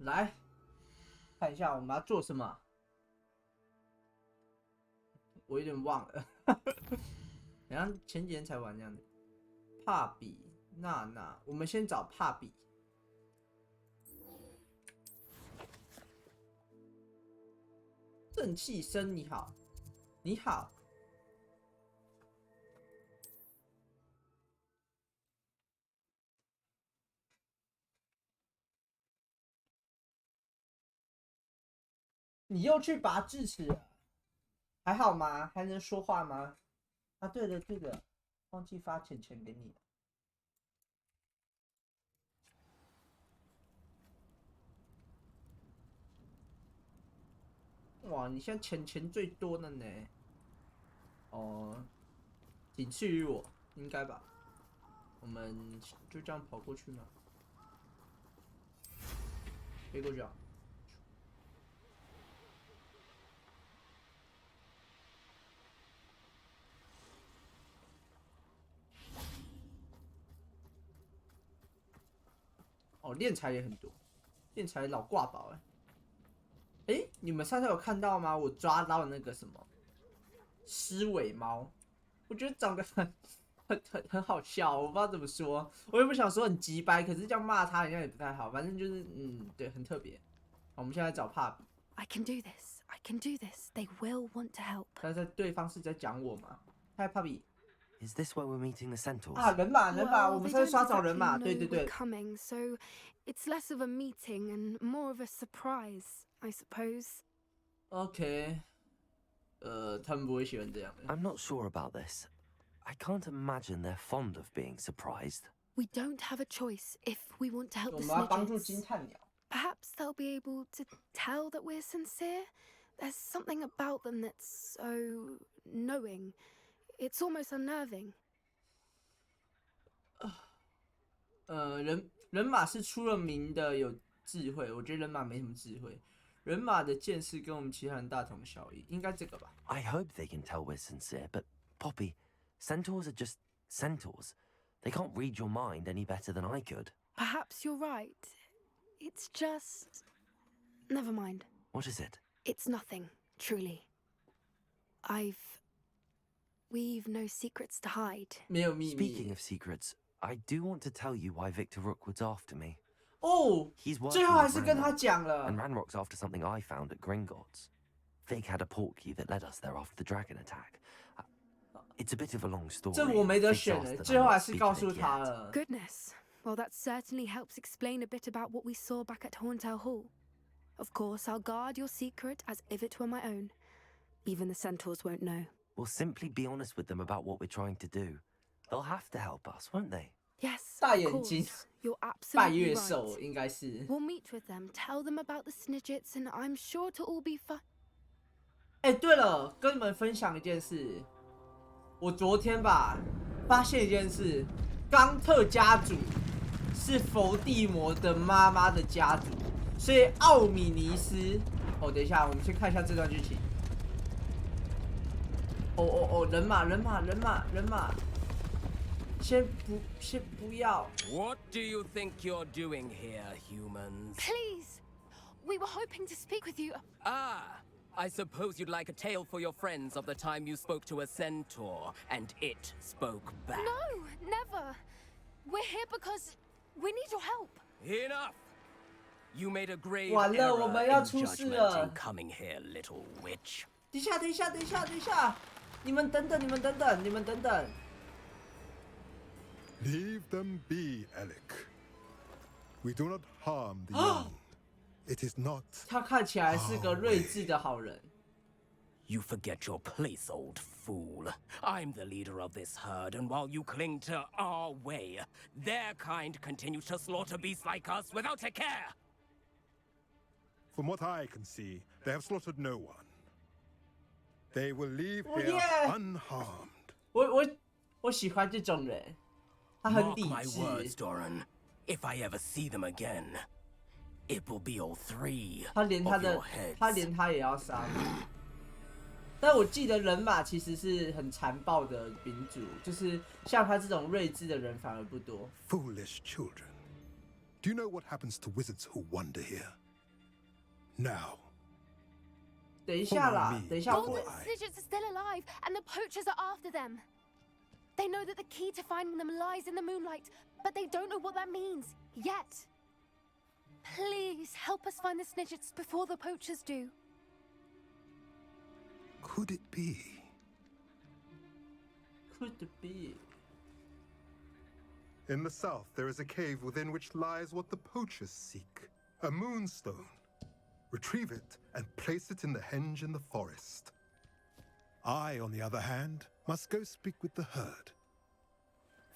来看一下我们要做什么。我有点忘了，好像前几天才玩这样的。帕比、娜娜，我们先找帕比。正气生，你好，你好。你又去拔智齿了，还好吗？还能说话吗？啊，对了对了，忘记发钱给你了。哇，你现在钱最多的呢。哦，仅次于我，应该吧？我们就这样跑过去吗？飞过去啊！哦，炼材也很多，炼材老挂宝哎。你们上次有看到吗？我抓到那个什么狮尾猫，我觉得长得很好笑，我不知道怎么说，我也不想说很鸡掰，可是这样骂他好像也不太好，反正就是对，很特别。好，我们现在找帕比。I can do this. I can do this. They will want to help. 但是对方是在讲我吗？嗨，帕比。Is this where we're meeting the centaurs? 啊，人马，我们上次刷找人马， Well, 对对 they don't exactly 对。 know we're coming, so it's less of a meeting and more of a surprise, I suppose. OK， 他们不会喜欢这样的。 I'm not sure about this. I can't imagine they're fond of being surprised. We don't have a choice if we want to help 我 the 们要帮助金 Snidgets. 探鸟。 Perhaps they'll be able to tell that we're sincere. There's something about them that's so knowing. It's almost unnerving. 人马是出了名的有智慧，我觉得人马没什么智慧。人马的见识跟我们其他人大同小异，应该这个吧。 I hope they can tell we're sincere, but Poppy, centaurs are just centaurs. They can't read your mind any better than I could. Perhaps you're right. It's just... Never mind. What is it? It's nothing, truly. We've no secrets to hide. 没有秘密。 Speaking of secrets, I do want to tell you why Victor Rookwood's after me. 哦， He's working 最后还 with 是跟他 Ranrock, 讲了。 and Ranrock's after something I found at Gringotts. Fig had a portkey that led us there after the dragon attack. It's a bit of a long story. 这我没得 Fig's 选 asked 了， that 最 I'm 后 not 还是告 speaking 诉 it 他 yet. 了。 Goodness. Well, that certainly helps explain a bit about what we saw back at Horntail Hall. Of course, I'll guard your secret as if it were my own. Even the centaurs won't know. We'll simply be honest with them about what we're trying to do. They'll have to help us, won't they? Yes, 大 of 眼睛 course. You're 拜 absolutely 月 right. 兽应该是。 We'll meet with them, tell them about the Snidgets, and I'm sure to all be fine. 哎，对了，跟你们分享一件事，我昨天吧发现一件事，冈特家族是伏地魔的妈妈的家族，所以奥米尼斯。哦，等一下，我们先看一下这段剧情。哦，人马，先不要。 What do you think you're doing here, humans? Please! We were hoping to speak with you. Ah, I suppose you'd like a tale for your friends of the time you spoke to a centaur and it spoke back. No, never. We're here because we need your help. Enough! You made a grave 完了，我 error 们要 in 出事 judgment 了 in。 coming here, little witch. 等一下，你们等等。 Leave them be, Alec. We do not harm the young. It is not. 他看起来是个睿智的好人。 You forget your place, old fool. I'm the leader of this herd, and while you cling to our way, their kind continues to slaughter beasts like us without a care. From what I can see, they have slaughtered no one. They will leave Oh, here yeah. unharmed. 我喜欢这种人，他很 Mark 理 my words, 智。 Doran. If I ever see them again, it will be all three 他连 of 他的 your heads. 他连他也要杀。但我记得人马其实是很残暴的民族，就是像他这种睿智的人反而不多。 Foolish children. Do you know what happens to wizards who wander here? Now. 等一下啦，等一下 Golden Snidgets are still alive, and the poachers are after them. They know that the key to finding them lies in the moonlight, but they don't know what that means yet. Please help us find the Snidgets before the poachers do. Could it be? Could it be? In the south, there is a cave within which lies what the poachers seek. A moonstone. Retrieve it and place it in the henge in the forest. I, on the other hand, must go speak with the herd.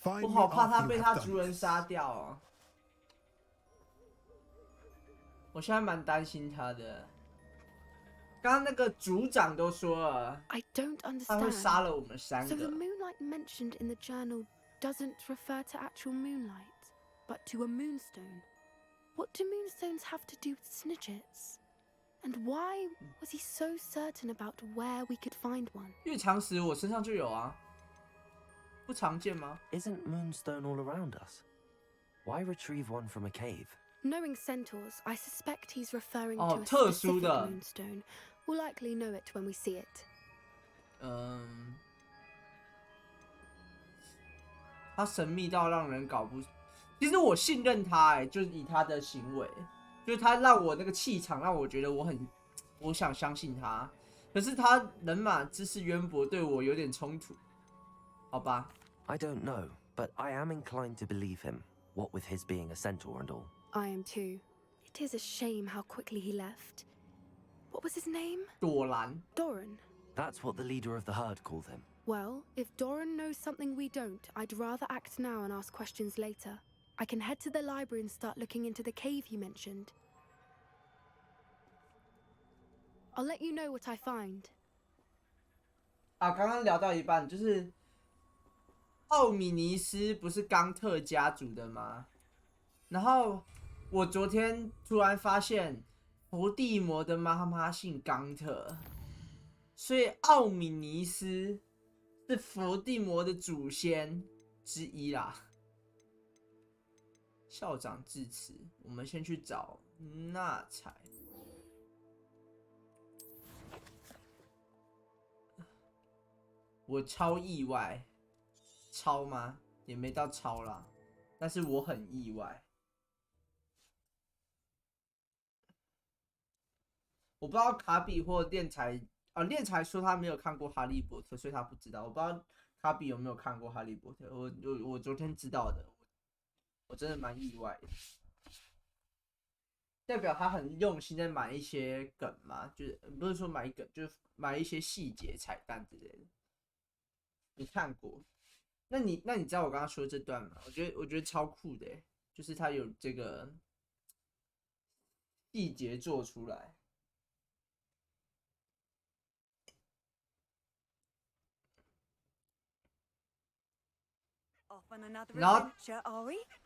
我 Find me 好怕他 after 被 you 他 have 族 done 人 this. 杀掉啊！我现在蛮担心他的。刚刚那个族长都说了， I don't 他会 understand. 杀了我们3 So the 个。 moonlight mentioned in the journal doesn't refer to actual moonlight, but to a moonstone. What do moonstones have to do with Snidgets? And why was he so certain about where we could find one? 月长石我身上就有啊，不常见吗？ Isn't Moonstone all around us? Why retrieve one from a cave? Knowing centaurs, I suspect he's referring Oh, to a 特殊 specific 的。 moonstone. We'll likely know it when we see it. 他神秘到让人搞不。其实我信任他，就是以他的行为，就是他让我那个气场，让我觉得我想相信他。可是他人马知识渊博，对我有点冲突，好吧？ I don't know, but I am inclined to believe him, what with his being a centaur and all. I am too. It is a shame how quickly he left. What was his name? 朵兰， Doran. That's what the leader of the herd called him. Well, if Doran knows something we don't, I'd rather act now and ask questions later. I can head to the library and start looking into the cave you mentioned. I'll let you know what I find. 啊，刚刚聊到一半，就是奥米尼斯不是冈特家族的吗？然后我昨天突然发现伏地魔的妈妈姓冈特，所以奥米尼斯是伏地魔的祖先之一啦。校长致辞，我们先去找纳采。我超意外，超吗？也没到超啦，但是我很意外。我不知道卡比或练才练才说他没有看过《哈利波特》，所以他不知道。我不知道卡比有没有看过《哈利波特》，我昨天知道的，我真的蛮意外的。代表他很用心在买一些梗嘛，就是不是说买梗，就是买一些细节彩蛋之类的。你看过？那你知道我刚刚说这段吗？我觉得超酷的，就是他有这个细节做出来。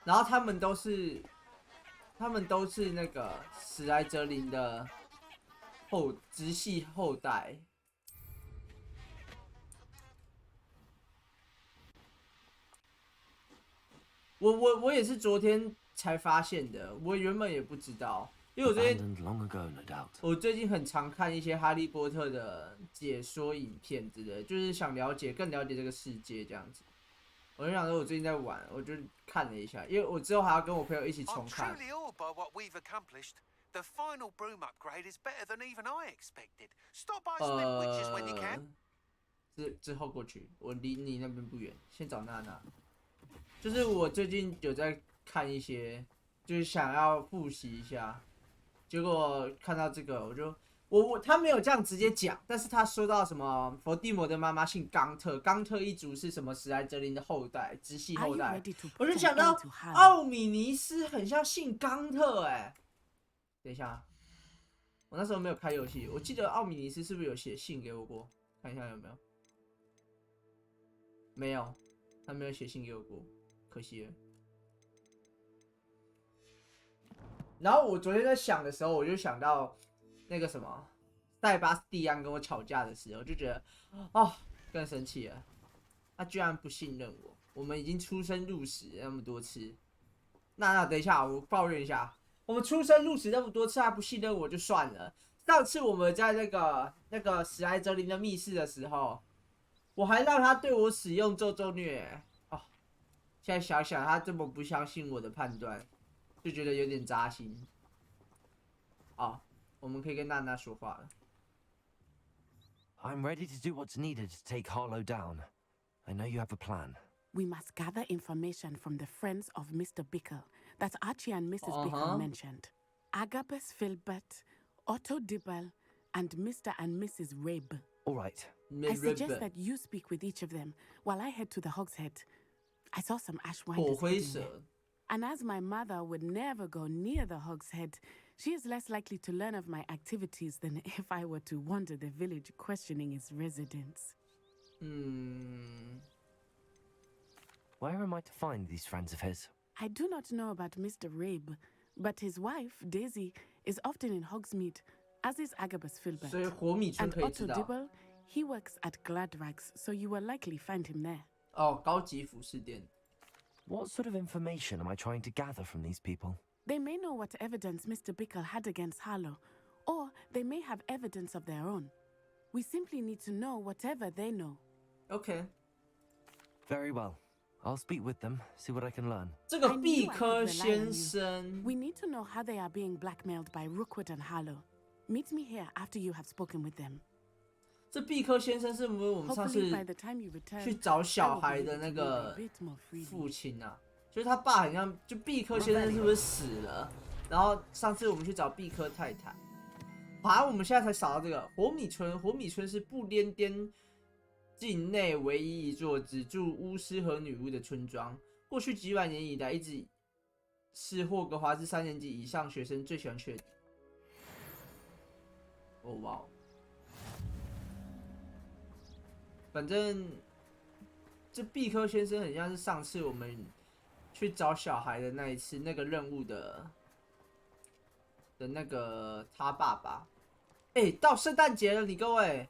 然后他们都是那个史莱哲林的直系后代。我也是昨天才发现的，我原本也不知道，因为我最近 Abandoned long ago, no doubt. 我最近很常看一些哈利波特的解说影片之类的，就是想更了解这个世界这样子。我就想说，我最近在玩，我就看了一下，因为我之后还要跟我朋友一起重看。 The final broom upgrade is better than even I expected. Stop by some witches when you can. 之后过去，我离你那边不远，先找娜娜。就是我最近有在看一些，就是想要复习一下，结果看到这个，他没有这样直接讲，但是他说到什么伏地魔的妈妈姓冈特，冈特一族是什么史莱哲林的后代，直系后代，我就想到奥米尼斯很像姓冈特等一下，我那时候没有开游戏，我记得奥米尼斯是不是有写信给我过？看一下有没有？没有，他没有写信给我过，可惜了。然后我昨天在想的时候，我就想到那个什么，塞巴斯蒂安跟我吵架的时候，就觉得更生气了。他居然不信任我，我们已经出生入死那么多次。那等一下，我抱怨一下。我们出生入死那么多次，还不信任我就算了。上次我们在那个史莱哲林的密室的时候，我还让他对我使用咒咒虐哦。现在想想，他这么不相信我的判断，就觉得有点扎心。哦，我们可以跟娜娜说话了。I'm ready to do what's needed to take Harlow down. I know you have a plan. We must gather information from the friends of Mr. Bickle that Archie and Mrs. Bickle mentioned. Agabus Filbert, Otto Dibble, and Mr. and Mrs. Rabe. All right. I suggest that you speak with each of them while I head to the Hogshead. I saw some Ashwinders heading there. And as my mother would never go near the Hogshead, she is less likely to learn of my activities than if I were to wander the village questioning its residents. Where am I to find these friends of his? I do not know about Mr. Rabe, but his wife, Daisy, is often in Hogsmeade, as is Agabus Filbert. And Otto Dibble, he works at Gladrags, so you will likely find him there. Oh, 高级服饰店. What sort of information am I trying to gather from these people? They may know what evidence Mr. Bickle had against Harlow, or they may have evidence of their own. We simply need to know whatever they know. Okay. Very well. I'll speak with them, see what I can learn. 这个毕科先生 We need to know how they are being blackmailed by Rookwood and Harlow. Meet me here after you have spoken with them. 这毕科先生是不是我们上次 Hopefully by the time you return, 去找小孩的那个父亲啊？就是他爸好像就毕科先生是不是死了？然后上次我们去找毕科太太，我们现在才找到这个火米村。火米村是不列颠境内唯一一座只住巫师和女巫的村庄。过去几百年以来，一直是霍格华兹3年级以上学生最喜欢去的。哦哇！反正这毕科先生很像是上次我们去找小孩的那一次那个任务的那个他爸爸。到圣诞节了，你各位，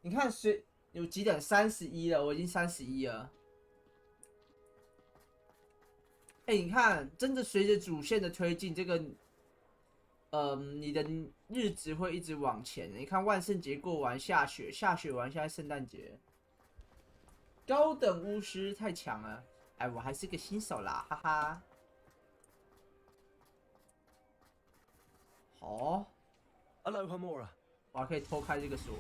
你看有几点？31了，我已经31了。你看，真的随着主线的推进，这个你的日子会一直往前。你看，万圣节过完，下雪完，现在圣诞节。高等巫师太强了，我还是个新手啦，哈哈。好 ，Hello, Hamora。我还可以偷开这个锁。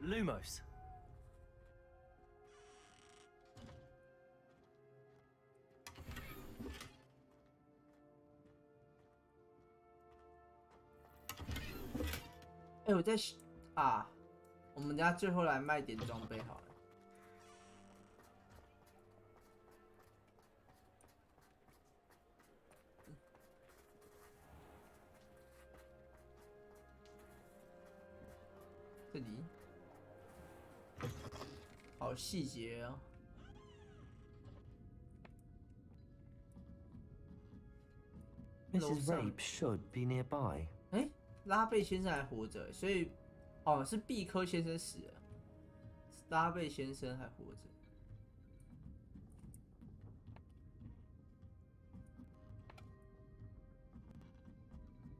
Lumos. 我在我们等下最后来卖点装备好了。这里。好细节哦。Mrs. Rabe should be nearby. 拉贝先生还活着，所以是毕科先生死了，拉贝先生还活着。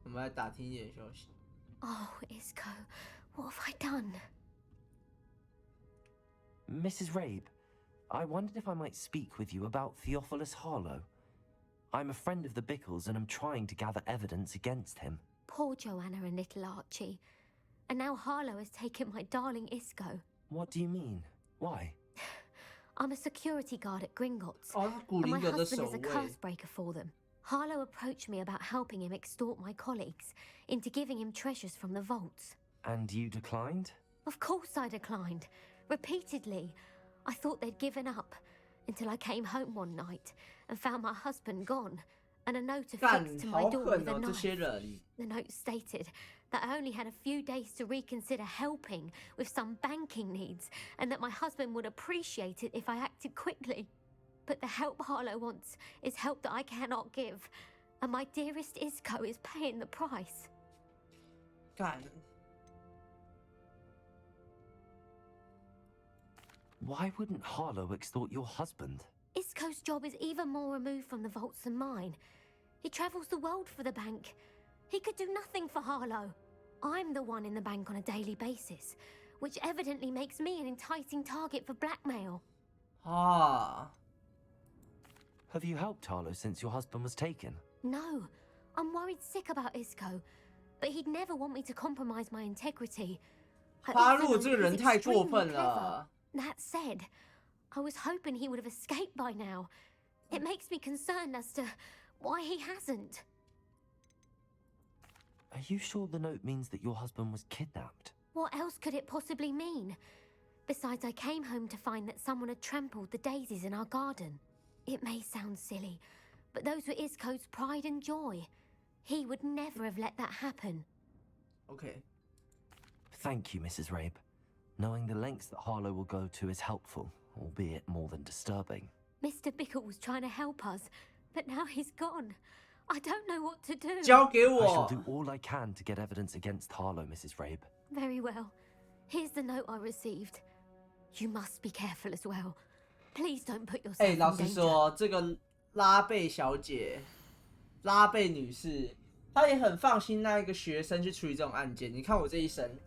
我们来打听一点消息。Oh, Isco, what have I done? Mrs. Rabe, I wondered if I might speak with you about Theophilus Harlow. I'm a friend of the Bickles and I'm trying to gather evidence against him. Poor Joanna and little Archie. And now Harlow has taken my darling Isco. What do you mean? Why? I'm a security guard at Gringotts, 他古 and 灵 my 阁的 husband 守 is a 卫。 curse breaker for them. Harlow approached me about helping him extort my colleagues into giving him treasures from the vaults. And you declined? Of course I declined. Repeatedly. I thought they'd given up until I came home one night and found my husband gone and a note affixed to my door with a knife. The note stated that I only had a few days to reconsider helping with some banking needs and that my husband would appreciate it if I acted quickly. But the help Harlow wants is help that I cannot give, and my dearest Isco is paying the price. 干。Why wouldn't Harlow extort your husband? Isco's job is even more removed from the vaults than mine. He travels the world for the bank. He could do nothing for Harlow. I'm the one in the bank on a daily basis, which evidently makes me an enticing target for blackmail. Ah. Have you helped Harlow since your husband was taken? No. I'm worried sick about Isco, but he'd never want me to compromise my integrity. 哈洛这个人太过分了。 That said, I was hoping he would have escaped by now. It makes me concerned as to why he hasn't. Are you sure the note means that your husband was kidnapped? What else could it possibly mean? Besides, I came home to find that someone had trampled the daisies in our garden. It may sound silly, but those were Isco's pride and joy. He would never have let that happen. Okay. Thank you, Mrs. Rabe. Knowing the lengths that Harlow will go to is helpful, albeit more than disturbing. Mr. Bickle was trying to help us, but now he's gone. I don't know what to do. 交给我。 I shall do all I can to get evidence against Harlow, Mrs. Rabe. Very well. Here's the note I received. You must be careful as well. Please don't put yourself in danger. 老实说，这个拉贝小姐、拉贝女士，她也很放心那一个学生去处理这种案件。你看我这一身，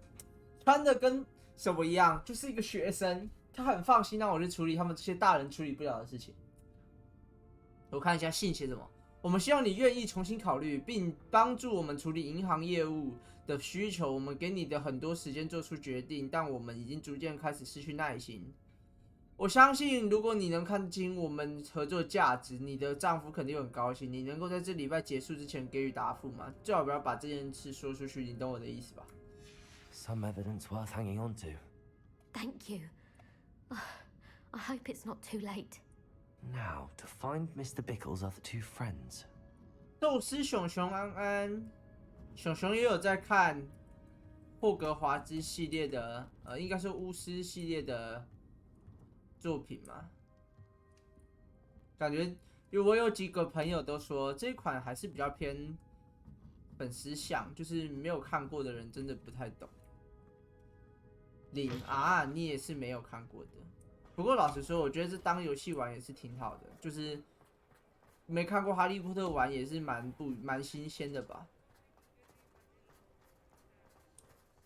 穿的跟什么一样，就是一个学生，她很放心让我去处理他们这些大人处理不了的事情。我看一下信写什么。我们希望你愿意重新考虑，并帮助我们处理银行业务的需求。我们给你的很多时间做出决定，但我们已经逐渐开始失去耐心。我相信，如果你能看清我们合作的价值，你的丈夫肯定会很高兴。你能够在这礼拜结束之前给予答复吗？最好不要把这件事说出去，你懂我的意思吧 Some evidence worth hanging on to. Thank you. I hope it's not too late. Now, to find Mr. Bickle's other two friends. 宙斯熊熊安安，熊熊也有在看霍格华兹系列的，应该是巫师系列的作品嘛。感觉，因为我有几个朋友都说这一款还是比较偏粉丝向，就是没有看过的人真的不太懂。你也是没有看过的。不过老实说，我觉得这当游戏玩也是挺好的，就是没看过哈利波特玩也是蛮新鲜的吧。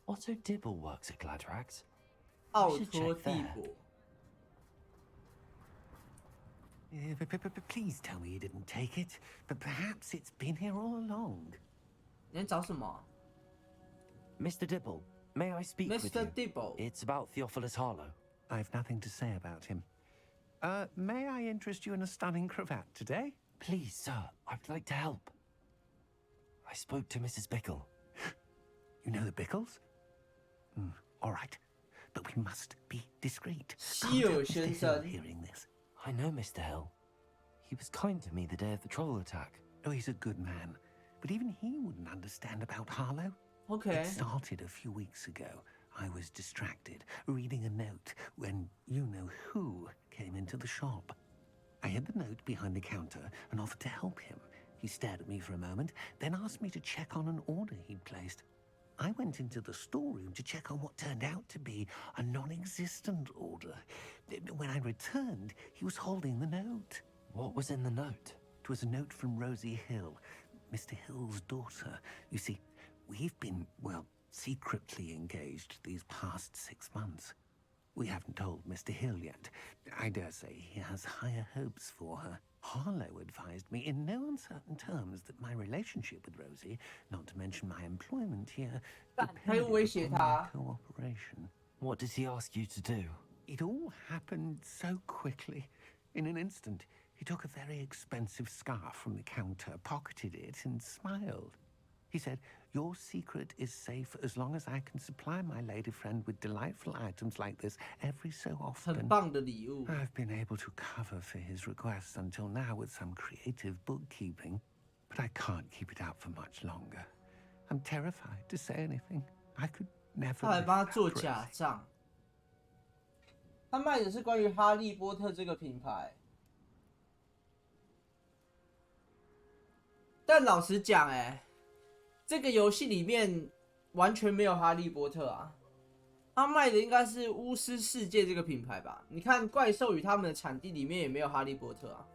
Otto Dibble works at Gladrags. 奥托蒂博。Please tell me you didn't take it, but perhaps it's been here all along. 你在找什么 Mr. Dibble, may I speak with you? Mr. Dibble. It's about Theophilus Harlow. I've nothing to say about him. May I interest you in a stunning cravat today? Please, sir, I'd like to help. I spoke to Mrs. Bickle. You know the Bickles? All right, but we must be discreet. 希尔先生 hearing this. I know Mr. Hill. He was kind to me the day of the troll attack. Oh, he's a good man, but even he wouldn't understand about Harlow. Okay. It started a few weeks ago. I was distracted, reading a note, when you-know-who came into the shop. I hid the note behind the counter and offered to help him. He stared at me for a moment, then asked me to check on an order he'd placed. I went into the storeroom to check on what turned out to be a non-existent order. When I returned, he was holding the note. What was in the note? It was a note from Rosie Hill, Mr. Hill's daughter. You see, we've been, well, secretly engaged these past 6 months. We haven't told Mr. Hill yet. I dare say he has higher hopes for her. Harlow advised me in no uncertain terms that my relationship with Rosie, not to mention my employment here, depended upon my cooperation. What did he ask you to do? It all happened so quickly. In an instant, he took a very expensive scarf from the counter, pocketed it, and smiled. He said, "Your secret is safe as long as I can supply my lady friend with delightful items like this every so often." 很棒的礼物。 I've been able to cover for his requests until now with some creative bookkeeping, but I can't keep it out for much longer. I'm terrified to say anything. I could never. 他还帮他做假账。他卖的是关于哈利波特这个品牌。但老实讲，这个游戏里面完全没有哈利波特啊。他卖的应该是巫师世界这个品牌吧？你看怪兽与他们的产地里面也没有哈利波特啊。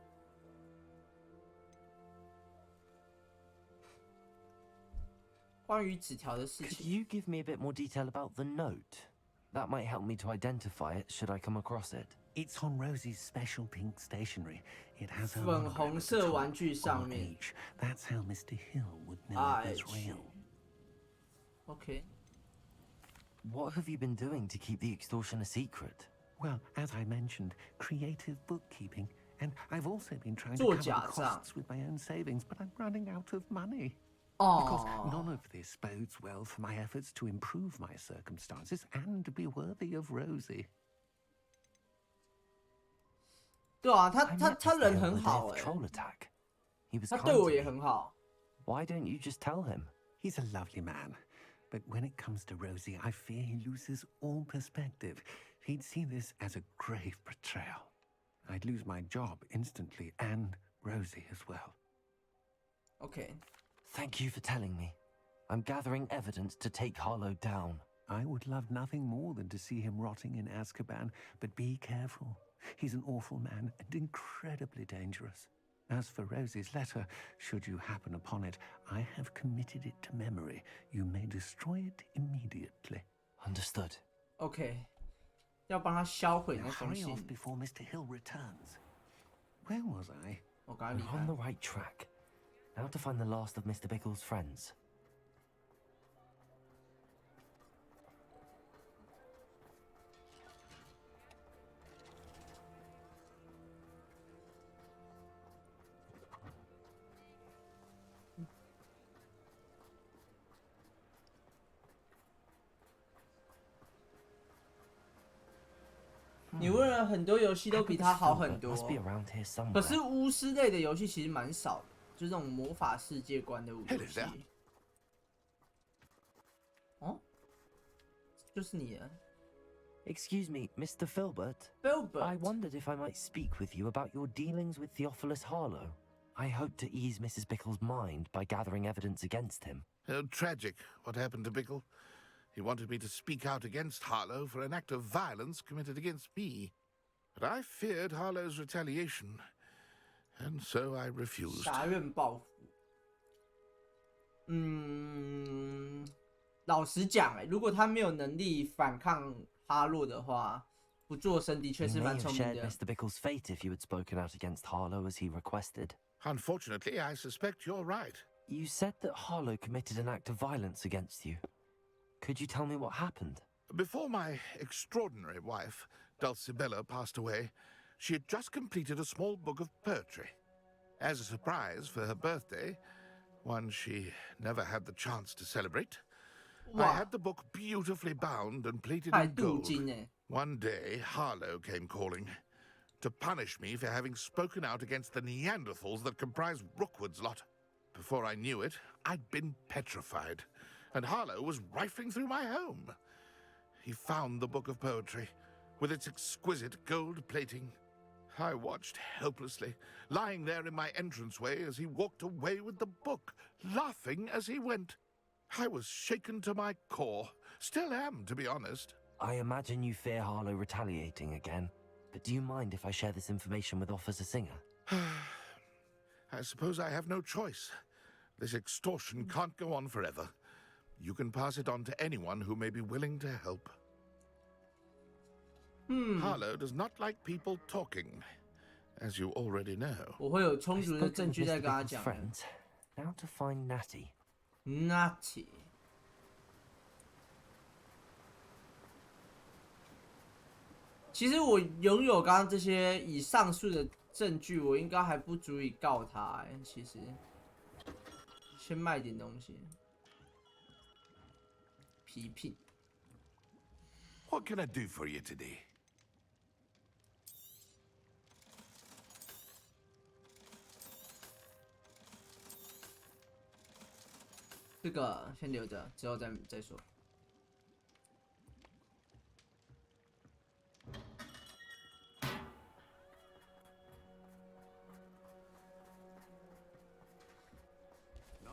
关于纸条的事情 Could you give me a bit more detail about the note? That might help me to identify it should I come across it. It's on Rosie's special pink stationery. It has her 粉红色玩具上面 RH. That's how Mr. Hill would know it was real. OK. What have you been doing to keep the extortion a secret? Well, as I mentioned, creative bookkeeping. And I've also been trying to cover the costs with my own savings, but I'm running out of money. Of course, none of this bodes well for my efforts to improve my circumstances and be worthy of Rosie. 对啊，他人很好他对我也很好。Why don't you just tell him? He's a lovely man. But when it comes to Rosie, I fear he loses all perspective. He'd see this as a grave betrayal. I'd lose my job instantly, and Rosie as well. Okay. Thank you for telling me. I'm gathering evidence to take Harlow down. I would love nothing more than to see him rotting in Azkaban, but be careful. He's an awful man and incredibly dangerous. As for Rosie's letter, should you happen upon it, I have committed it to memory. You may destroy it immediately. Understood. Okay. 要帮他销毁那封 Hurry 信。 off before Mr. Hill returns. Where was I? We're on the right track. Now to find the last of Mr. Bickle's friends. 你问了很多游戏都比它好很多， Must be around here somewhere. 可是巫师类的游戏其实蛮少的，就是这种魔法世界观的游戏。哦，就是你了。 Excuse me, Mr. Filbert. Filbert. I wondered if I might speak with you about your dealings with Theophilus Harlow. I hope to ease Mrs. Bickle's mind by gathering evidence against him. Tragic, what happened to Bickle. He wanted me to speak out against Harlow for an act of violence committed against me. But I feared Harlow's retaliation, and so I refused. 杀人报复。老实讲，如果他没有能力反抗哈洛的话，不做声的确是蛮聪明的。You may have shared Mr. Bickle's fate if you had spoken out against Harlow as he requested. Unfortunately, I suspect you're right. You said that Harlow committed an act of violence against you. Could you tell me what happened? Before my extraordinary wife, Dulcibella, passed away, she had just completed a small book of poetry. As a surprise for her birthday, one she never had the chance to celebrate, I had the book beautifully bound and plated in gold. One day, Harlow came calling to punish me for having spoken out against the Neanderthals that comprise Rookwood's lot. Before I knew it, I'd been petrified, and Harlow was rifling through my home. He found the book of poetry, with its exquisite gold plating. I watched helplessly, lying there in my entranceway as he walked away with the book, laughing as he went. I was shaken to my core. Still am, to be honest. I imagine you fear Harlow retaliating again, but do you mind if I share this information with Officer Singer? I suppose I have no choice. This extortion can't go on forever. You can pass it on to anyone who may be willing to help. Harlow does not like people talking, as you already know. 我会有充足的证据再跟他讲。 Now to find Natty. Natty. 其实我拥有刚刚这些以上述的证据，我应该还不足以告他。其实，先卖点东西。批评。 What can I do for you today? 这个先留着，之后再说。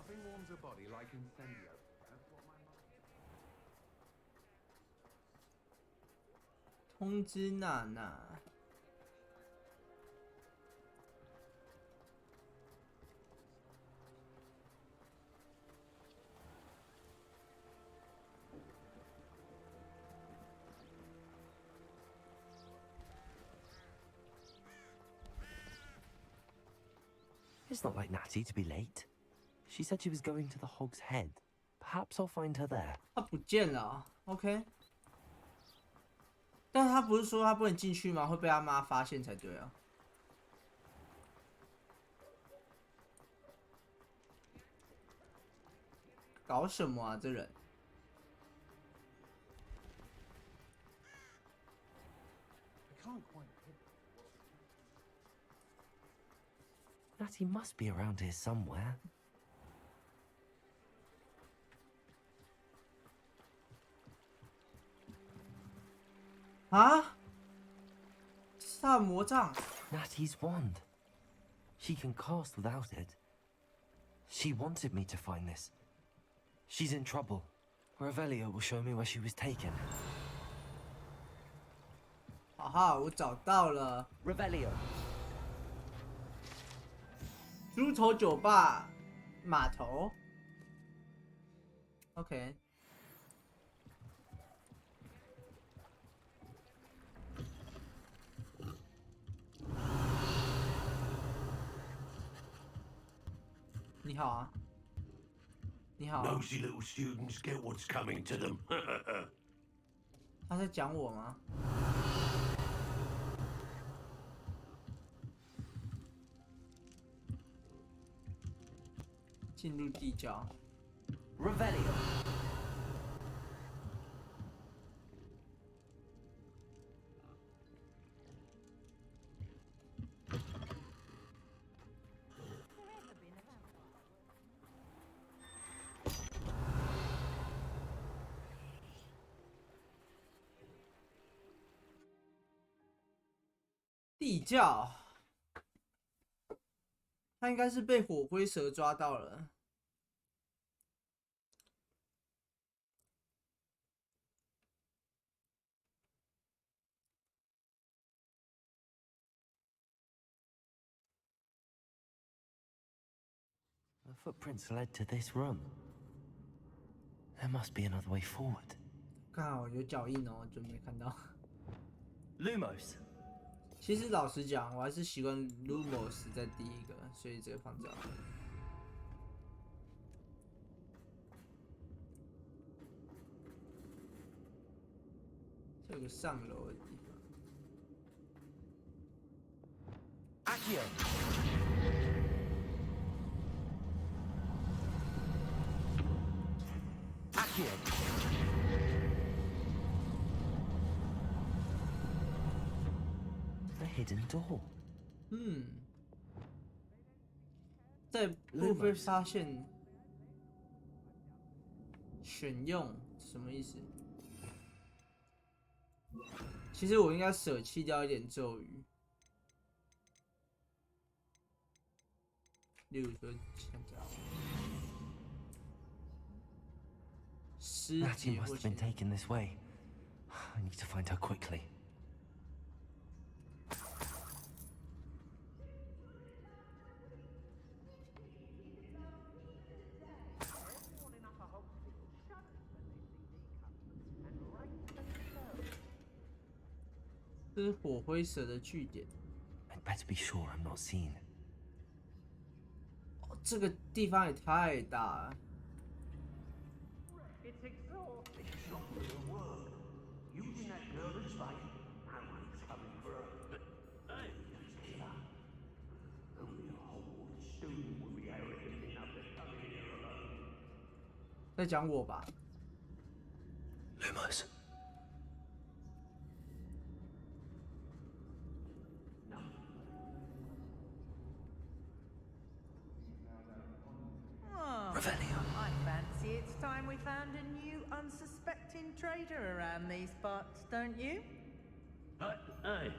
Nothing warms a body like incendio. That's what my mother. 通知娜娜。 It's not like Natty to be late. She said she was going to the Hog's Head. Perhaps I'll find her there. 她不见了 ，OK。但是她不是说她不能进去吗？会被她妈发现才对啊。搞什么啊，这人？ Natty must be around here somewhere. Ah? 这是他的魔杖。 Natty's wand. She can cast without it. She wanted me to find this. She's in trouble. Revelio will show me where she was taken. 哈哈，我找到了。 Revelio. 猪头酒吧码头 ，OK。你好啊，你好、啊。Nosy little students get what's coming to them. 他在讲我吗？ 进入地窖。Revelio.地窖。 他应该是被火灰蛇抓到了。The footprints led to this room. There must be another way forward. 刚好有脚印哦，就没看到。Lumos. 其实老实讲，我还是习惯 Lumos 在第一个，所以这个放这。这有个上楼的地方。Accio. Accio. The hidden door. 在不被发现。选用什么意思？其实我应该舍弃掉一点咒语，例如说现在。 Natty must have been taken this way. I need to find her quickly. This is 火灰蛇的据点。 I'd better be sure I'm not seen. 哦，这个地方也太大了。 It's exhausting. It's not real work. Using that girl as bait. Harry's coming for her. Hey, killer. Only a Hogwarts student would be arrogant enough to come in here alone. 在讲我吧。 Lumos. Revelio. I fancy it's time we found a new unsuspecting traitor around these parts, don't you? Hey.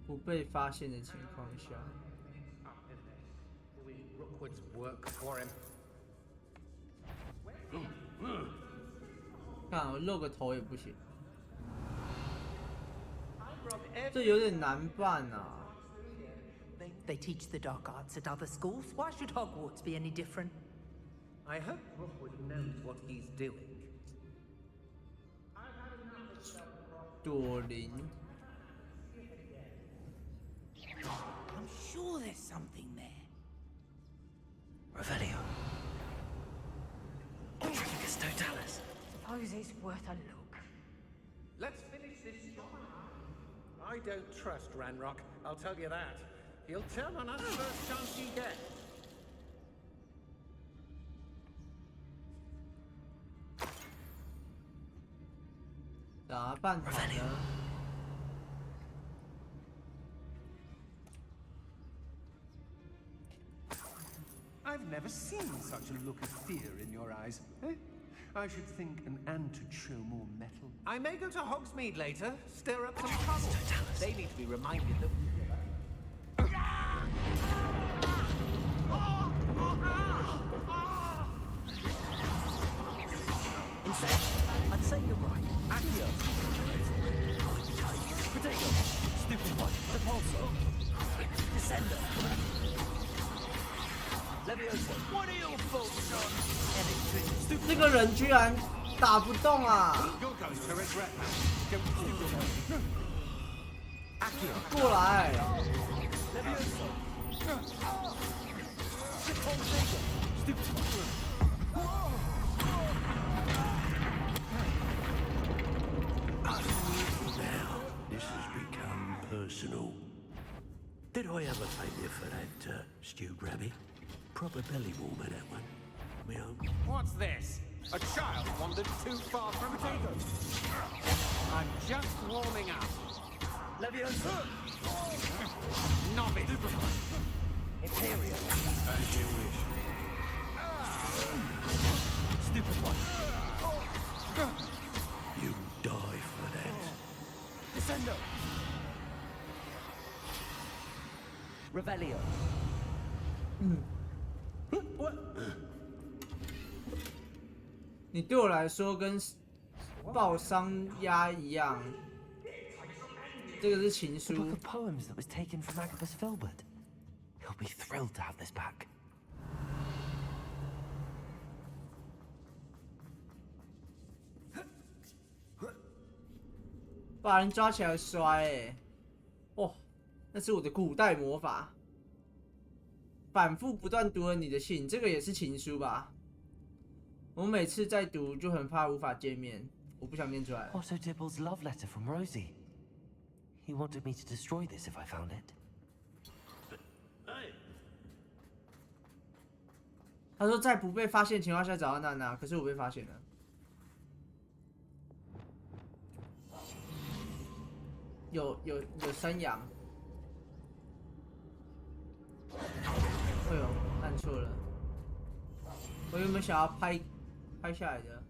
不被发现的情况下。Hogwarts work for him. 看我露个头也不行，这有点难办啊。 They teach the dark arts at other schools. Why should Hogwarts be any different? I hope Rookwood knows what he's doing. 朵琳。 I'm sure there's something there. Revelio. Tricus totalis. Suppose it's worth a look. Let's finish this job. I don't trust Ranrock, I'll tell you that. He'll turn on us first chance you get. I've never seen such a look of fear in your eyes. Eh? I should think an ant would show more metal. I may go to Hogsmeade later, stir up some trouble. They need to be reminded that... I'd say you're right. Accio. Potato. Stupid one. Repulsor. Descender. Leviosa. What are your thoughts on electric? 这个人居然打不动啊！过来！ This has become personal. Did I ever pay you for that stewed rabbit? Proper belly warmer, that one. Me own. What's this? A child wandered too far from potatoes. I'm just warming up. Leviosa. Novice. Imperial. As you wish. Stupid one. You die for that. Descendo. Revelio. 你对我来说跟爆伤鸭一样，这个是情 The 书。 book of poems that was taken from Agabus Filbert. He'll be thrilled to have this back. 把人抓起来摔、欸，哦，那是我的古代魔法。反复不断读了你的信，这个也是情书吧？我每次在读就很怕无法见面，我不想念出来。Otto Dibble's love letter from Rosie. He wanted me to destroy this if I found it. 他说在不被发现情况下找到娜娜，可是我被发现了。有山羊。哎呦，按错了。我原本想要拍下来的。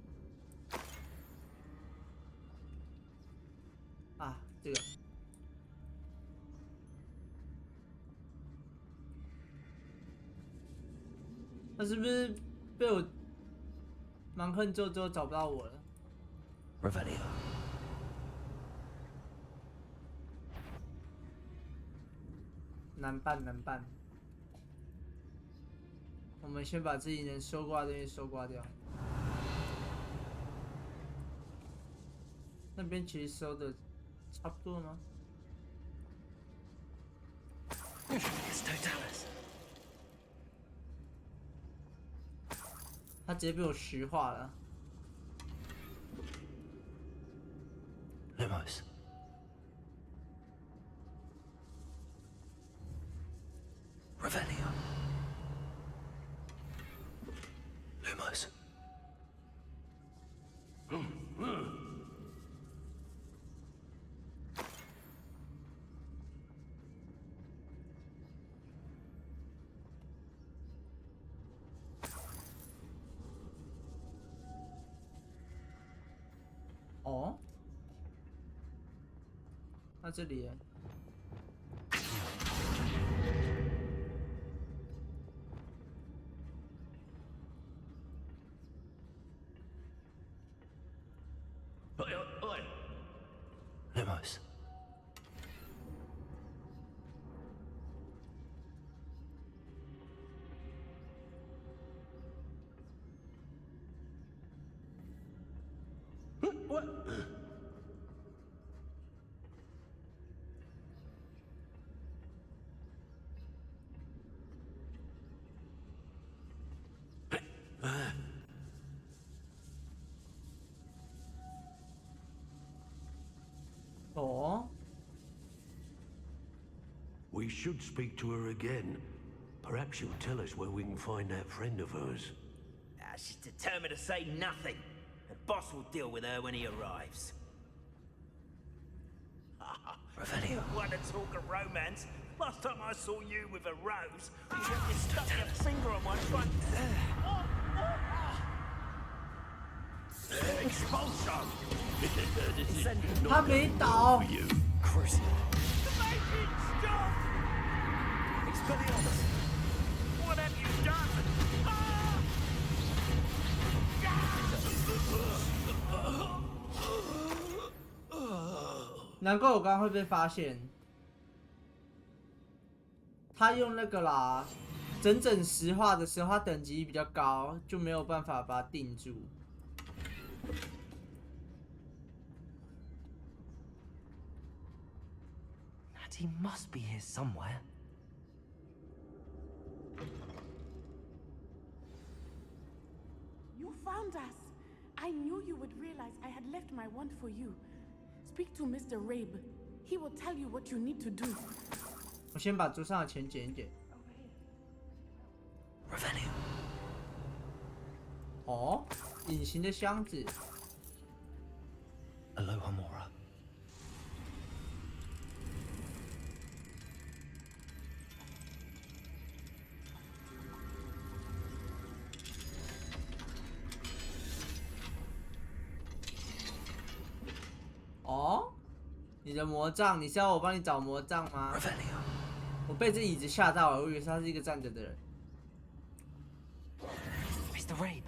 啊，这个。他是不是被我蛮横之后找不到我了 Revelio. 难办。我们先把自己能收刮的东西收刮掉。那边其实收的差不多吗？ 他直接被我石化了。Lumos. Revelio. Lumos.哦，那这里， Lumos. What? Oh. We should speak to her again. Perhaps she'll tell us where we can find that friend of hers. She's determined to say nothing. The boss will deal with her when he arrives. Revelio. Want to talk of romance? Last time I saw you with a rose, you stuck your finger on one trying. Expulsion! 他没倒。Crucial. Stop! Expelliarmus! What have you done? 难怪我刚刚会被发现。他用那个啦，整整石化的时候，他等级比较高，就没有办法把它定住。He must be here somewhere. You found us. I knew you would realize I had left my wand for you. Speak to Mr. Rabe. He will tell you what you need to do. 我先把桌上的钱捡一捡。Revelio. 哦，隐形的箱子。Aloha Mora. Oh? 你的魔杖，你是要我帮你找魔杖吗？我被这椅子吓到了，我以为他是一个站着的人。Mr. Rabe,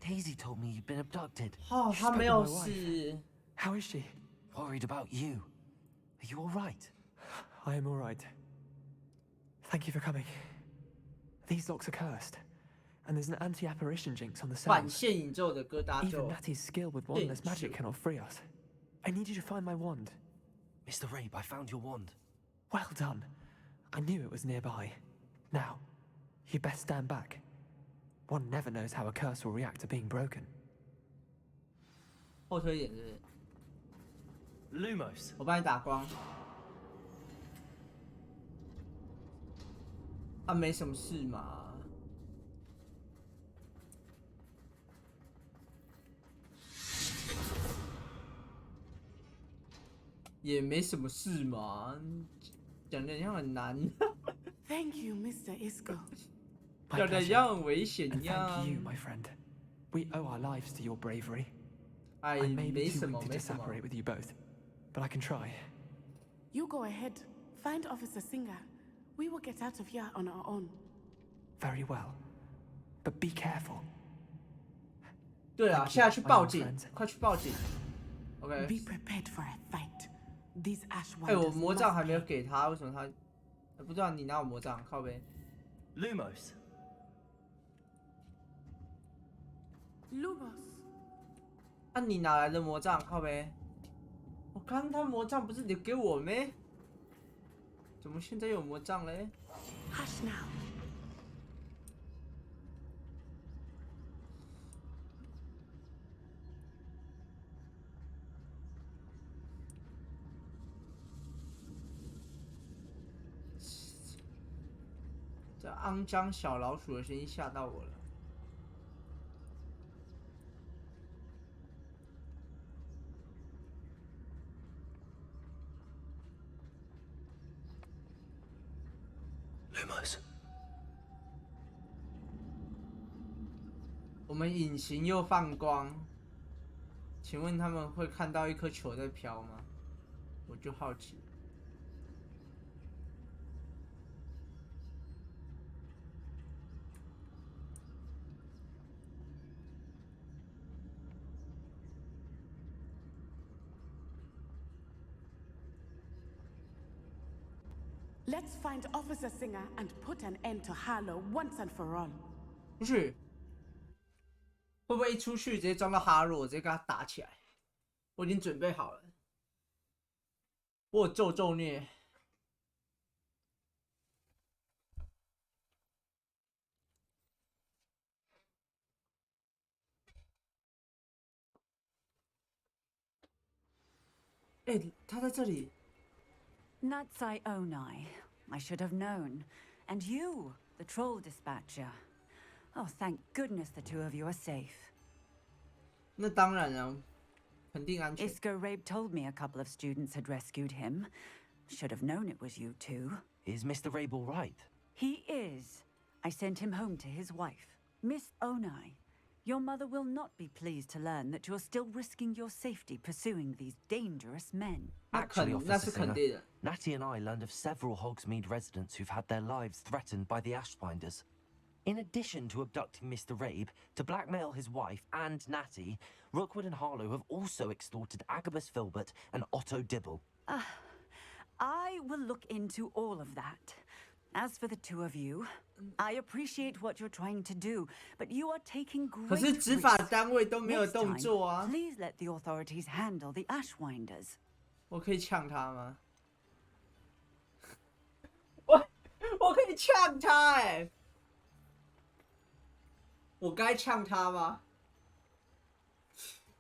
Daisy told me you'd been abducted. 哦，他没有事。 How is she? Worried about you. Are you all right? I am all right. Thank you for coming. These locks are cursed, and there's an anti-apparition jinx on the 反 cells. 现宇宙的疙瘩 Even 就 Natty's skill with wandless magic cannot free us. I need you to find my wand. Mr. Rabe, I found your wand. Well done. I knew it was nearby. Now, you best stand back. One never knows how a curse will react to being broken. 后推一点是不是？ Lumos. 我帮你打光。啊，没什么事嘛。也没什么事嘛，讲的像很难。Thank you, Mr. Isco. 讲的像很危险一 And 样 thank。you, my friend. We owe our lives to your bravery. 哎， I may 没 be too 什么， weak 没 to 什么。 separate with you both, but I can try. You go ahead. Find Officer Singer. We will get out of here on our own. Very well. But be careful. 对啊， Thank 现在 you, 去 my 报 old 警， friend. 快去报警。OK。 Be prepared for a fight. These ash 哎，我 wonders 魔杖 must 还没有 pay. 给他，为什么他？不知道你拿我魔杖，靠呗。 Lumos. Lumos. 啊，你哪来的魔杖？靠呗。我刚他魔杖不是你给我咩？怎么现在有魔杖嘞？ Hush now. 这肮脏小老鼠的声音吓到我了。Lumos. 我们隐形又放光，请问他们会看到一颗球在飘吗？我就好奇。Let's find Officer Singer and put an end to Harlow once and for all. 出去，会不会一出去直接撞到哈洛，直接跟他打起来？我已经准备好了，我有咒虐。哎，他在这里。Natsai Onai, I should have known. And you, the troll dispatcher. Oh, thank goodness the two of you are safe. 那当然了，肯定安全。Isco Rabe told me a couple of students had rescued him. Should have known it was you two. Is Mr. Rabe all right? He is. I sent him home to his wife. Miss Onai, your mother will not be pleased to learn that you're still risking your safety pursuing these dangerous men. Actually, Officer Singer, Natty and I learned of several Hogsmeade residents who've had their lives threatened by the Ashfinders. In addition to abducting Mr. Rabe to blackmail his wife and Natty, Rookwood and Harlow have also extorted Agabus Filbert and Otto Dibble. I will look into all of that. As for the two of you, I appreciate what you're trying to do, but you are taking great risks. 可是执法单位都没有动作啊。Please let the authorities handle the Ashwinders. 我可以呛他吗？我可以呛他哎！我该呛他吗？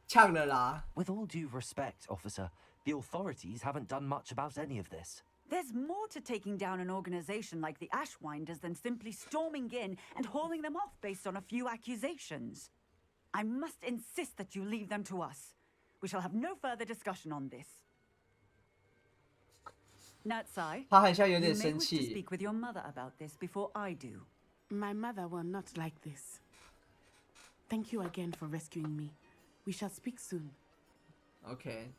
呛了啦。With all due respect, officer, the authorities haven't done much about any of this. There's more to taking down an organization like the Ashwinders than simply storming in and hauling them off based on a few accusations. I must insist that you leave them to us. We shall have no further discussion on this. Natsai, 他好像有点 you may 生 wish to 气。 speak with your mother about this before I do. My mother will not like this. Thank you again for rescuing me. We shall speak soon. OK。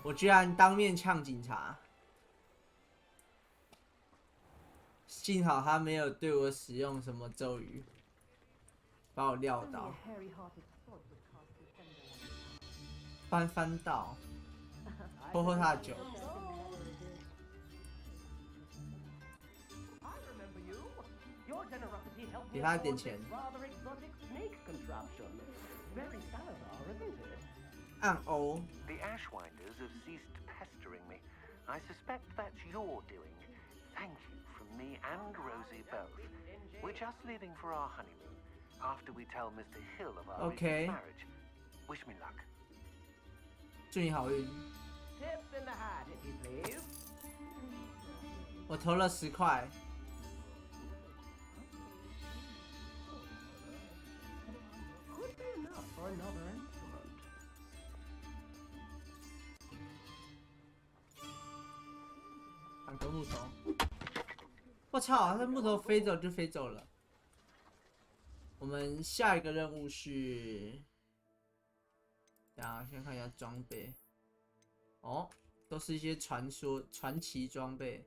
我居然当面呛警察，幸好他没有对我使用什么咒语，把我撂倒。翻倒，喝喝他的酒。给他点钱。按欧。 The Ashwinders have ceased pestering me. I suspect that's your doing. Thank you from me and Rosie both. We're just leaving for our honeymoon after we tell Mr. Hill of our recent marriage. Wish me luck. 祝你好运。 Tips in the hat, if you please. 我投了10块。 Could be enough for another instrument. 2个木头。我操！这木头飞走就飞走了。我们下一个任务是，等下先看一下装备。哦，都是一些传奇装备。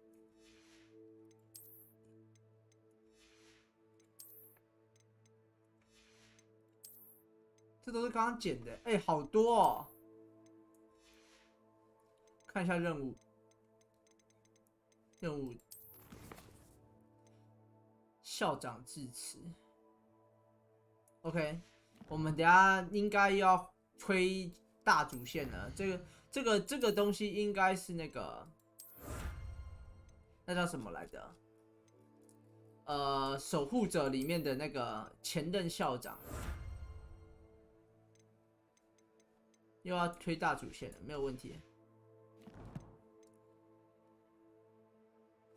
这都是刚刚捡的，哎，好多哦。看一下任务。 任务校长致辞。OK， 我们等下应该要推大主线了。这个东西应该是那个，那叫什么来着？守护者里面的那个前任校长。又要推大主线了，没有问题。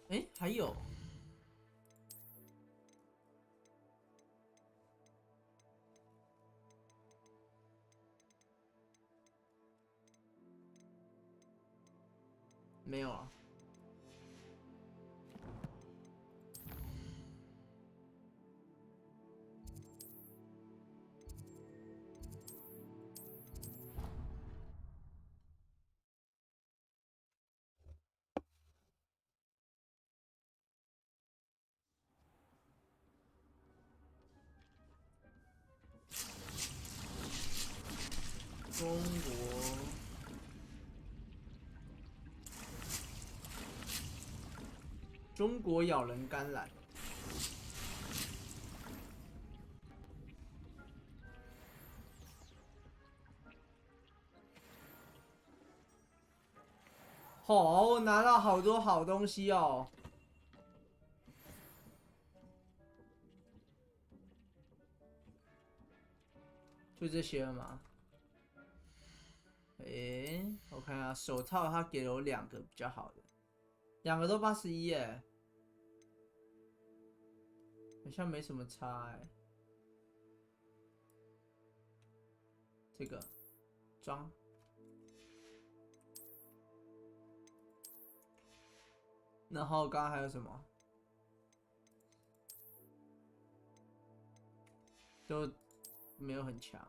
哎，还有，没有啊？中国中国咬人甘蓝。我拿到好多好东西哦。就这些了吗？我看下手套，他给了我2个比较好的，2个都81耶，好像没什么差哎。这个装，然后刚刚还有什么？都没有很强。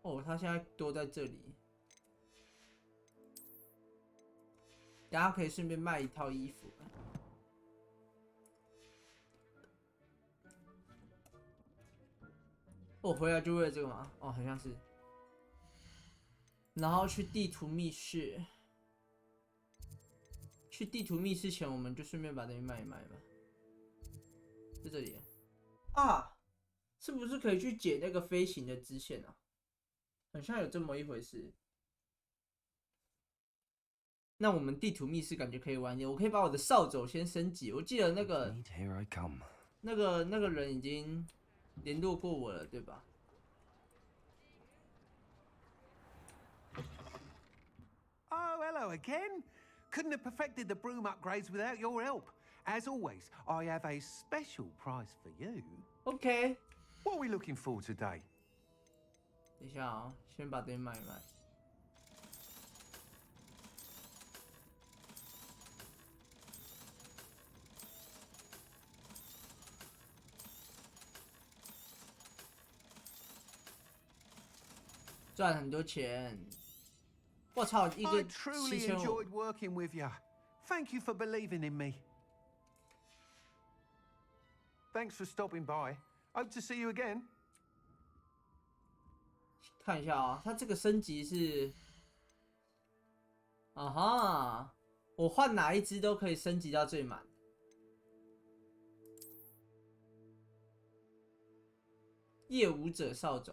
哦，他现在都在这里。大家可以顺便卖1套衣服。我回来就为了这个吗？哦，好像是。然后去地图密室。去地图密室前，我们就顺便把东西卖一卖吧。在这里啊，是不是可以去解那个飞行的支线啊？好像有这么一回事。那我们地图密室感觉可以玩一点。我可以把我的扫帚先升级。我记得那个人已经联络过我了，对吧？ Oh, hello again. Couldn't have perfected the broom upgrades without your help. As always, I have a special prize for you. Okay. What are we looking for today? 等一下啊，先把东西卖一卖。赚很多钱。 我操！一个 I truly enjoyed working with you. Thank you for believing in me. Thanks for stopping by. Hope to see you again. 看一下啊，它这个升级是，啊哈，我换哪一只都可以升级到最满。夜舞者扫帚。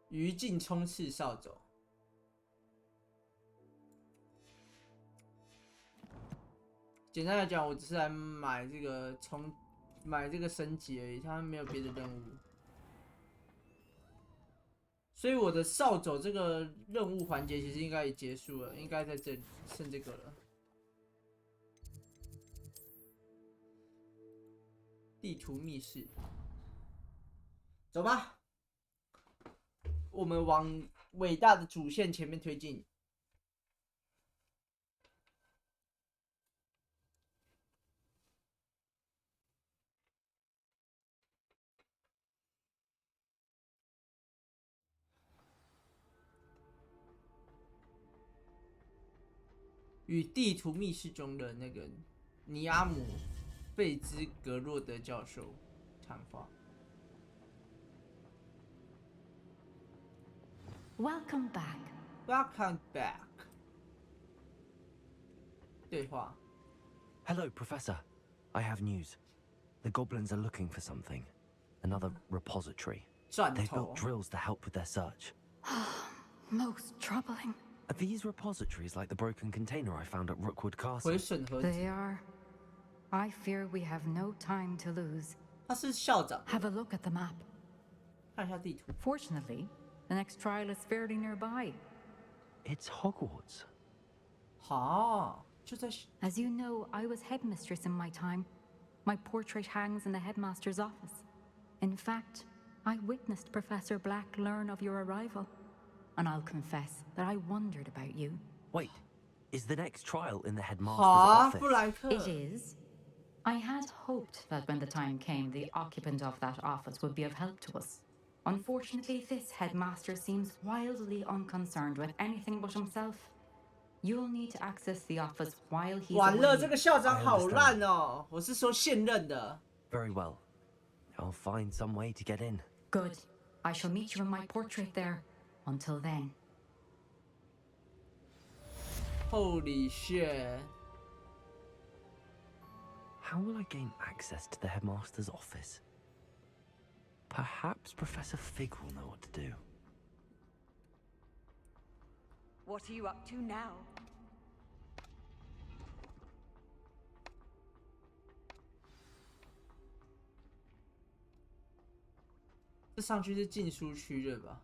余烬冲刺扫帚，简单来讲，我只是来买这个买这个升级而已，它没有别的任务。所以我的扫帚这个任务环节其实应该也结束了，应该在这里剩这个了。地图密室，走吧。 我们往伟大的主线前面推进。与地图密室中的那个尼阿姆·费兹格洛德教授谈话。 Welcome back. Welcome back. 对话。Hello, Professor. I have news. The goblins are looking for something. Another repository. They've built drills to help with their search. Most troubling. Are these repositories like the broken container I found at Rookwood Castle? They are. I fear we have no time to lose. 他是校长。 Have a look at the map. 看一下地图。 Fortunately, the next trial is fairly nearby. It's Hogwarts. As you know, I was headmistress in my time. My portrait hangs in the headmaster's office. In fact, I witnessed Professor Black learn of your arrival. And I'll confess that I wondered about you. Wait, is the next trial in the headmaster's office? It is. I had hoped that when the time came, the occupant of that office would be of help to us. Unfortunately, this headmaster seems wildly unconcerned with anything but himself. You'll need to access the office while he's away. 完了，这个校长好烂哦！我是说现任的。Very well. I'll find some way to get in. Good. I shall meet you in my portrait there. Until then. Holy shit. How will I gain access to the headmaster's office? Perhaps Professor Fig will know what to do. What are you up to now? 这上去是禁书区的吧？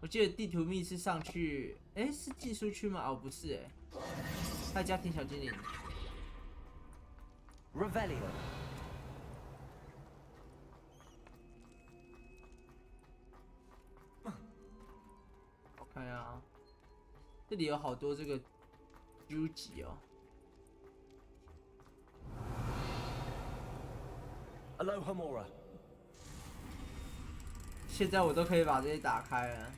我记得地图密室上去，哎，是禁书区吗？哦，不是，哎，还有家庭小精灵。Revelio。我看一下啊，这里有好多这个书籍哦。Alohomora。现在我都可以把这些打开了。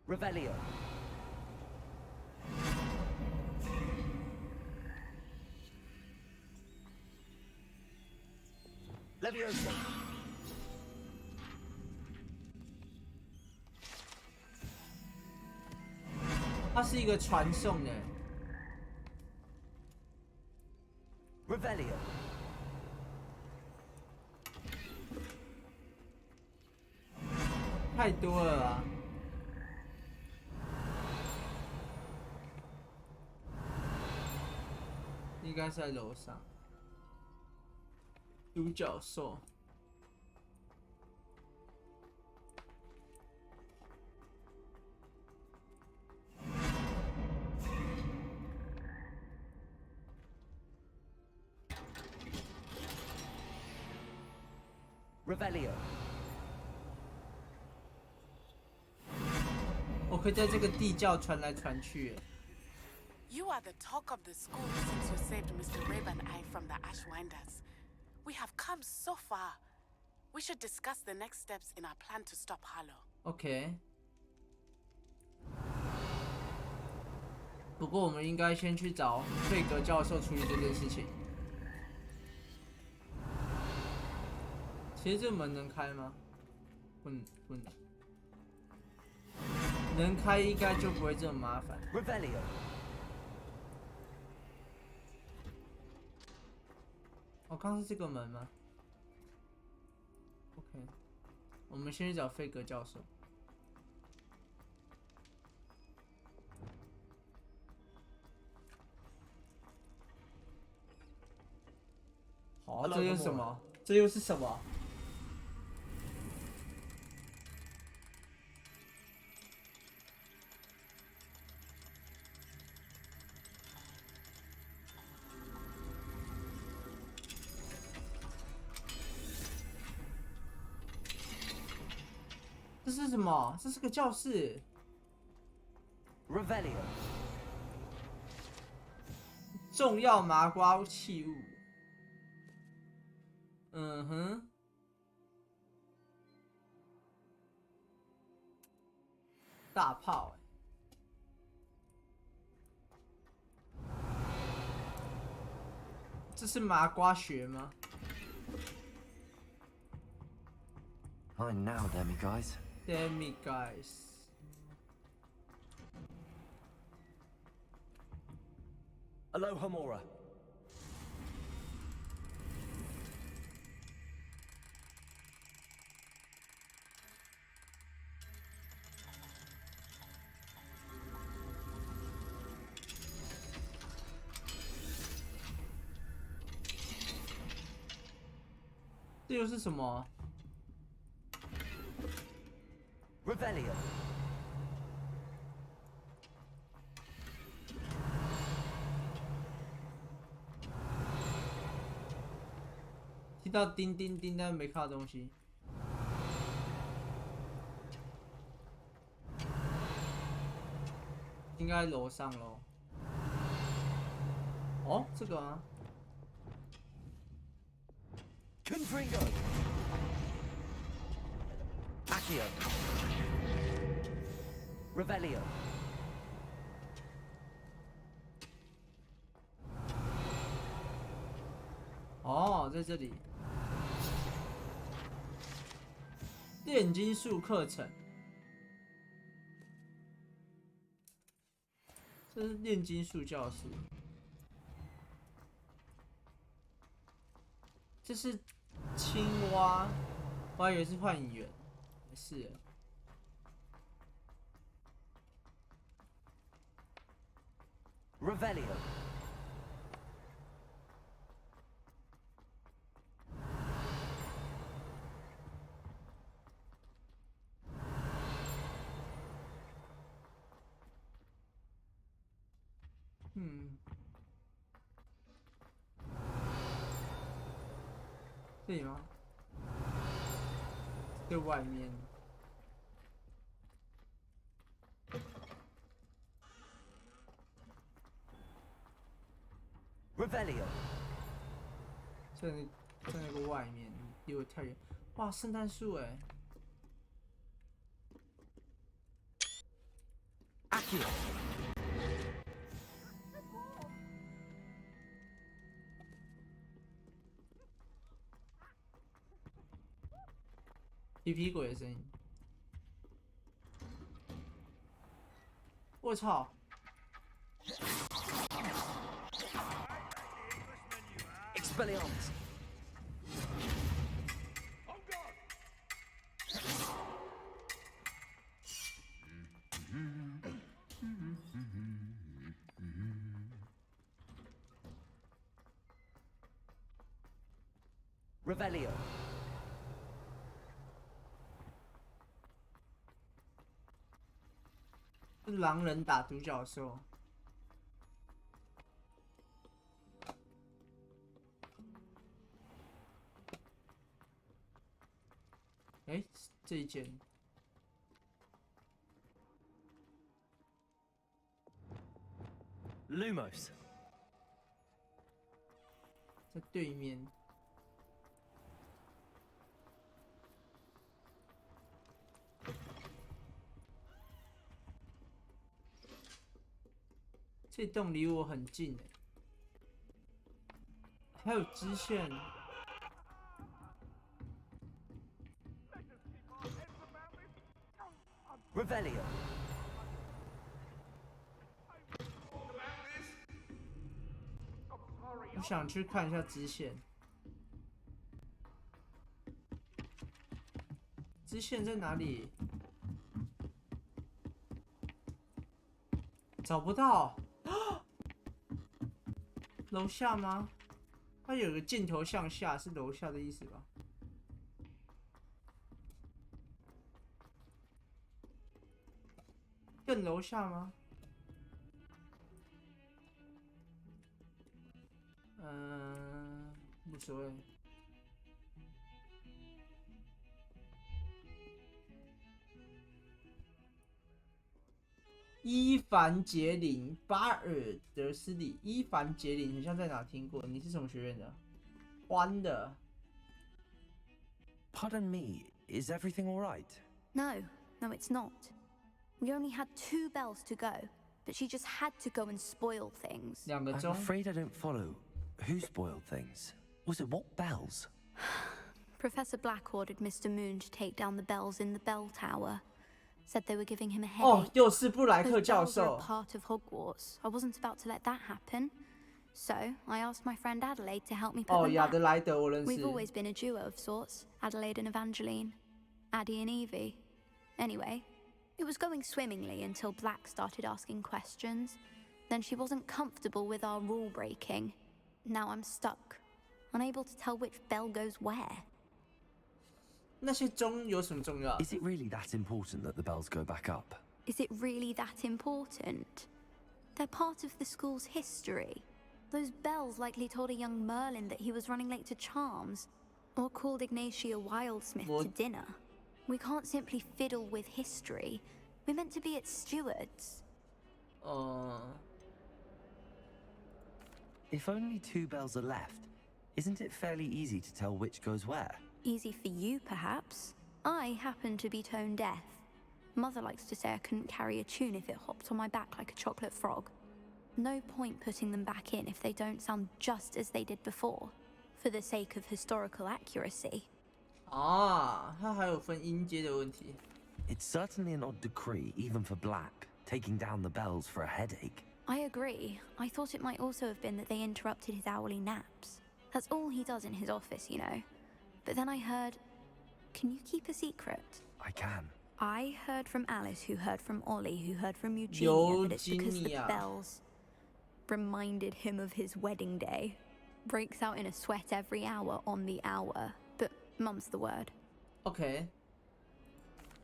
Revelio。Leviosa。它是一个传送的。Revelio。太多了啊！应该是在楼上。独角兽。Revelio。我可以在这个地窖传来传去。You are the talk of the school since you saved Mr. Rabe and I from the Ashwinders. We have come so far. We should discuss the next steps in our plan to stop Harlow. OK。不过我们应该先去找费格教授处理这件事情。其实这门能开吗？不能。能开应该就不会这么麻烦。Revelio。哦，刚是这个门吗 ？OK， 我们先去找费格教授。好，这又是什么？这又是什么？这是什么？这是个教室。Revelio。重要麻瓜器物。嗯哼。大炮。这是麻瓜学吗 ？Fine now, demiguys. Demiguys. Alohomora. Revelio。这又是什么？听到叮叮叮，但没看到东西。应该楼上喽。哦，这个啊。Confringo. Accio. Revelio. 哦，在这里。炼金术课程。这是炼金术教室。这是青蛙，我还以为是幻影员，没事。Revelio.嗯，这里吗？在外面。Revelio. 在那个外面，离我太远。哇，圣诞树哎。Accio.皮皮鬼的声音。我操！ Expelliarmus. Revelio. 狼人打独角兽。哎，这一间。Lumos. 在对面。 这栋离我很近哎，还有支线。Revelio. 我想去看一下支线。支线在哪里？找不到。 楼下吗？它有个箭头向下，是楼下的意思吧？更楼下吗？无所谓。伊凡杰林·巴尔德斯里，伊凡杰林，很像在哪听过？你是什么学院的？欢的。Pardon me, is everything all right? No, no, it's not. We only had 2 bells to go, but she just had to go and spoil things. I'm afraid I don't follow. Who spoiled things? Was it what bells? Professor Black ordered Mr. Moon to take down the bells in the bell tower. Said they were giving him a headache. 哦，又是布莱克教授。Those bells are a part of Hogwarts. I wasn't about to let that happen. So I asked my friend Adelaide to help me put them back. 哦，亚德莱德，我认识。 We've always been a duo of sorts, Adelaide and Evangeline, Addie and Evie. Anyway, it was going swimmingly until Black started asking questions. Then she wasn't comfortable with our rule breaking. Now I'm stuck, unable to tell which bell goes where. 那些钟有什么重要？ Is it really that important that the bells go back up? Is it really that important? They're part of the school's history. Those bells likely told a young Merlin that he was running late to Charms. Or called Ignatia Wildsmith to dinner. We can't simply fiddle with history. We're meant to be its stewards. If only 2 bells are left, isn't it fairly easy to tell which goes where? Easy for you, perhaps. I happen to be tone deaf. Mother likes to say I couldn't carry a tune if it hopped on my back like a chocolate frog. No point putting them back in if they don't sound just as they did before, for the sake of historical accuracy. It's certainly an odd decree, even for Black, taking down the bells for a headache. I agree. I thought it might also have been that they interrupted his hourly naps. That's all he does in his office, you know. But then I heard... Can you keep a secret? I can. I heard from Alice, who heard from Ollie, who heard from Eugenia, that it's because the bells reminded him of his wedding day. Breaks out in a sweat every hour on the hour, but mum's the word. Okay.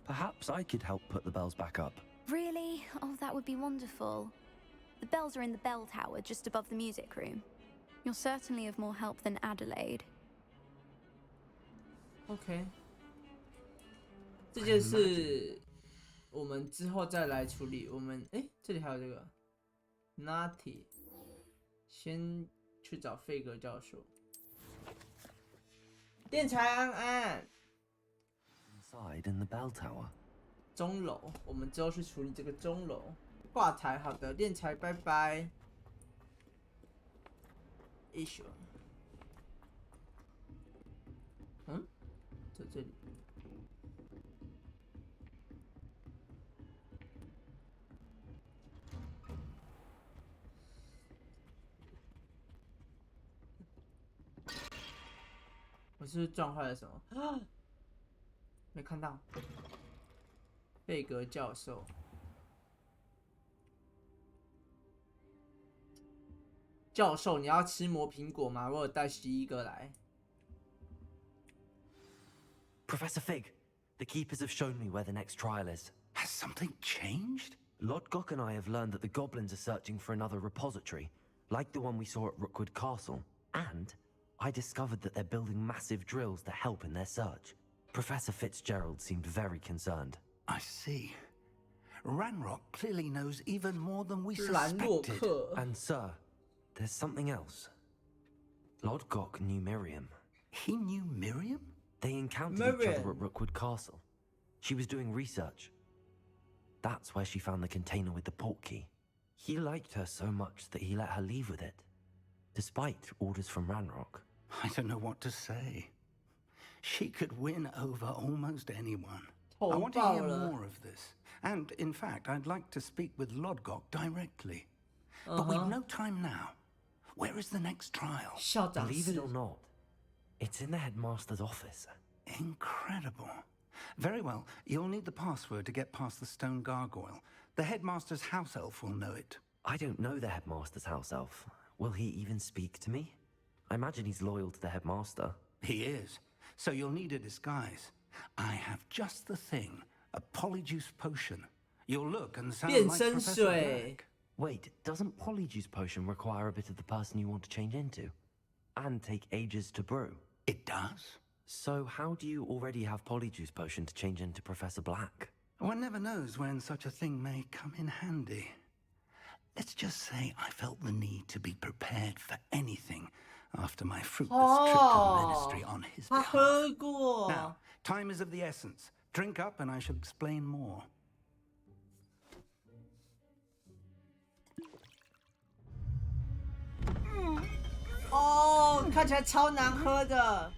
Perhaps I could help put the bells back up. Really? Oh, that would be wonderful. The bells are in the bell tower, just above the music room. You're certainly of more help than Adelaide. Okay. 这件事我们之后再来处理。我们这里还有这个 Natty， 先去找费格教授。电材安安。Inside in the bell tower. 钟楼，我们之后去处理这个钟楼。挂台，好的，练财，拜拜。issue。在这里。我是不是撞坏了什么？没看到。贝格教授。教授，你要吃磨苹果吗？我有带11个来。Professor Fig, the keepers have shown me where the next trial is. Has something changed? Lodgok and I have learned that the goblins are searching for another repository, like the one we saw at Rookwood Castle. And I discovered that they're building massive drills to help in their search. Professor Fitzgerald seemed very concerned. I see. Ranrock clearly knows even more than we suspected. And sir, there's something else. Lodgok knew Miriam. He knew Miriam? They encountered each other at Rookwood Castle. She was doing research. That's where she found the container with the portkey. He liked her so much that he let her leave with it, despite orders from Ranrock. I don't know what to say. She could win over almost anyone. I want to hear more of this. And, in fact, I'd like to speak with Lodgok directly. But we've no time now. Where is the next trial? Believe it or not, it's in the headmaster's office. Incredible. Very well. You'll need the password to get past the stone gargoyle. The headmaster's house elf will know it. I don't know the headmaster's house elf. Will he even speak to me? I imagine he's loyal to the headmaster. He is. So you'll need a disguise. I have just the thing. A polyjuice potion. You'll look and sound like Professor Black. Wait, doesn't polyjuice potion require a bit of the person you want to change into? And take ages to brew? It does. So how do you already have polyjuice potion to change into Professor Black? One never knows when such a thing may come in handy. Let's just say I felt the need to be prepared for anything after my fruitless trip to the ministry on his behalf. Now, time is of the essence. Drink up and I shall explain more. Oh, 看起来超难喝的。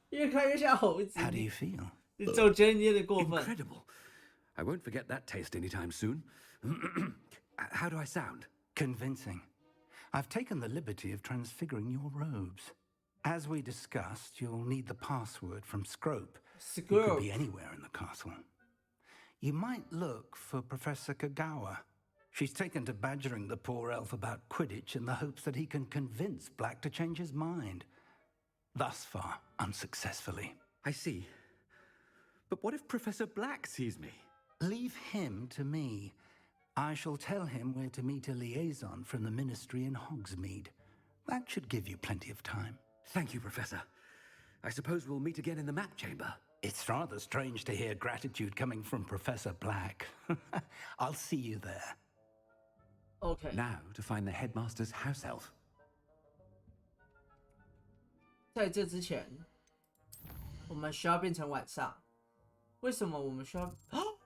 越看越像猴子。 How do you feel? 你总觉得你有点过分。 Incredible. I won't forget that taste anytime soon. How do I sound? Convincing. I've taken the liberty of transfiguring your robes. As we discussed, you'll need the password from Scrope. It could be anywhere in the castle. You might look for Professor Kagawa. She's taken to badgering the poor elf about Quidditch in the hopes that he can convince Black to change his mind. Thus far, unsuccessfully. I see. But what if Professor Black sees me? Leave him to me. I shall tell him where to meet a liaison from the Ministry in Hogsmeade. That should give you plenty of time. Thank you, Professor. I suppose we'll meet again in the map chamber. It's rather strange to hear gratitude coming from Professor Black. I'll see you there. Okay. Now to find the headmaster's house elf. 在这之前，我们需要变成晚上。为什么我们需要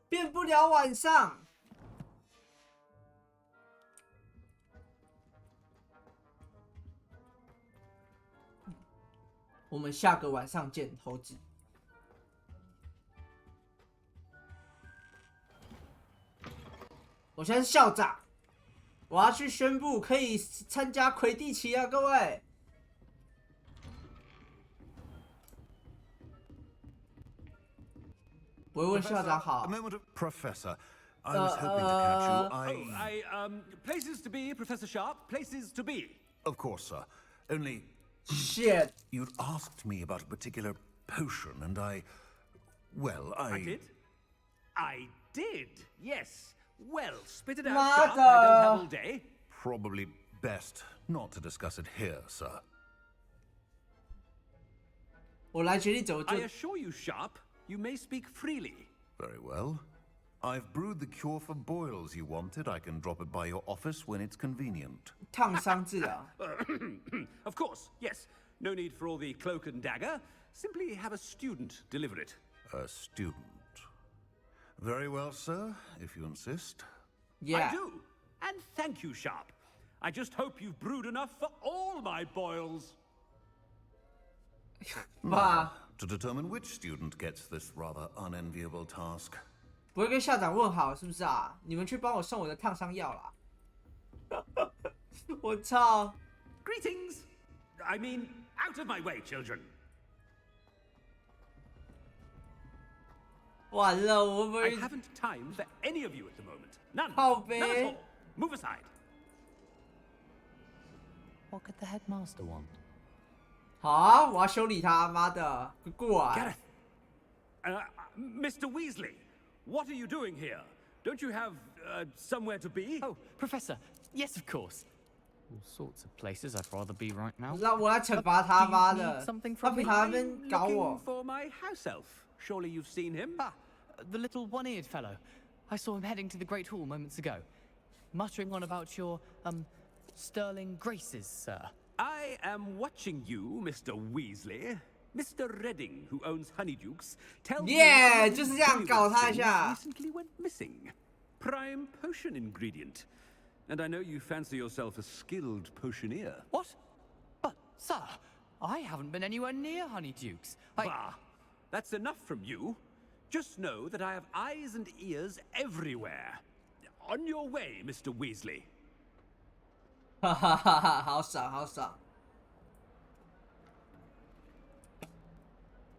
变不了晚上？我们下个晚上见，猴子。我现在是校长，我要去宣布可以参加魁地奇啊，各位。我会问校长好。A moment of Professor. I was hoping to catch you. Places to be, Professor Sharp. Places to be. Of course, sir. Only. Shit. You'd asked me about a particular potion, and I did? I did, yes. Well, spit it out, Mother. Sharp. I don't have all day. Probably best not to discuss it here, sir. 我来决定怎么做。 I assure you, Sharp, you may speak freely. Very well. I've brewed the cure for boils you wanted. I can drop it by your office when it's convenient. 烫伤治疗。Of course, yes. No need for all the cloak and dagger. Simply have a student deliver it. A student. Very well, sir, if you insist. Yeah. I do. And thank you, Sharp. I just hope you've brewed enough for all my boils. Now, to determine which student gets this rather unenviable task. 不会跟校长问好是不是啊？你们去帮我送我的烫伤药啦！我操 Greetings! I mean, out of my way, children. 完了，我不 I 会 haven't time for any of you at the moment. None. 靠 None at 背 all. Move aside. What could the headmaster want? 好啊，我要修理他，妈的，过来！ Mr. Weasley, what are you doing here? Don't you have somewhere to be? Oh, Professor, yes, of course. All sorts of places I'd rather be right now. 让我来惩罚他，妈的！他比他们搞 Looking 我。 for my house elf. Surely you've seen him. Ah, the little one-eared fellow. I saw him heading to the Great Hall moments ago, muttering on about your, sterling graces, sir. I am watching you, Mr. Weasley. Mr. Redding, who owns Honeydukes, tells me Yeah, 就是这样搞他一下。 recently went missing. Prime potion ingredient. And I know you fancy yourself a skilled potioneer. What? But, sir, I haven't been anywhere near Honeydukes. Bah! That's enough from you. Just know that I have eyes and ears everywhere. On your way, Mr. Weasley. 哈哈哈哈，好爽，好爽！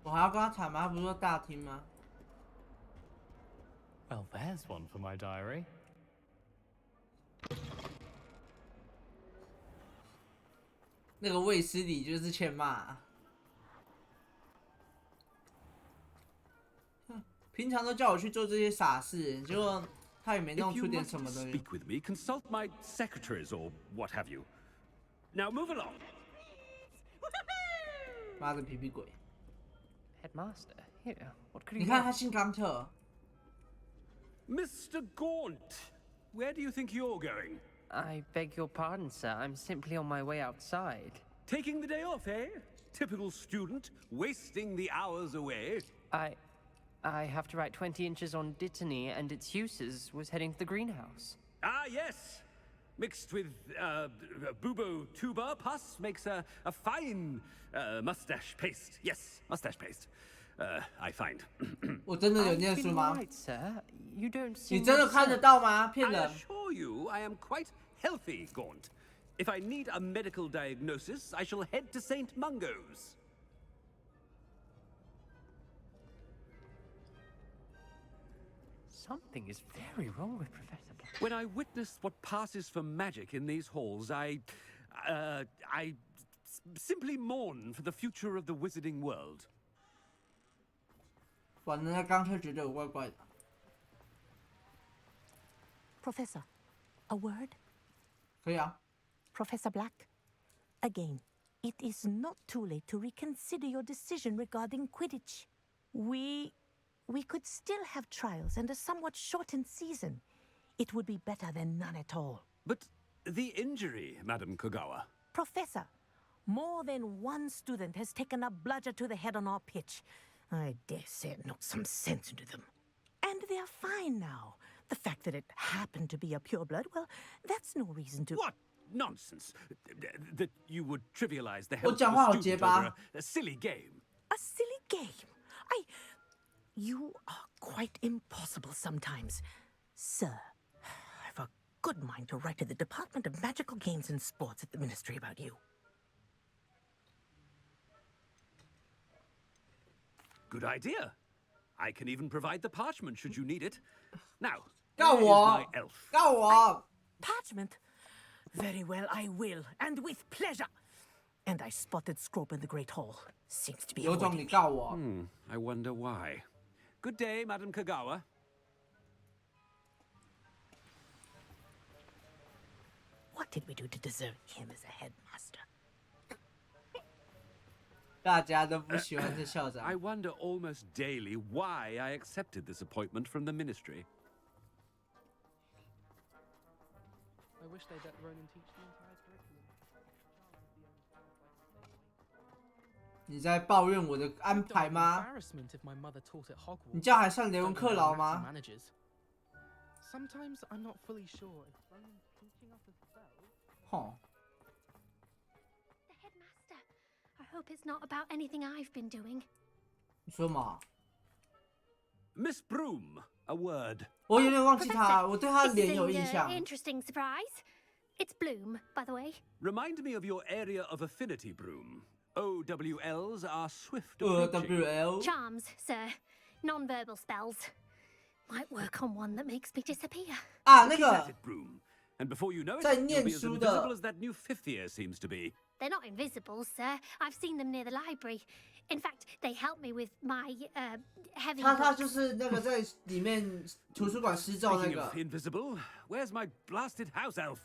我还要跟他谈吗？他不是说大厅吗？ Well, there's one for my diary. 那个卫斯理就是欠骂。平常都叫我去做这些傻事，结果他也没弄出点什么东西。 Speak with me. Consult my secretaries or what have you. Now move along. 妈的皮皮鬼！ Headmaster, here, what could 你 you 看 want? 他姓冈特。 Mr. Gaunt, where do you think you're going? I beg your pardon, sir. I'm simply on my way outside. Taking the day off, eh? Typical student, wasting the hours away. I have to write 20 inches on Dittany and its uses. Was heading to the greenhouse. Ah, yes. Mixed with bubo tuber pus makes a fine mustache paste. Yes, mustache paste. I find. 我真的有念书吗？ Right, sir. You don't 你 seem 真的看得到吗？骗 I 人！ assure you, I am quite healthy, Gaunt. If I need a medical diagnosis, I shall head to St. Mungo's. Something is very wrong with Professor Black. When I witness what passes for magic in these halls, I simply mourn for the future of the wizarding world. 反正那冈特觉得我怪怪的。Professor, a word? 可以啊。Professor Black, again, it is not too late to reconsider your decision regarding Quidditch. We could still have trials and a somewhat shortened season. It would be better than none at all. But the injury, Madam Kogawa. Professor, more than one student has taken a bludger to the head on our pitch. I dare say it knocked some sense into them. And they're fine now. The fact that it happened to be a pureblood, well, that's no reason to... What nonsense! That you would trivialize the health of a student over a silly game. A silly game? You are quite impossible sometimes. Sir, I've a good mind to write to the Department of Magical Games and Sports at the Ministry about you. Good idea. I can even provide the parchment should you need it. Now, Go on. my elf. Go on. Parchment? Very well, I will, and with pleasure. And I spotted Scrope in the Great Hall. Seems to be avoiding me. I wonder why. Good day, Madam Kogawa. What did we do to deserve him as a headmaster? 大家都不喜欢这校长。 I wonder almost daily why I accepted this appointment from the ministry. I wish they'd let Ronan teach the entire curriculum. 你在抱怨我的安排吗？ Embarrassment if my mother taught at Hogwarts. 你这样还算雷文克劳吗？ Sometimes I'm not fully sure if Ronan's teaching us as well. 吼。 The headmaster. I hope it's not about anything I've been doing. 你说嘛？ Miss Broom, a word. 我有点忘记他，我对他的脸有印象。 Interesting surprise. It's Bloom, by the way. Remind me of your area of affinity, Broom. OWLs are swift approaching. OWL. Charms, sir. Non-verbal spells. Might work on one that makes me disappear. 啊，那个 And before you know it, 在 you'll 念 be as 书 invisible 的 as that new fifth year seems to be. They're not invisible, sir. I've seen them near the library. In fact, they help me with my heavy. 他就是那个在里面图书馆施咒那 Speaking 个 of，invisible, where's my blasted house elf?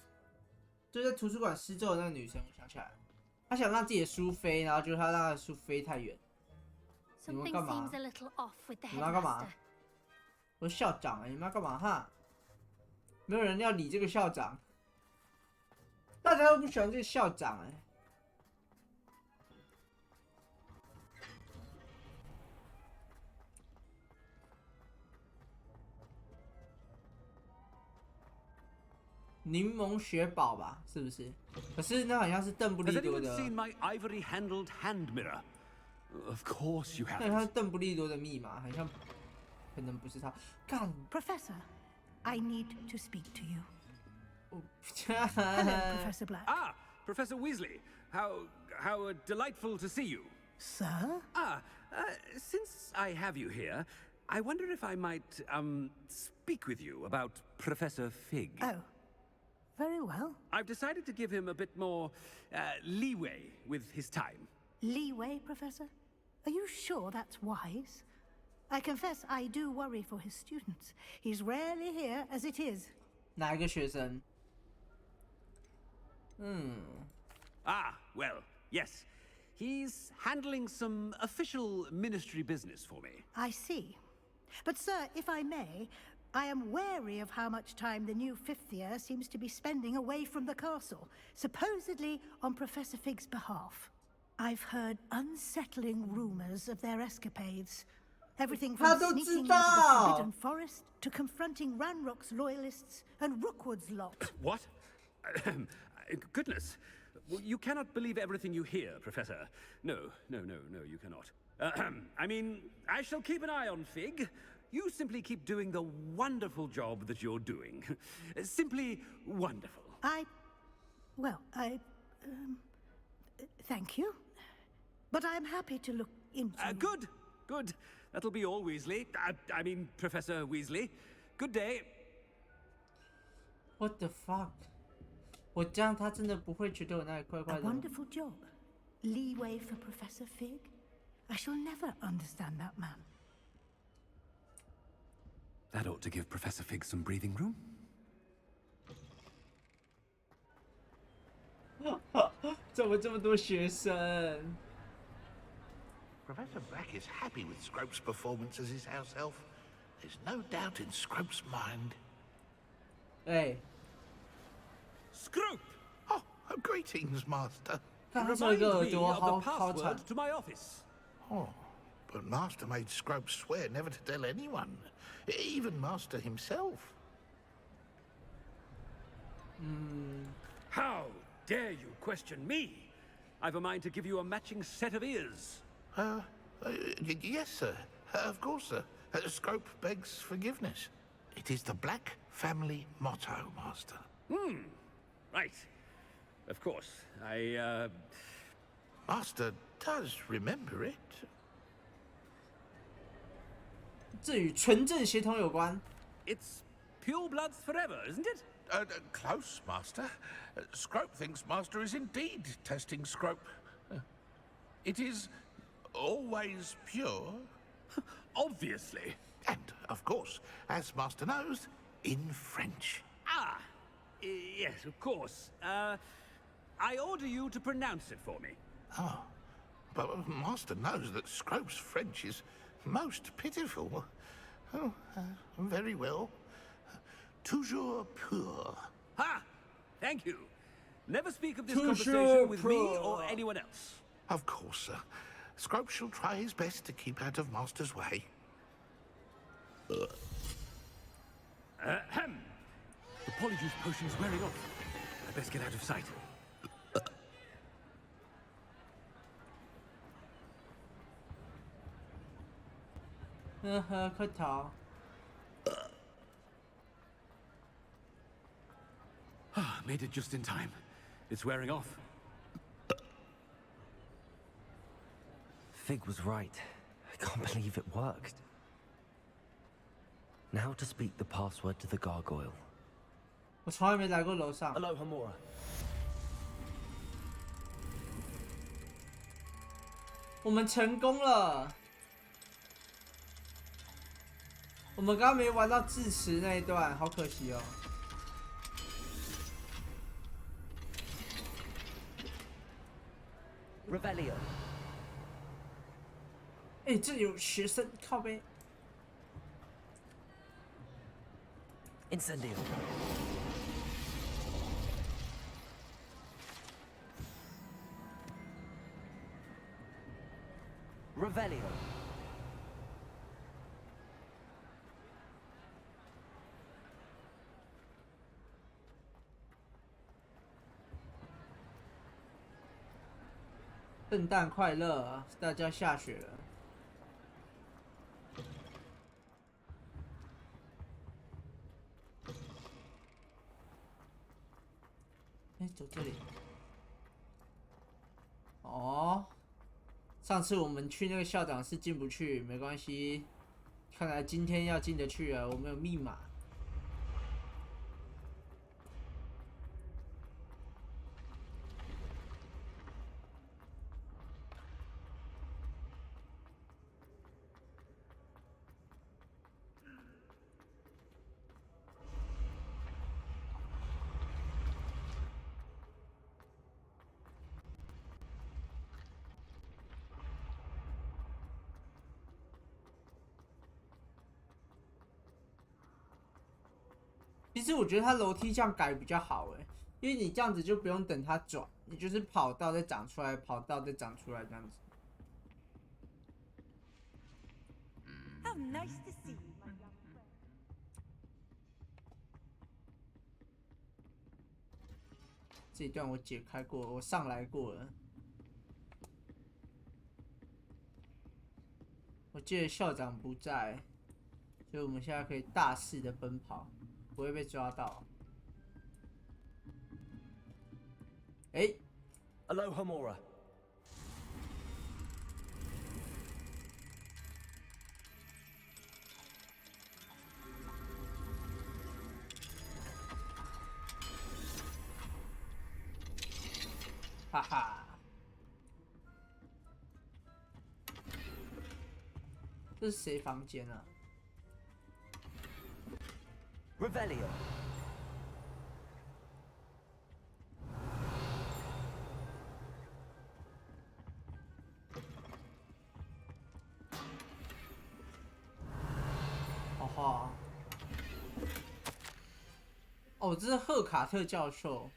就在图书馆施咒的那个女生，我想起来了，她想让自己的书飞，然后就是她让她的书飞太远。你们 Something 干嘛 seems？a little off with the 你们要干嘛 headmaster.？我是校长，你们要干嘛哈？没有人要理这个校长，大家都不喜欢这个校长哎。柠檬雪宝吧，是不是？可是那好像是邓布利 Has 多 anyone 的， seen my ivory-handled hand mirror? Of course you 那它是 haven't. 邓布利多的密码，好像可能不是他。干 Professor, I need to speak to you. 哦 Hello, Professor Black. Ah, Professor Weasley. How delightful to see you. Sir? Since I have you here, I wonder if I might speak with you about Professor Fig. Oh, very well. I've decided to give him a bit more leeway with his time. Leeway, Professor? Are you sure that's wise? I confess I do worry for his students. He's rarely here as it is. 哪一个学生？ Ah, well, yes. He's handling some official ministry business for me. I see. But, sir, if I may, I am wary of how much time the new fifth year seems to be spending away from the castle, supposedly on Professor Fig's behalf. I've heard unsettling rumors of their escapades. Everything from sneaking into the Forbidden Forest to confronting Ranrock's loyalists and Rookwood's lot. What? Goodness. Well, you cannot believe everything you hear, Professor. No, you cannot. I mean, I shall keep an eye on Fig. You simply keep doing the wonderful job that you're doing. Simply wonderful. Thank you. But I'm happy to look into... Good. That'll be all, Weasley. I mean, Professor Weasley. Good day. What the fuck? 我这样他真的不会觉得我那里怪怪 A 的。 wonderful job. Leeway for Professor Fig? I shall never understand that man. That ought to give Professor Fig some breathing room. 怎么这么多学生 ？Professor Black is happy with Scrope's performance as his house elf. There's no doubt in Scrope's mind. Hey. Scrope! Oh, greetings, Master. Remind me of the password to my office. Oh, but Master made Scrope swear never to tell anyone, even Master himself. How dare you question me? I've a mind to give you a matching set of ears. Yes, sir. Of course, sir. Scrope begs forgiveness. It is the Black family motto, Master. Right. Of course. Master does remember it. 这与纯正血统有关。 It's pure bloods forever, isn't it? Close, Master. Scrope thinks Master is indeed testing Scrope. It is always pure. Obviously. And, of course, as Master knows, in French. Yes, of course. I order you to pronounce it for me. Oh, but Master knows that Scrope's French is most pitiful. Oh, very well. Toujours pur. Ha! Thank you. Never speak of this conversation with me or anyone else. Of course, sir. Scrope shall try his best to keep out of Master's way. Ahem. The polyjuice potion's wearing off. I best get out of sight.快逃！ Made it just in time. It's wearing off. Fig was right. I can't believe it worked. Now to speak the password to the gargoyle. 我从来没来过楼上。 Hello, Homura. 我们成功了。我们刚刚没玩到智齿那一段，好可惜哦。 Revelio. 哎，这有学生靠背。 Incendio. Revelio.圣诞快乐！大家下雪了。哎，走这里。哦，上次我们去那个校长室进不去，没关系。看来今天要进得去啊，我们有密码。 其实我觉得它楼梯这样改比较好哎，因为你这样子就不用等它转，你就是跑道再长出来，跑道再长出来这样子。How nice to see you, my young friend. 这一段我解开过，我上来过了。我记得校长不在，所以我们现在可以大肆的奔跑。 不会被抓到。哎 ，Hello, Homura. 哈哈，这是谁房间啊？ Revelio. 话，哦，这是赫卡特教授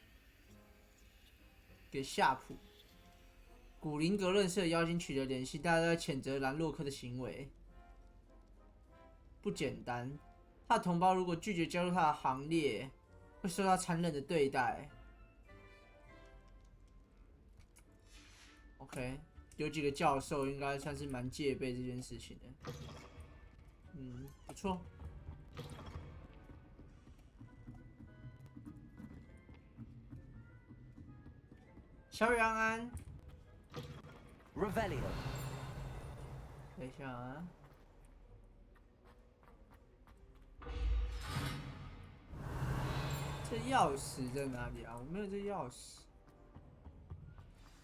给夏普。古灵阁认识的妖精取得联系，大家都在谴责兰洛克的行为不简单。他的同胞如果拒绝加入他的行列，会受到残忍的对待。OK， 有几个教授应该算是蛮戒备这件事情的。不错。小雨安安 Revelio。等一下啊。这钥匙在哪里啊？我没有这钥匙。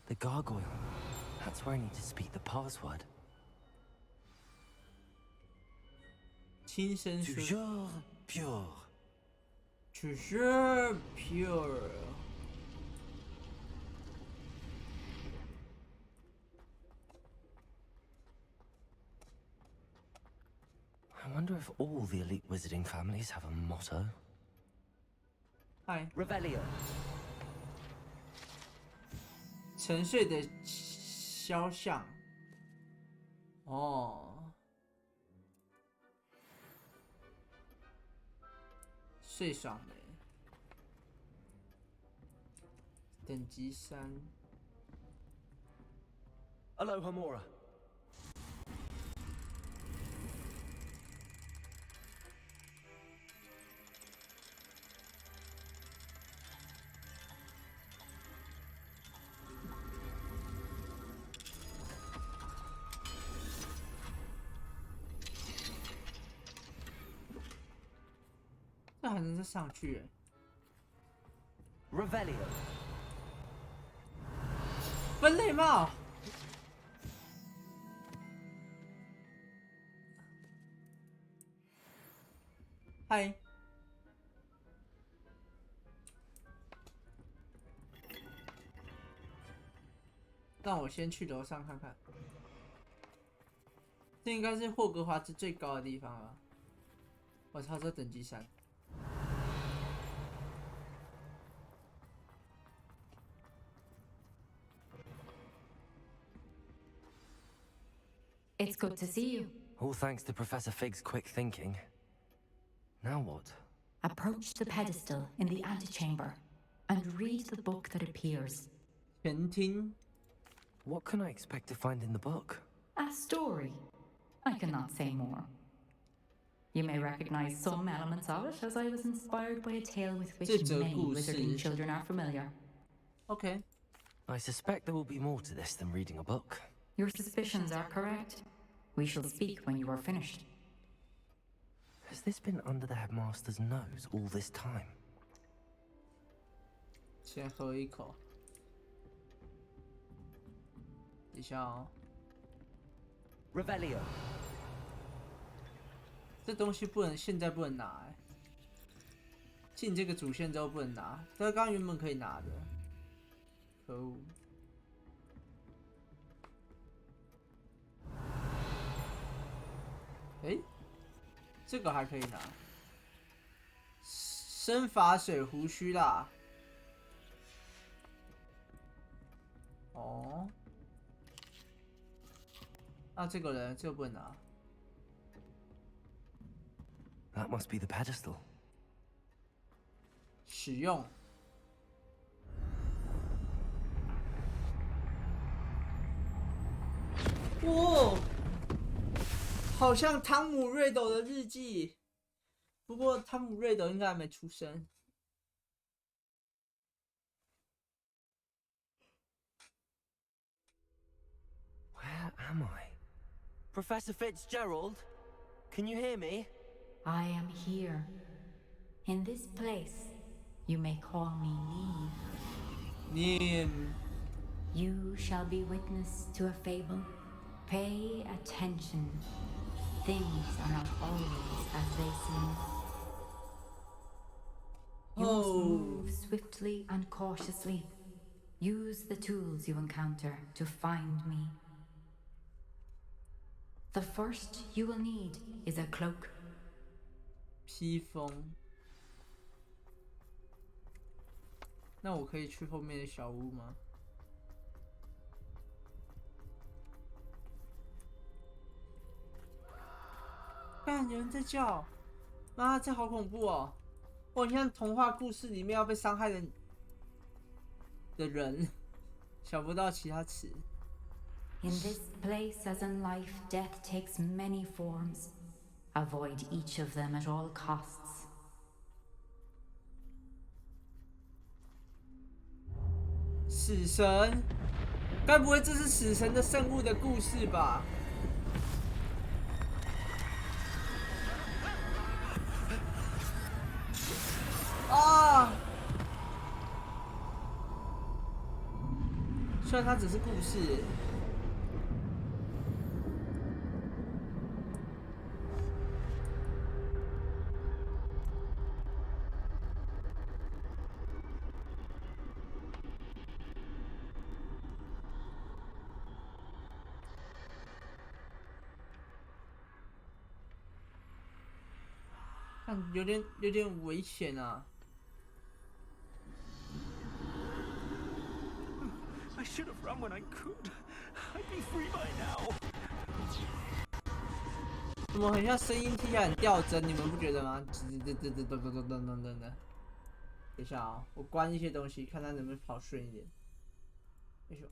The gargoyle. That's where I need to speak the password. 亲身说。Toujours pure. Toujours pure. I wonder if all the elite wizarding families have a motto. Hi. Revelio. 沉睡的肖像。哦。睡爽的。等级3。Aloha Mora. 这还能再上去？Revelio。分类帽。嗨。让我先去楼上看看。这应该是霍格华兹最高的地方了。我操，这等级3。It's good to see you. All thanks to Professor Fig's quick thinking. Now what? Approach the pedestal in the antechamber and read the book that appears. 前听. What can I expect to find in the book? A story. I cannot say more. You may recognize some elements of it, as I was inspired by a tale with which many wizarding children are familiar. Okay. I suspect there will be more to this than reading a book. Your suspicions are correct. We shall speak when you are finished. Has this been under the headmaster's nose all this time? 先喝一口。等一下哦。Revelio。这东西不能，现在不能拿哎。进这个主线之后不能拿，这刚刚原本可以拿的。可恶。哎，这个还可以拿。生发水胡须啦。哦。那这个人，这个不能拿。That must be the pedestal. 使用。哇！好像汤姆·瑞斗的日记，不过汤姆·瑞斗应该还没出生。Where am I? Professor Fitzgerald? Can you hear me? I am here. In this place, you may call me Neve. You shall be witness to a fable. Pay attention. Things are not always as they seem. You must move swiftly and cautiously. Use the tools you encounter to find me. The first you will need is a cloak. 披风。那我可以去后面的小屋吗？干，有人在叫！妈，这好恐怖哦！我很像童话故事里面要被伤害的人，想不到其他词。In this place, as in life, death takes many forms. Avoid each of them at all costs. 死神，该不会这是死神的圣物的故事吧？啊！虽然它只是故事。有点危险啊！ I should have run when I could. I'd be free by now. 怎么很像声音听起来很掉帧？你们不觉得吗？等。等一下啊，我关一些东西，看它能不能跑顺一点。哎呦！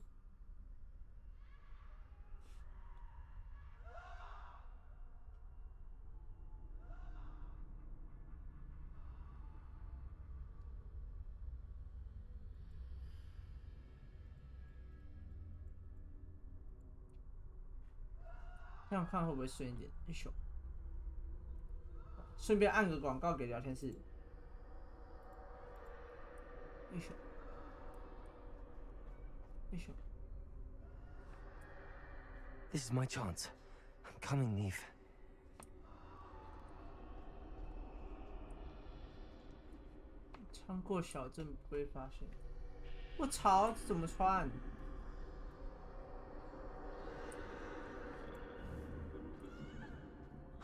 这样看会不会顺一点？哎呦！顺便按个广告给聊天室。哎呦！哎呦 This is my chance. I'm coming, Neve. 穿过小镇不会发现。我操，怎么穿？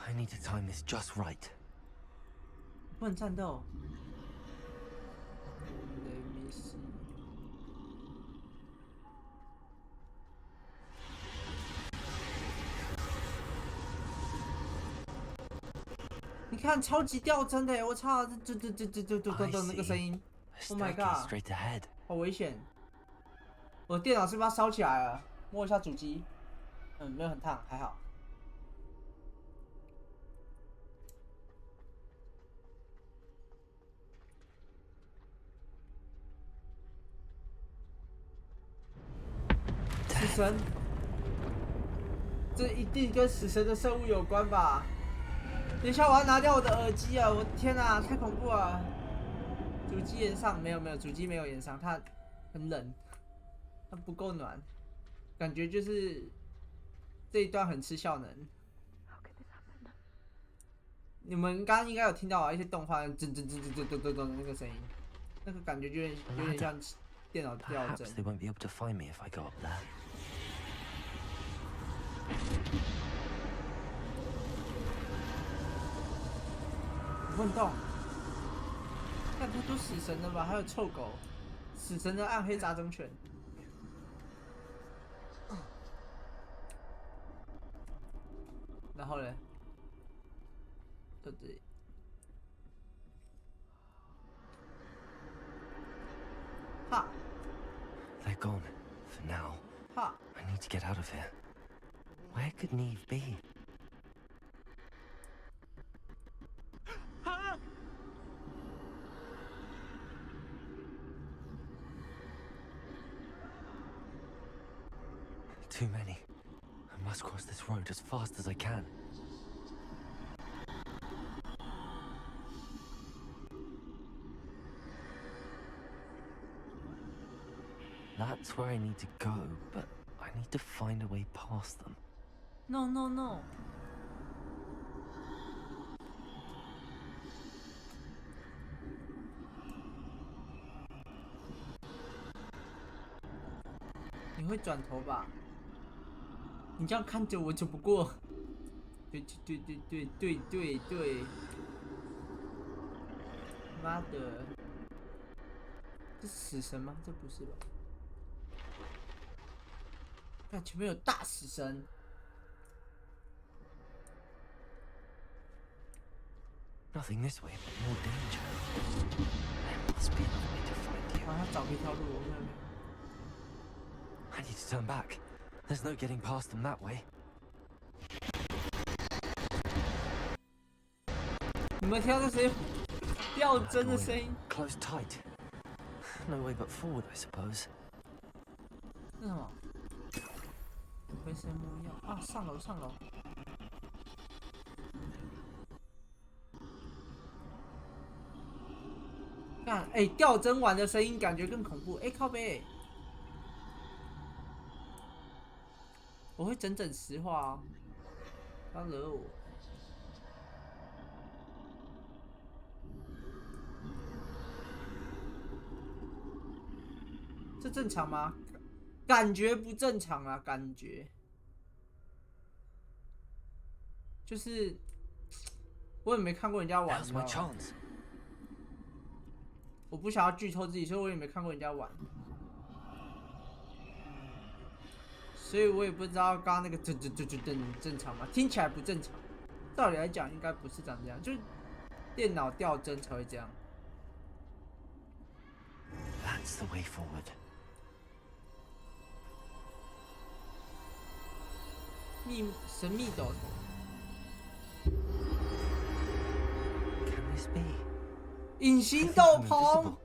I need to time this just right. 不能战斗。Let me see. 你看，超级掉帧的，我操！这那个声音 ，Oh my god！ 好危险！我电脑是不是要烧起来了？摸一下主机，没有很烫，还好。 死神，这一定跟死神的生物有关吧？等一下，我要拿掉我的耳机啊！我的天哪，太恐怖了！主机延上没有，主机没有延上，它很冷，它不够暖，感觉就是这一段很吃效能。你们刚刚应该有听到啊，一些动画噔的那个声音，那个感觉有点像电脑掉帧。 They won't be able to find me if I go up there. 不能动，看太多死神了吧？还有臭狗，死神的暗黑杂种犬。然后呢？到这里。哈。 They're gone for now. 哈。 I need to get out of here. Where could Neve be? Too many. I must cross this road as fast as I can. That's where I need to go, but I need to find a way past them. No. 你会转头吧？你这样看着我走不过。对。妈的，这是死神吗？这不是吧？看前面有大死神。Nothing this way, but more danger. There must be another way to find you. 他找一条路，我看没有。I need to turn back. There's no getting past them that way. 你们听到这声音？掉针的声音。Close tight. No way but forward, I suppose. 那什么？回神魔药啊！上楼，上楼。看，哎，掉针丸的声音感觉更恐怖。哎，靠北。我会整实话哦，不要惹我。这正常吗？感觉不正常啊，感觉。就是我也没看过人家玩，我不想要剧透自己，所以我也没看过人家玩，所以我也不知道刚刚那个正常吗？听起来不正常，道理来讲应该不是长这样，就是电脑掉帧才会这样。That's the way forward. 神秘斗篷。Can this be? 隐形斗篷。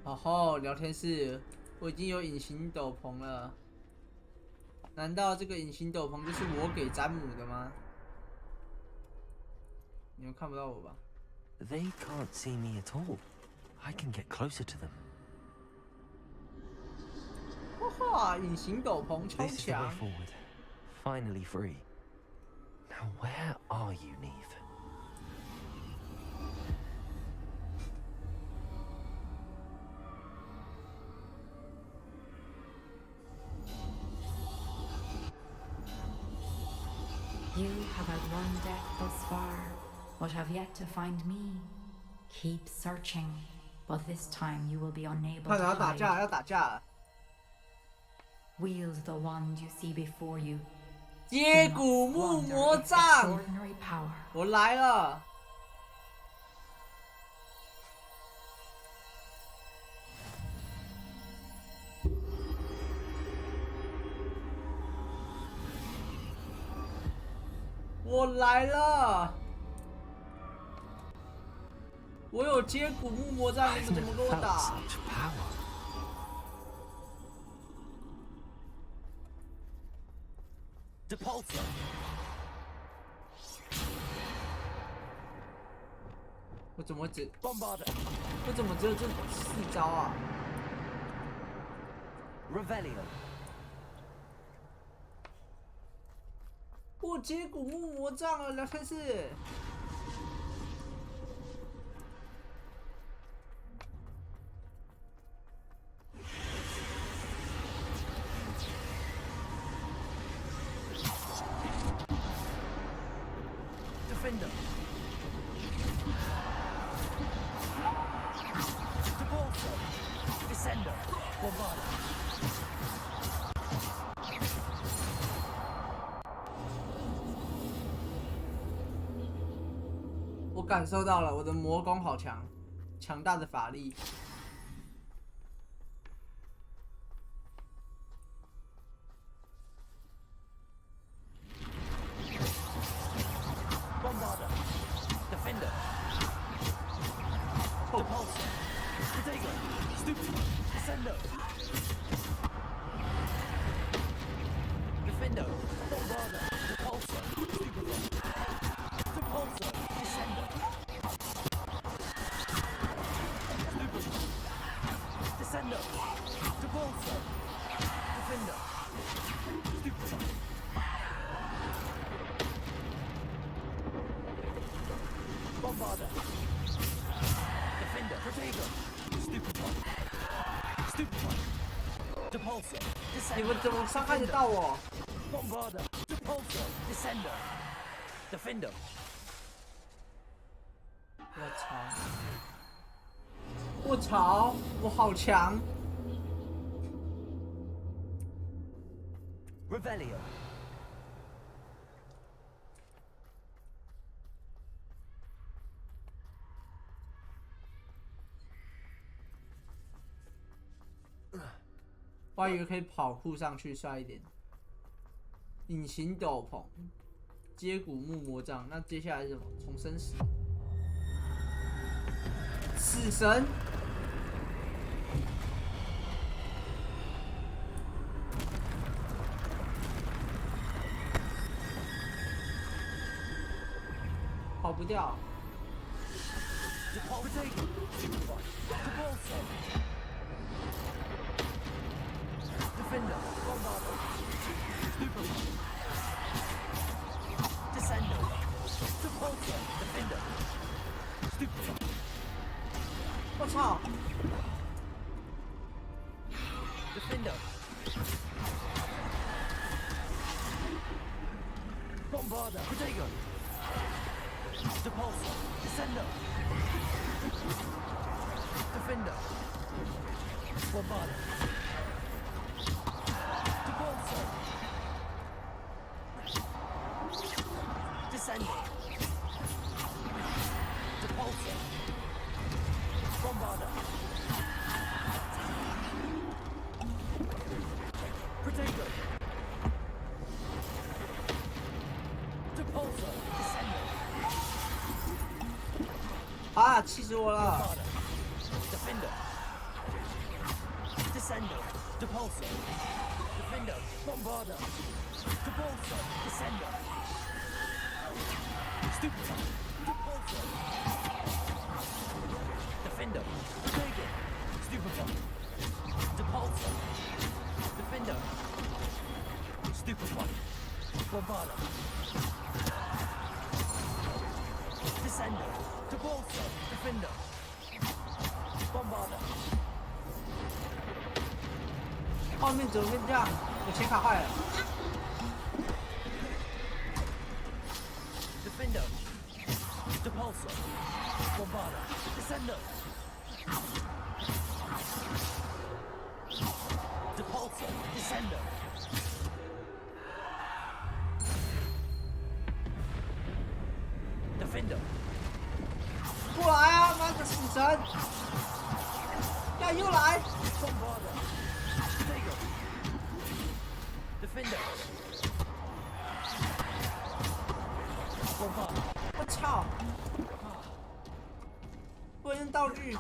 哦吼，聊天室，我已经有隐形斗篷了。难道这个隐形斗篷就是我给詹姆的吗？你们看不到我吧 ？They can't see me at all. I can get closer to them. 哇，隐形斗篷超强。Finally free. Now where are you, Neve? You have outrun death thus far, but have yet to find me. Keep searching, but this time you will be unable to hide. 要打架，要打架。Wield the wand you see before you. 接骨木魔杖，我来了。我来了！我有接骨木魔杖，你们怎么跟我打？我怎么只有这4招啊 ？Revelio。我接骨木魔杖了，聊天室。Defender. Descender. Bombarder. 我感受到了，我的魔功好强，强大的法力。Bombarder. Defender. Depulsor. Protego. Stupid. Descender. Defender. Bombarder. Depulsor. Stupid. Depulsor. Descender. Descender. Depulsor. Defender. Stupid. Bombarder. Defender. Protego. Stupid one. Stupid one. Depulsor. Descender. 你们怎么伤害得到我 ？Bombarder. Repulsor, Descender, Defender. 我操！我操！我好强！ Revelio. 我还以为可以跑酷上去帅一点。隐形斗篷，接骨木魔杖。那接下来是什么？重生石。死神。跑不掉。Defender, Bombarder, Super, Descender, Repulsor, Defender, Super. 我操 Defender, Bombarder, Protego, Repulsor, Descender, Defender, Bombarder. Descender. Repulsor. Bombarder. Protego. Repulsor. Descender. 啊，气死我了 Defender. Descender. Repulsor. Defender. Bombarder. Repulsor. Descender. Stupid. Repulsor. Defender. Protego. Stupefy. Repulsor. Defender. Stupefy. Bombarder. Descender. Repulsor. Defender. Bombarder. 后面怎么会这样？我钱卡坏了。 Defender. Repulsor. Bombarder. Descender. Repulsor. Descender. Defender. 过来啊，妈的死神！呀，又来！ Bombarder. Protego. Defender. Bombarder. 我操！不能用道具！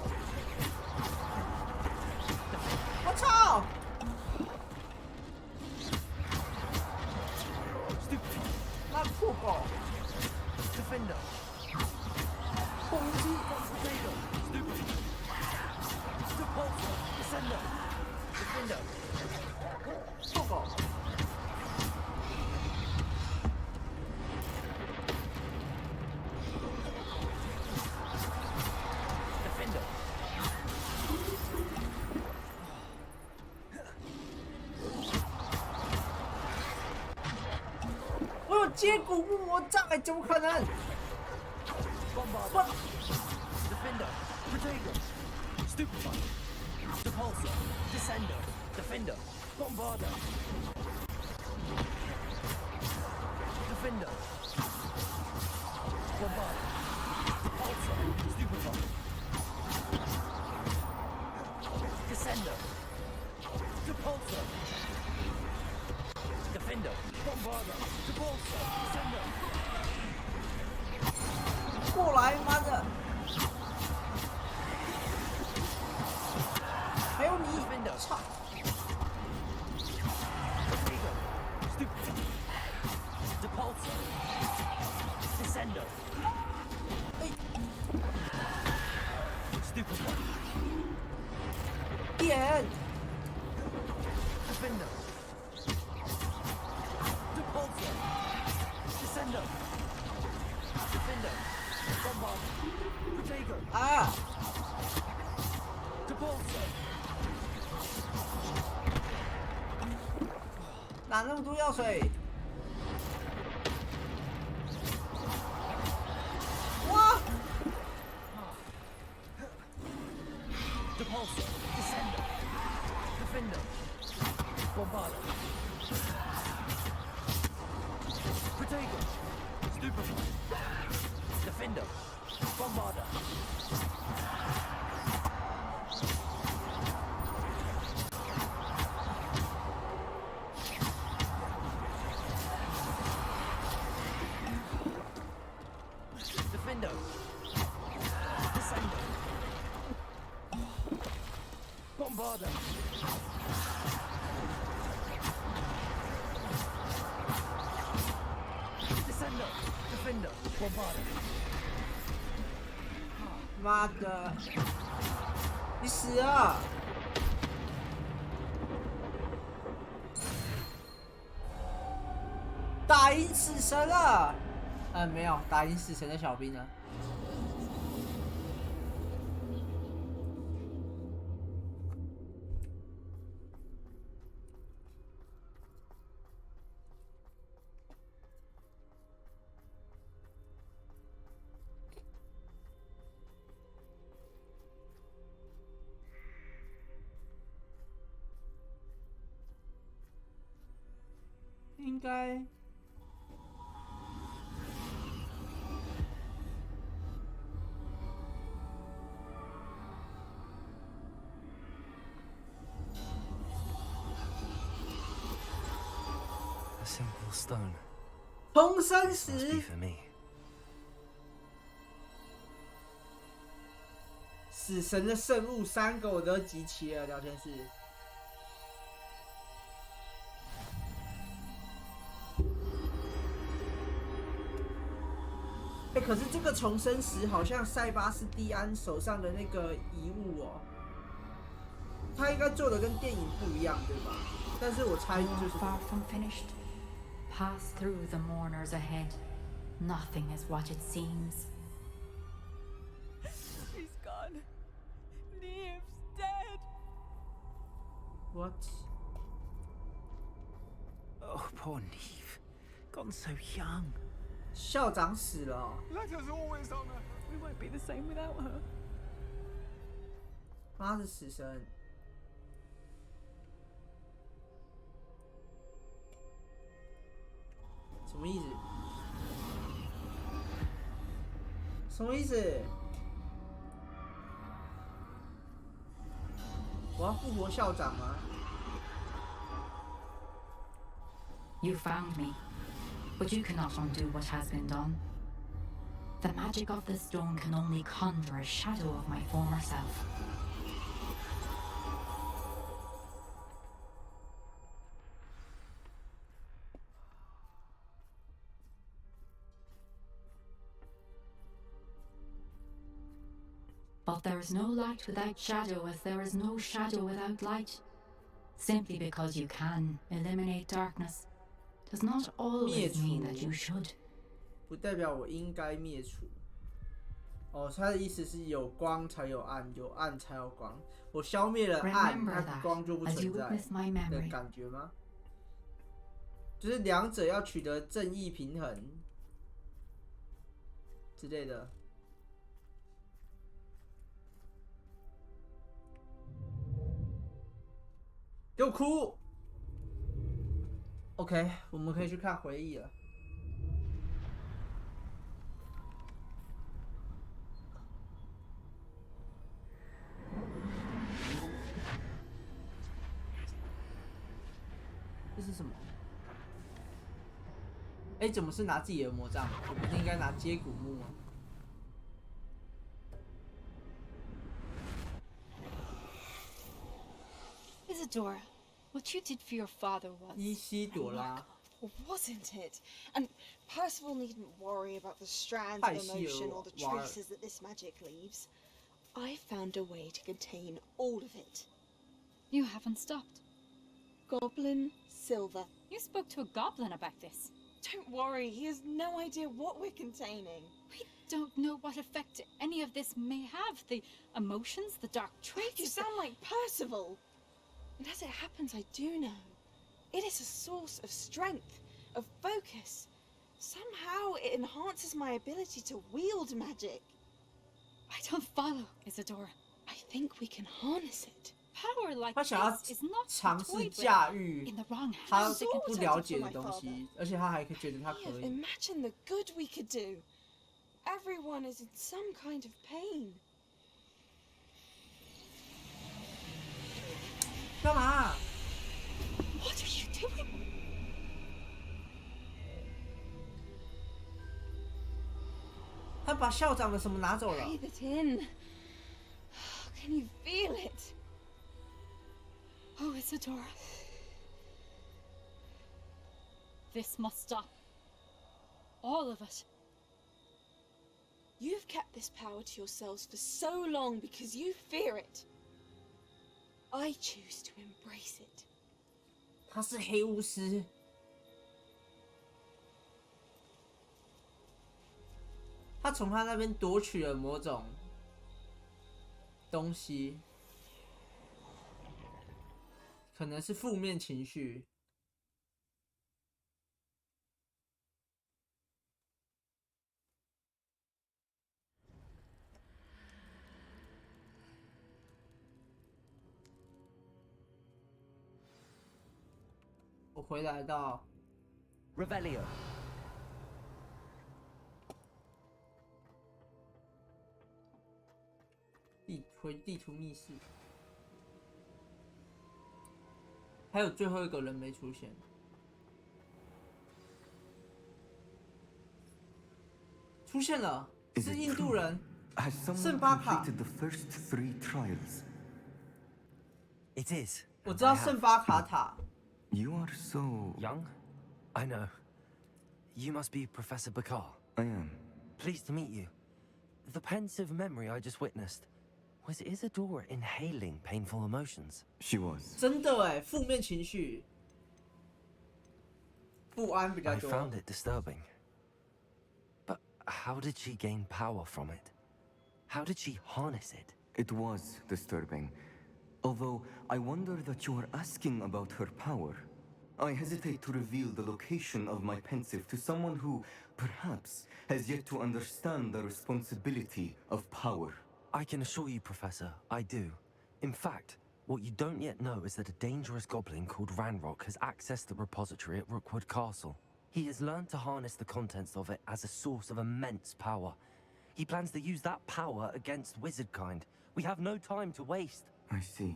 我操！那破狗 Defender. 攻击 Protego. Stupid. Repulsor. Descender. Defender. 破狗。 Defender. 我有接骨木魔杖哎，怎么可能？ Bombarder. Defender. Protego. Stupefy. Repulsor. Descender. Defender. Bombarder. Defender. Bombarder. Repulsor. Stupefy. Descender. Repulsor. Defender. Bombarder. Repulsor. Descender. 过来，妈的！还有你，操！ Stupid. Repulsor. Descender. Stupid. 点 Defender. Repulsor. Descender. Defender. Bombarder. Protego. 啊！ Repulsor. 哪那么多药水？ Repulsor. Descender. Defender. Bombarder. Protego. Stupefy. Defender. Bombarder. Defender. Descender. Bombarder. Descender. Defender. Bombarder. 妈的，你死了！打赢死神了。没有，打赢死神的小兵呢？应该。A simple stone. 重生 Must be 石。 for me. 死神的圣物3个我都集齐了，聊天室。可是这个重生石好像塞巴斯蒂安手上的那个遗物哦，他应该做的跟电影不一样，对吧？但是我猜就是。 Far from finished. Pass through the mourners ahead. Nothing is what it seems. He's gone. Neve's dead. What? Oh, poor Neve. Gone so young. 校长死了、哦。 Let us always honor. We won't be the same without her. 他是死神。什么意思？什么意思？我要复活校长吗？ You found me, but you cannot undo what has been done. The magic of the stone can only conjure a shadow of my former self. But there is no light without shadow, as there is no shadow without light. Simply because you can eliminate darkness does not always mean that you should. 不代表我应该灭除。哦，他的意思是有光才有暗，有暗才有光。我消灭了暗，那光就不存在的感觉吗？就是两者要取得正义平衡之类的。 给我哭 ！OK， 我们可以去看回忆了。这是什么？哎，怎么是拿自己的魔杖？我不是应该拿接骨木吗？ Isadora, what you did for your father was remarkable, wasn't it? And Percival needn't worry about the strands of emotion or the traces that this magic leaves. I found a way to contain all of it. You haven't stopped. Goblin Silver. You spoke to a goblin about this. Don't worry, he has no idea what we're containing. We don't know what effect any of this may have. The emotions, the dark traits. You sound like Percival. And as it happens, I do know. It is a source of strength, of focus. Somehow it enhances my ability to wield magic. I don't follow, Isadora. I think we can harness it? Power like 他想要 this is not 尝 to 试 toy 驾 with. 驭 ，In the wrong 他 hands, it can 不了解的东西，而且他还可以觉得他可以。 Imagine the good we could do. Everyone is in some kind of pain. 干嘛？ What are you doing? 他把校长的什么拿走了？ Breathe it in. Can you feel it? Oh, Isadora. This must stop. All of it. You've kept this power to yourselves for so long because you fear it. I choose to embrace it. 他是黑巫师。他从他那边夺取了某种东西，可能是负面情绪。我回来到 Revelio。 地图密室，还有最后一个人没出现。出现了，是印度人，圣巴卡。It is. 我知道圣巴卡塔。 You are so young. I know. You must be Professor Bakar. I am. Pleased to meet you. The pensive memory I just witnessed. Was Isadora inhaling painful emotions? She was. 真的哎，负面情绪，不安比较 I 多。 found it disturbing. But how did she gain power from it? How did she harness it? It was disturbing. Although I wonder that you are asking about her power. I hesitate to reveal the location of my pensive to someone who, perhaps, has yet to understand the responsibility of power. I can assure you, Professor, I do. In fact, what you don't yet know is that a dangerous goblin called Ranrock has accessed the repository at Rookwood Castle. He has learned to harness the contents of it as a source of immense power. He plans to use that power against wizardkind. We have no time to waste. I see.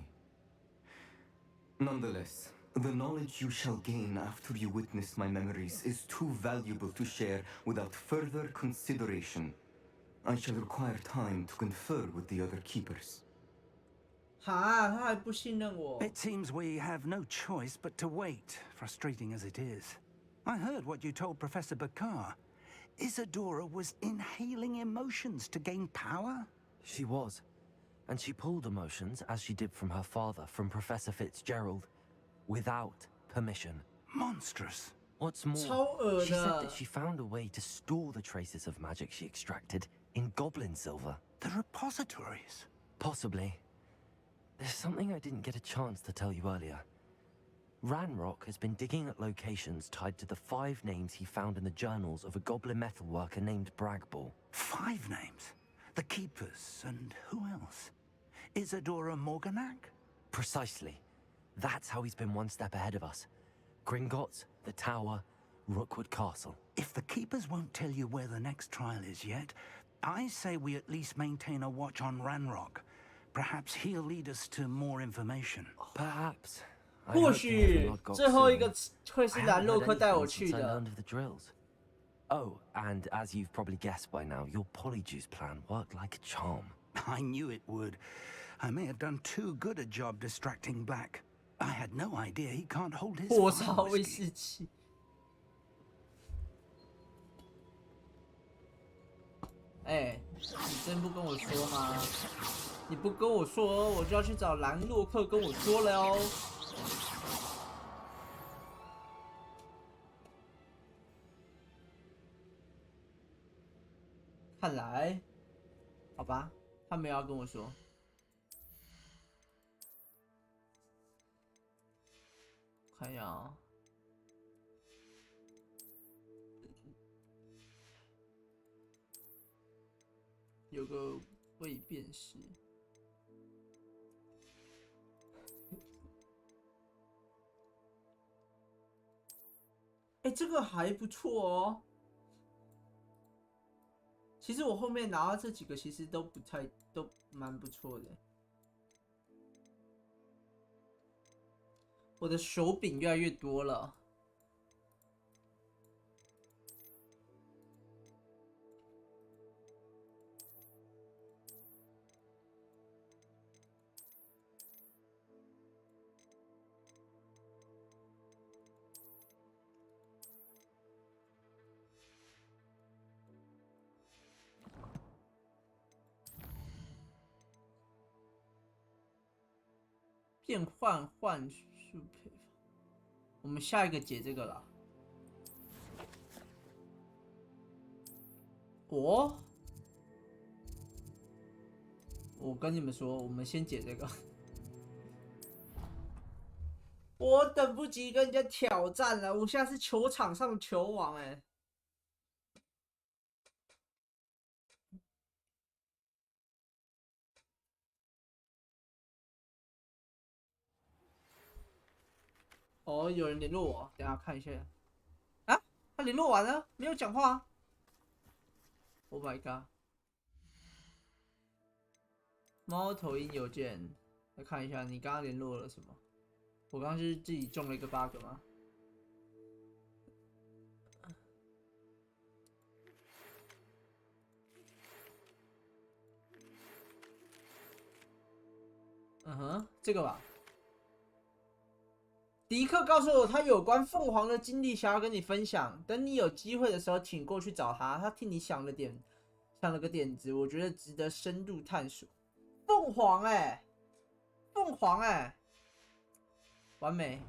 Nonetheless, the knowledge you shall gain after you witness my memories is too valuable to share without further consideration. I shall require time to confer with the other keepers. 哈，他还不信任我。 It seems we have no choice but to wait, frustrating as it is. I heard what you told Professor Bakar. Isadora was inhaling emotions to gain power? She was. And she pulled emotions, as she did from her father, from Professor Fitzgerald, without permission. Monstrous. What's more, she said that she found a way to store the traces of magic she extracted in goblin silver. The repositories? Possibly. There's something I didn't get a chance to tell you earlier. Ranrock has been digging at locations tied to the 5 names he found in the journals of a goblin metalworker named Bragball. 5 names? The Keepers, and who else? Isadora Morganac? Precisely. That's how he's been one step ahead of us. Gringotts, the Tower, Rookwood Castle. If the Keepers won't tell you where the next trial is yet, I say we at least maintain a watch on Ranrock. Perhaps he'll lead us to more information. Perhaps. 或许最后一个会是兰洛克带我去的。 Oh, and as you've probably guessed by now, your Polyjuice plan worked like a charm. I knew it would. I may have done too good a job distracting Black. I had no idea he can't hold his 火烧威士忌。哎，你真不跟我说吗？你不跟我说，我就要去找兰洛克跟我说了哦。看来，好吧，他没有要跟我说。看一下啊，有个未辨识。这个还不错哦。其实我后面拿到这几个，其实都蛮不错的。我的手柄越来越多了。变换幻术配方，我们下一个解这个了。我跟你们说，我们先解这个。我等不及跟人家挑战了，我现在是球场上球王哎。哦，有人联络我，等一下看一下。啊，他联络完了，没有讲话。Oh my god！ 猫头鹰邮件，来看一下，你刚刚联络了什么？我刚刚是自己中了一个 bug 吗？嗯哼，这个吧。迪克告诉我，他有关凤凰的经历想要跟你分享。等你有机会的时候，请过去找他。他替你想了个点子，我觉得值得深入探索。凤凰哎，凤凰哎，完美。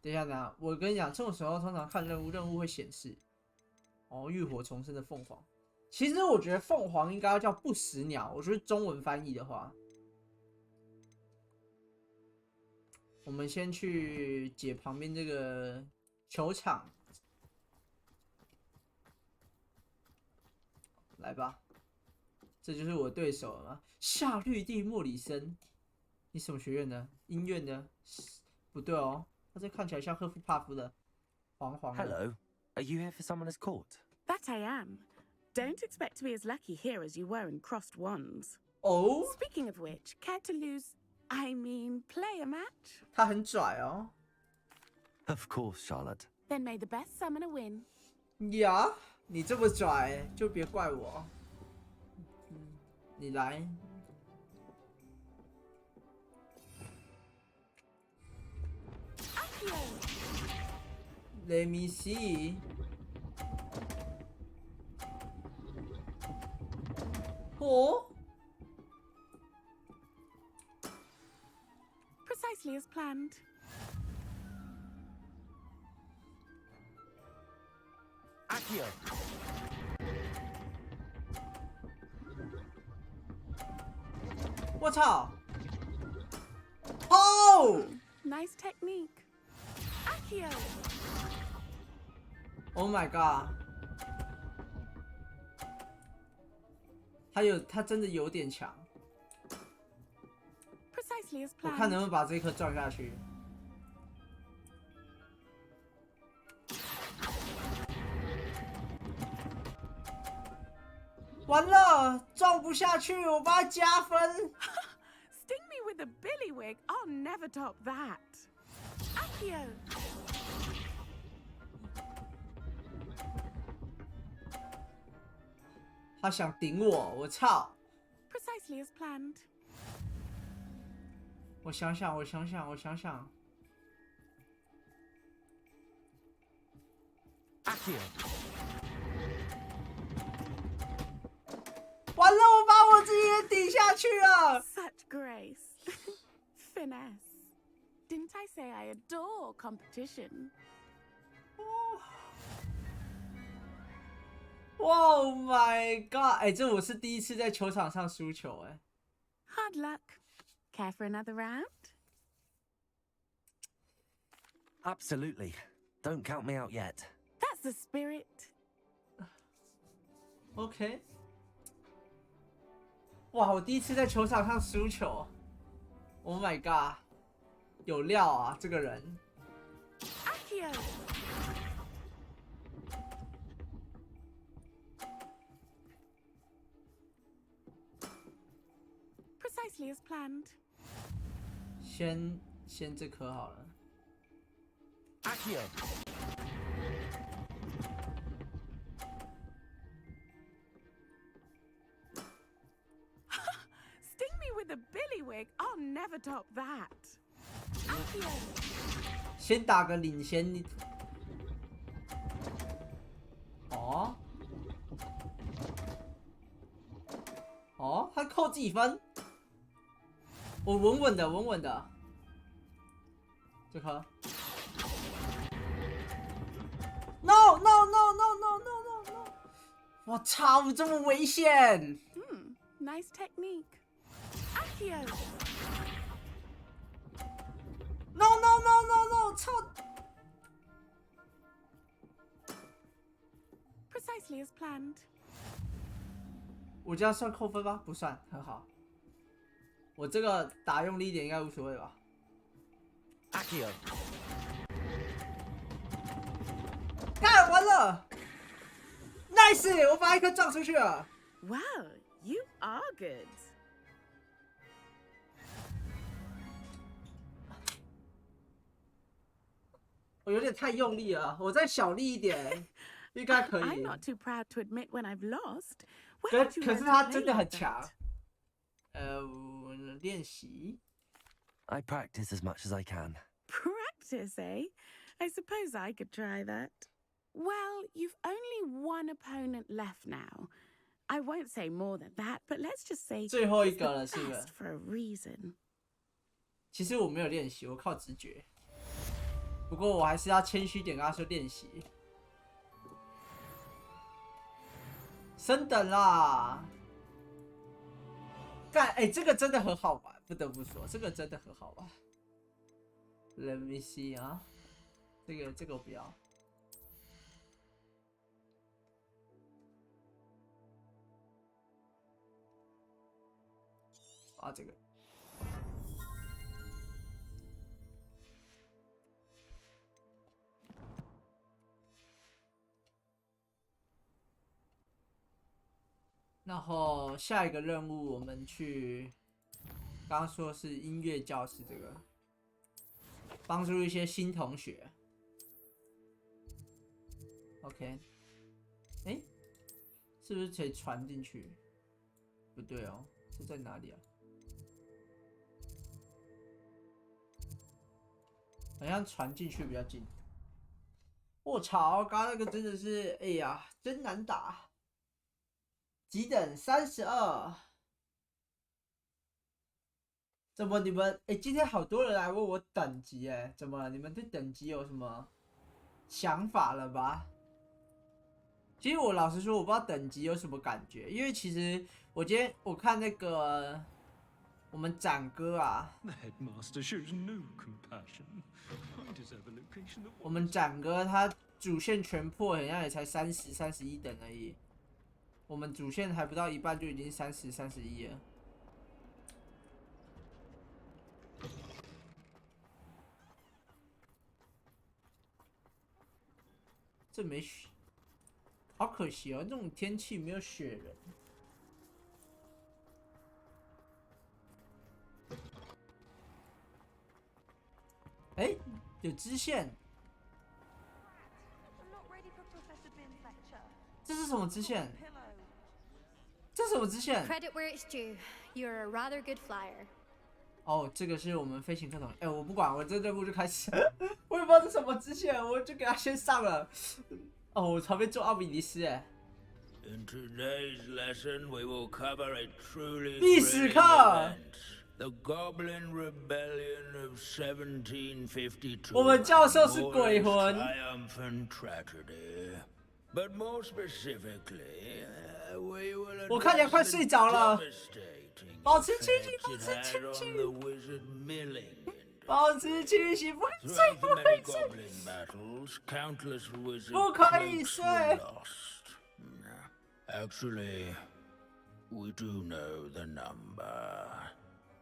等一下呢，我跟你讲，这种时候通常看任务会显示，哦，浴火重生的凤凰。其实我觉得凤凰应该要叫不死鸟，我觉得中文翻译的话。我们先去解旁边这个球场，来吧，这就是我对手了吗？夏绿蒂·莫里森，你什么学院的？音乐的？不对哦，他这看起来像赫夫帕夫的，黄黄的。Hello, are you here for someone as court? That I am. Don't expect to be as lucky here as you were in Crossed Wands. Oh? Speaking of which, care to lose?I mean, play a match. 他很拽哦。Of course, Charlotte. Then may the best summoner win. 呀，你这么拽，就别怪我。你来。Let me see. 哦。Precisely as planned. Accio. 我操！哦 ！Nice technique. Accio. Oh my god！ 他真的有点强。我看能不能把这一颗撞下去。完了，撞不下去，我帮他加分。Sting me with a billywig, I'll never top that. Accio. 他想顶我，我操 ！Precisely as planned. 我想想。完了，我把我自己也顶下去了。Such grace, finesse. Didn't I say I adore competition? Oh my god！ 哎，这我是第一次在球场上输球哎。Hard luck. Care for another round? Absolutely. Don't count me out yet. That's the spirit. OK。哇，我第一次在球场上输球。Oh my god！有料啊，这个人。Precisely as planned. 先这颗好了。Accio. Sting me with a billywig. I'll never top that. Accio. 先打个领先你。哦。哦，他扣几分？我稳稳的。这颗。No！ 我操，这么危险 Nice technique. Accio. No！ 操！ Precisely as planned. 我这样算扣分吗？不算，很好。我这个打用力一点应该无所谓吧。Accio. 干完了 ，nice！ 我把一颗撞出去了。Wow, you are good. 我有点太用力了，我再小力一点，应该可以。I'm not too proud to admit when I've lost. 可是他真的很强。练习。I practice as much as I can. Practice, eh? I suppose I could try that. Well, you've only one opponent left now. I won't say more than that, but let's just say 最后一个了，是不是 for a reason. 其实我没有练习，我靠直觉。不过我还是要谦虚点跟他说练习。升等啦！干，这个真的很好玩，不得不说，这个真的很好玩。Let me see 啊，这个我不要。啊，这个。然后下一个任务，我们去，刚刚说是音乐教室这个，帮助一些新同学。OK， 是不是可以传进去？不对哦，这在哪里啊？好像传进去比较近。我操，刚刚那个真的是，哎呀，真难打。几等？32。怎么你们？今天好多人来问我等级，怎么了？你们对等级有什么想法了吧？其实我老实说，我不知道等级有什么感觉，因为其实我今天我看那个我们展哥啊，我们展哥他主线全破，好像也才30、31等而已。我们主线还不到一半就已经30、31了。这没雪，好可惜哦！这种天气没有雪人。有支线。这是什么支线？这是什么支线 ？Credit where it's due. You're a rather good flyer. 哦，这个是我们飞行课程。我不管，我这任务就开始。我也不知道是什么支线，我就给他先上了。哦，我旁边做奥比利斯In today's lesson, we will cover a truly 历史课。The Goblin Rebellion of 1752. 我们教授是鬼魂。Triumphant tragedy. But more specifically, we will 我看起来快睡着了。保持清醒，保持清醒。保持清醒，不可以睡，不可以睡。不可以睡。Actually, we do know the number.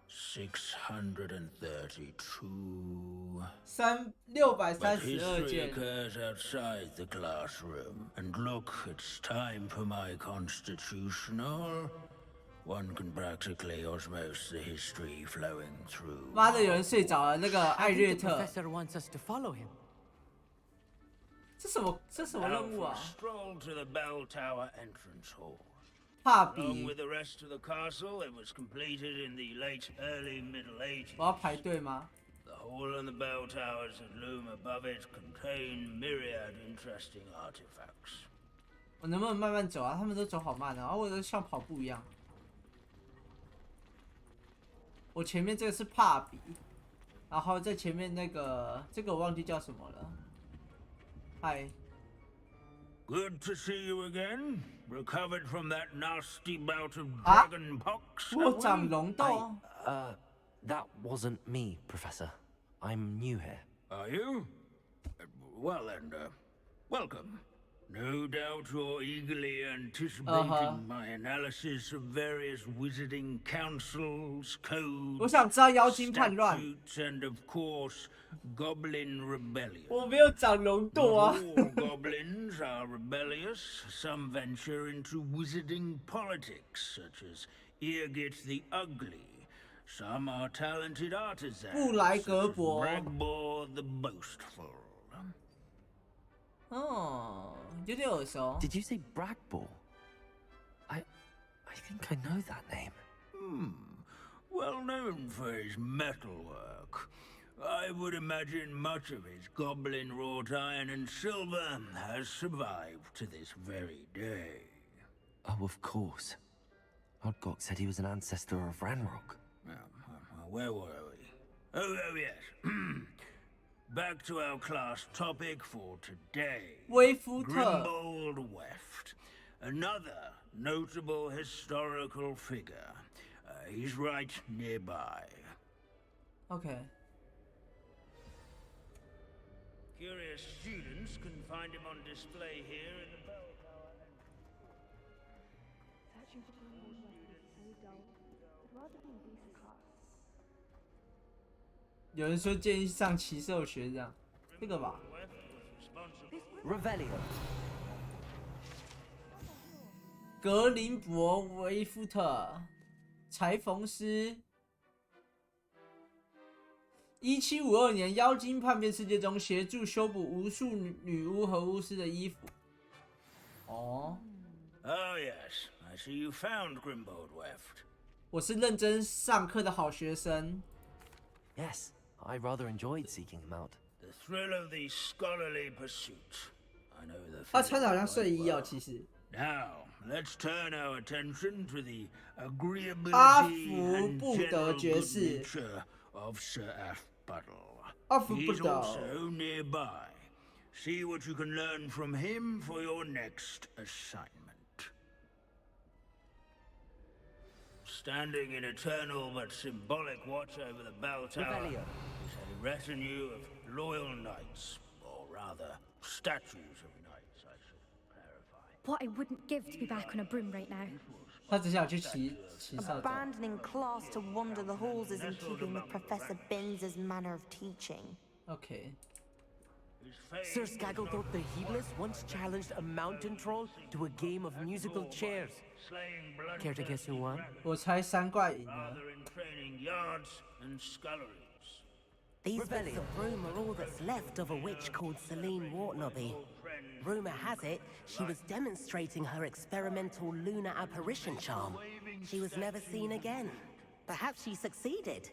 632. 632 件。 occurs outside the classroom. And look, it's time for my constitutional. One can practically osmose the history flowing through. 妈的，有人睡着了，那个艾略特。 Professor wants us to follow him. 这什么任务啊？ Stroll to the bell tower entrance hall. 帕 Along 比， with the rest of the castle, it was completed in the late early Middle Ages. 我要排队吗？ The hall and the bell towers that loom above it contain myriad interesting artifacts. 我能不能慢慢走啊？他们都走好慢啊，然后我都像跑步一样。我前面这个是帕比，然后在前面那个这个我忘记叫什么了。嗨。 Good to see you again. Recovered from that nasty bout of dragon pox. 我长龙痘。 That wasn't me, Professor. I'm new here. Are you? Well then, welcome. No doubt you're eagerly anticipating my analysis of various wizarding councils, codes, 我想知道妖精叛乱。 and of course, Goblin Rebellion. 我没有长龙痘啊。 All goblins are rebellious. Some venture into wizarding politics, such as Eargit the Ugly. Some are talented artisans, 布莱格伯 Bragbor the Boastful. 哦，有点耳熟。 Did you say Bragbor? I think I know that name. Well known for his metalwork. I would imagine much of his goblin-wrought iron and silver has survived to this very day. Oh, of course. Odgok said he was an ancestor of Ranrock. Where were we? Oh yes. Back to our class topic for today. Grimbold Weft. Another notable historical figure. He's right nearby. Okay. Curious students can find him on display here in the bell tower. Searching for Grimbold Weft is so dull. I'd rather be in decent class. 有人说建议上骑兽学这样，这个吧。 Revelio. 格林伯维夫特，裁缝师。1752年，妖精叛变事件中协助修补无数女巫和巫师的衣服。哦。Oh yes, I see you found Grimbold Weft. 我是认真上课的好学生。 Yes, I rather enjoyed seeking him out. The thrill of the scholarly pursuit. I know the 他穿的好像睡衣哦，其实。 Now, let's turn our attention to the agreeability 阿 and 福布德 general 爵 good 士。 nature of Sir Aphbuttle. 阿福布 He's 德。 also nearby. See what you can learn from him for your next assignment. Standing in eternal but symbolic watch over the bell tower is a retinue of loyal knights, or rather, statues of knights, I should clarify. What I wouldn't give to be back on a broom right now. 他只想去骑兽走。 Abandoning class to wander the halls is in keeping with Professor Binns' manner of teaching. Okay. Sir Skagglethrot the Heedless once challenged a mountain troll to a game of musical chairs. Care to guess who won? 我猜三怪赢了。 In training yards and sculleries. These bits of broom are all that's left of a witch called Celine Wartnobby. Rumour has it she was demonstrating her experimental lunar apparition charm. She was never seen again. Perhaps she succeeded.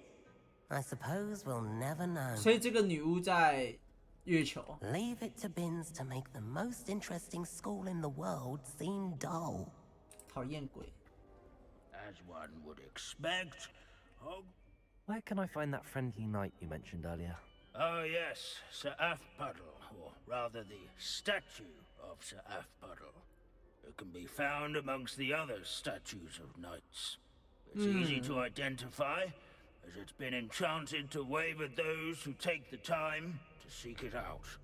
I suppose we'll never know. 所以这个女巫在月球。 Leave it to Binns to make the most interesting school in the world seem dull. 讨厌鬼。 As one would expect. Where can I find that friendly knight you mentioned earlier? Oh yes, Sir Aphbuttle, or rather the statue of Sir Aphbuttle. It can be found amongst the other statues of knights. It's easy to identify, as it's been enchanted to wave at those who take the time to seek it out.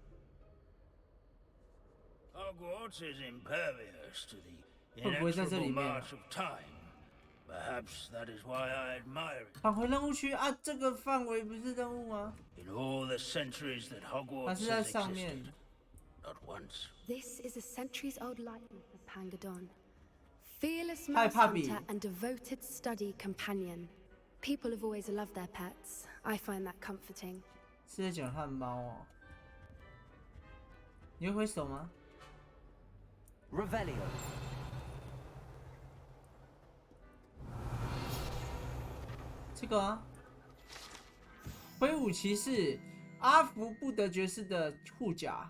Hogwarts is impervious to the inexorable march of time, Perhaps that is why I admire it. 返回任务区啊，这个范围不是任务吗？ In all the centuries that Hogwarts 是在 has 上面。 existed, not once. This is a centuries-old lightning of Pangadon. Fearless mouse hunter and devoted study companion. People have always loved their pets. I find that comforting. 是在讲汉猫哦。你会挥手吗 ？Revelio。这个啊，挥舞骑士，阿福布德爵士的护甲，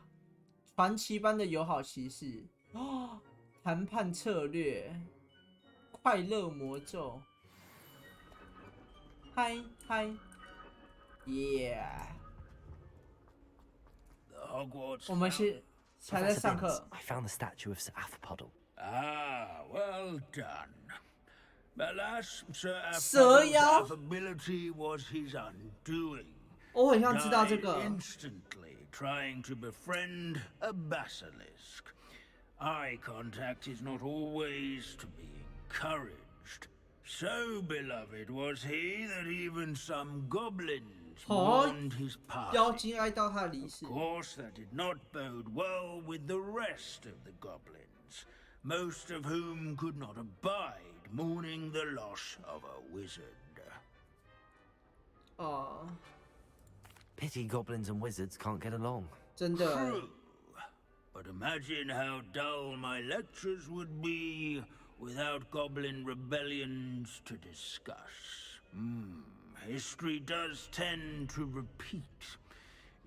传奇般的友好骑士哦。 谈判策略，快乐魔咒，嗨嗨，耶！我们是才在上课。I found the statue of Sir Athpodle. Ah, well done. Alas, Sir Athpodle's affability was his undoing. 我很想知道这个。 Instantly trying to befriend a basilisk. Eye contact is not always to be encouraged. So beloved was he that even some goblins mourned his passing. Of course, that did not bode well with the rest of the goblins, most of whom could not abide mourning the loss of a wizard. Pity goblins and wizards can't get along. True. But imagine how dull my lectures would be without goblin rebellions to discuss. History does tend to repeat.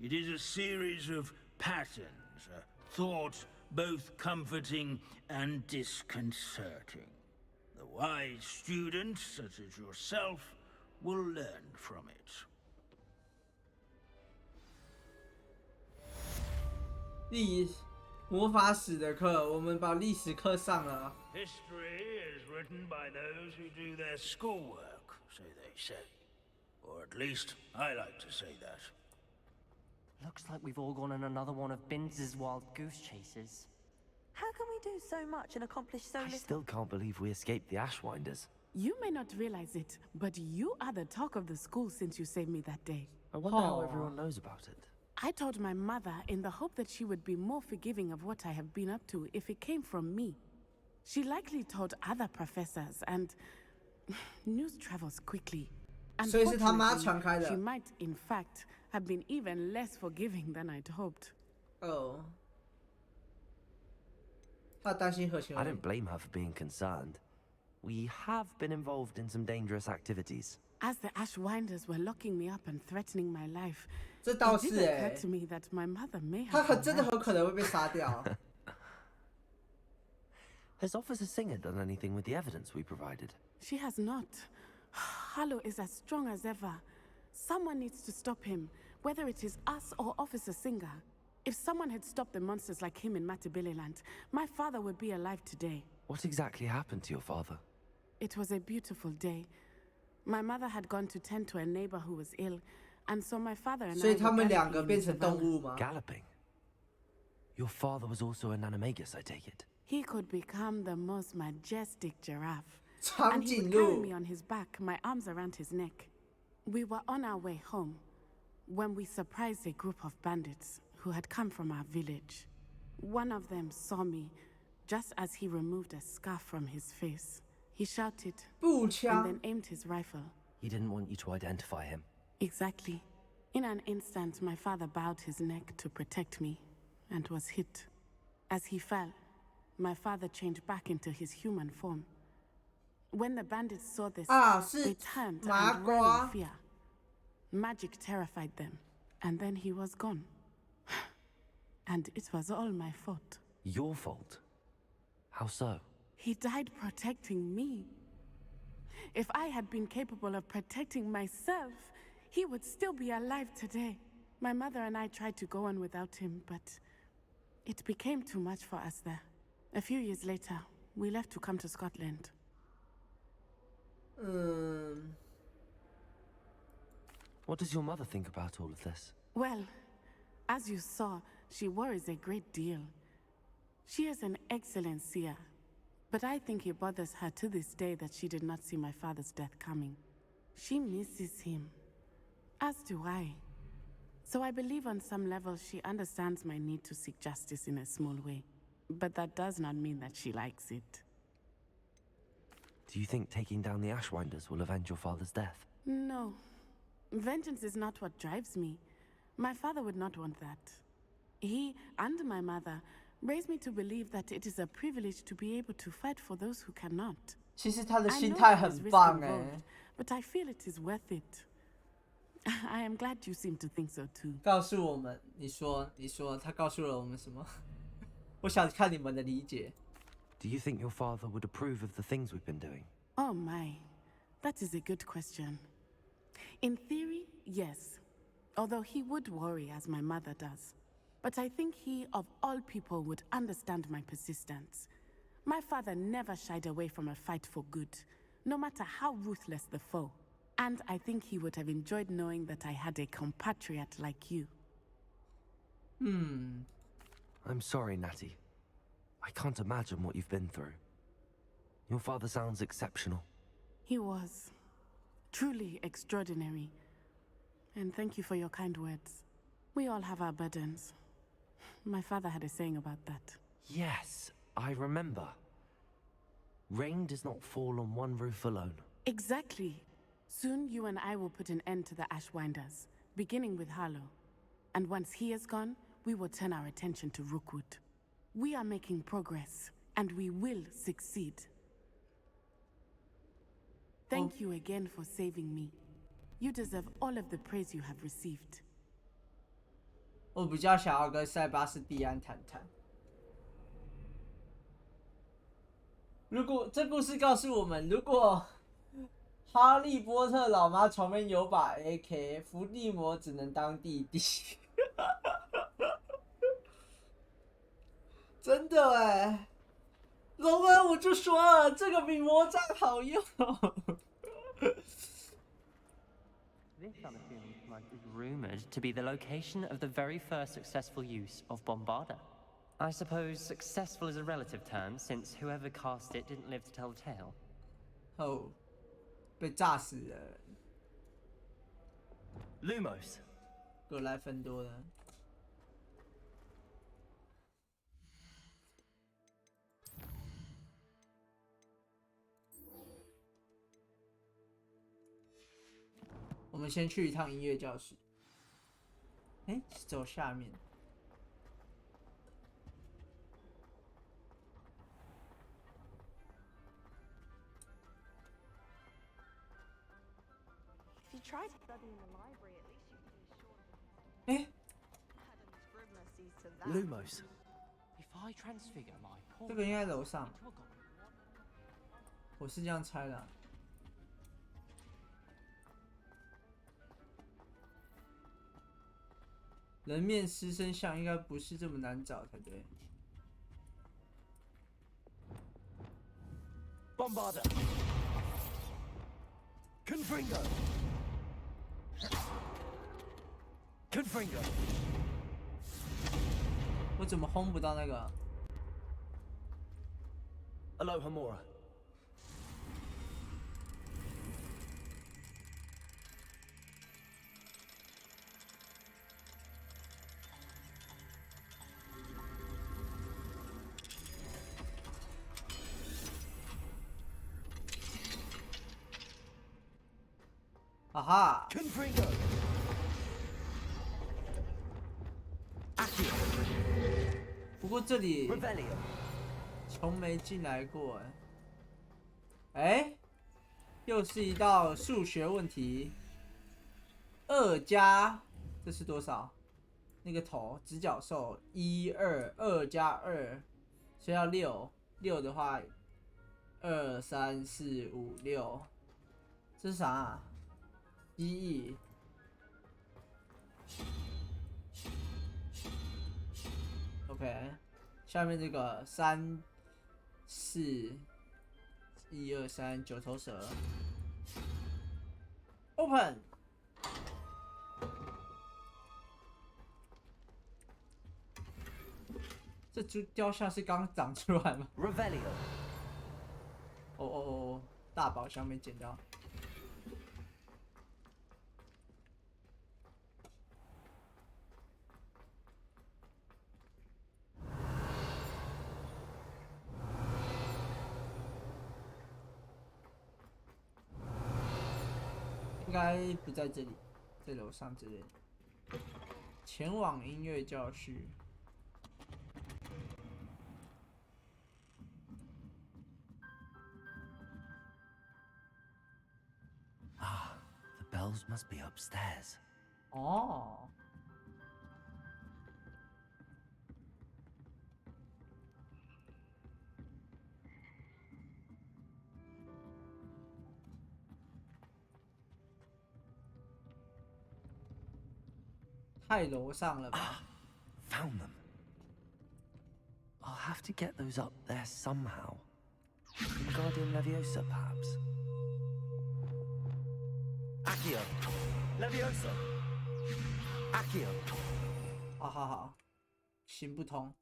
It is a series of patterns, a thought both comforting and disconcerting. The wise students, such as yourself, will learn from it. 魔法史的课，我们把历史课上了。 History is written by those who do their schoolwork, so they say. Or at least, I like to say that. Looks like we've all gone on another one of Binz's wild goose chases. How can we do so much and accomplish so little? I still can't believe we escaped the Ashwinders. You may not realize it, but you are the talk of the school since you saved me that day. I wonder how everyone knows about it. I told my mother in the hope that she would be more forgiving of what I have been up to if it came from me. She likely told other professors, and news travels quickly. Unfortunately, she might, in fact, have been even less forgiving than I'd hoped. Oh. I don't blame her for being concerned. We have been involved in some dangerous activities. As the Ashwinders were locking me up and threatening my life, 这倒 it 是 did occur to me that my mother may 他 have 真的很可能会被杀掉。 Has Officer Singer done anything with the evidence we provided? She has not. Harlow is as strong as ever. Someone needs to stop him, whether it is us or Officer Singer. If someone had stopped the monsters like him in Matabeleland, my father would be alive today. What exactly happened to your father? It was a beautiful day. My mother had gone to tend to a neighbor who was ill, and so my father and I 所以他们 were 两个 galloping 变 in 成 the 动 savannah. 物吗？ Galloping? Your father was also an animagus, I take it. He could become the most majestic giraffe. 长 And he 颈 would carry 鹿 me on his back, my arms around his neck. We were on our way home when we surprised a group of bandits who had come from our village. One of them saw me just as he removed a scarf from his face. He shouted 步 and 枪 then aimed his rifle. He didn't want you to identify him. Exactly. In an instant, my father bowed his neck to protect me and was hit. As he fell, my father changed back into his human form. When the bandits saw this, they turned and ran in fear. Magic terrified them, and then he was gone. And it was all my fault. Your fault? How so? He died protecting me. If I had been capable of protecting myself, he would still be alive today. My mother and I tried to go on without him, but it became too much for us there. A few years later, we left to come to Scotland. What does your mother think about all of this? Well, as you saw, she worries a great deal. She is an excellent seer, But I think it bothers her to this day that she did not see my father's death coming. She misses him, as do I. So I believe on some level she understands my need to seek justice in a small way. But that does not mean that she likes it. Do you think taking down the Ashwinders will avenge your father's death? No. Vengeance is not what drives me. My father would not want that. He and my mother raised me to believe that it is a privilege to be able to fight for those who cannot. 其实他的心态很棒But I feel it is worth it. I am glad you seem to think so too. 告诉我们，你说，他告诉了我们什么？我想看你们的理解。Do you think your father would approve of the things we've been doing? Oh my, that is a good question. In theory, yes. Although he would worry as my mother does. But I think he, of all people, would understand my persistence. My father never shied away from a fight for good, no matter how ruthless the foe. And I think he would have enjoyed knowing that I had a compatriot like you. I'm sorry, Natty. I can't imagine what you've been through. Your father sounds exceptional. He was. Truly extraordinary. And thank you for your kind words. We all have our burdens. My father had a saying about that. Yes, I remember. Rain does not fall on one roof alone. Exactly. Soon you and I will put an end to the Ashwinders, beginning with Harlow. And once he is gone, we will turn our attention to Rookwood. We are making progress, and we will succeed. Thank you again for saving me. You deserve all of the praise you have received. 我比较想要跟塞巴斯蒂安谈谈。如果这故事告诉我们，如果哈利波特老妈床边有把 AK， 伏地魔只能当弟弟。真的哎，龙恩我就说了，这个比魔杖好用。This unassuming smudge is rumored to be the location of the very first successful use of Bombarda. I suppose successful is a relative term, since whoever cast it didn't live to tell the tale. 哦，被炸死了。Lumos. 格莱芬多的。我们先去一趟音乐教室。哎，走下面。If you try to study in the library, at least you can be sure. 哎 Madam Scribner sees to that. Lumos. If I transfigure my poor 这个应该楼上。我是这样猜的。人面狮身像应该不是这么难找才对。Bombarda. Confringo. Confringo. 我怎么轰不到那个 Alohomora. Aha! Confringo. Accio. 不过这里从没进来过哎，又是一道数学问题。2加这是多少？那个头直角兽1、2， 2加2，所以要6。6的话，2、3、4、5、6，这是啥啊？1亿。OK， 下面这个3、4、1、2、3，九头蛇。Open。这株雕像是刚长出来吗 Revelio. 哦，大宝箱没捡到。应该不在这里，在楼上之类的。前往音乐教室。Ah, the bells must be upstairs. 哦。太楼上了吧 Found them. I'll have to get those up there somehow. Wingardium Leviosa, perhaps. Accio. Leviosa. Accio. 好，行不通。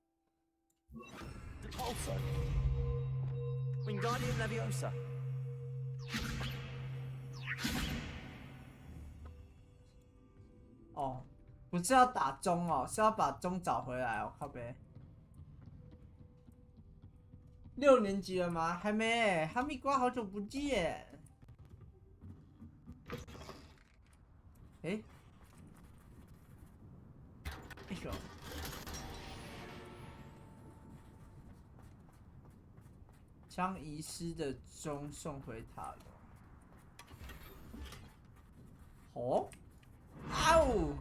Repulsor. Wingardium Leviosa. 哦。不是要打钟哦，是要把钟找回来哦，靠北。6年级了吗？还没，哈密瓜好久不见。哎呦！将遗失的钟送回塔楼。哦，啊呜！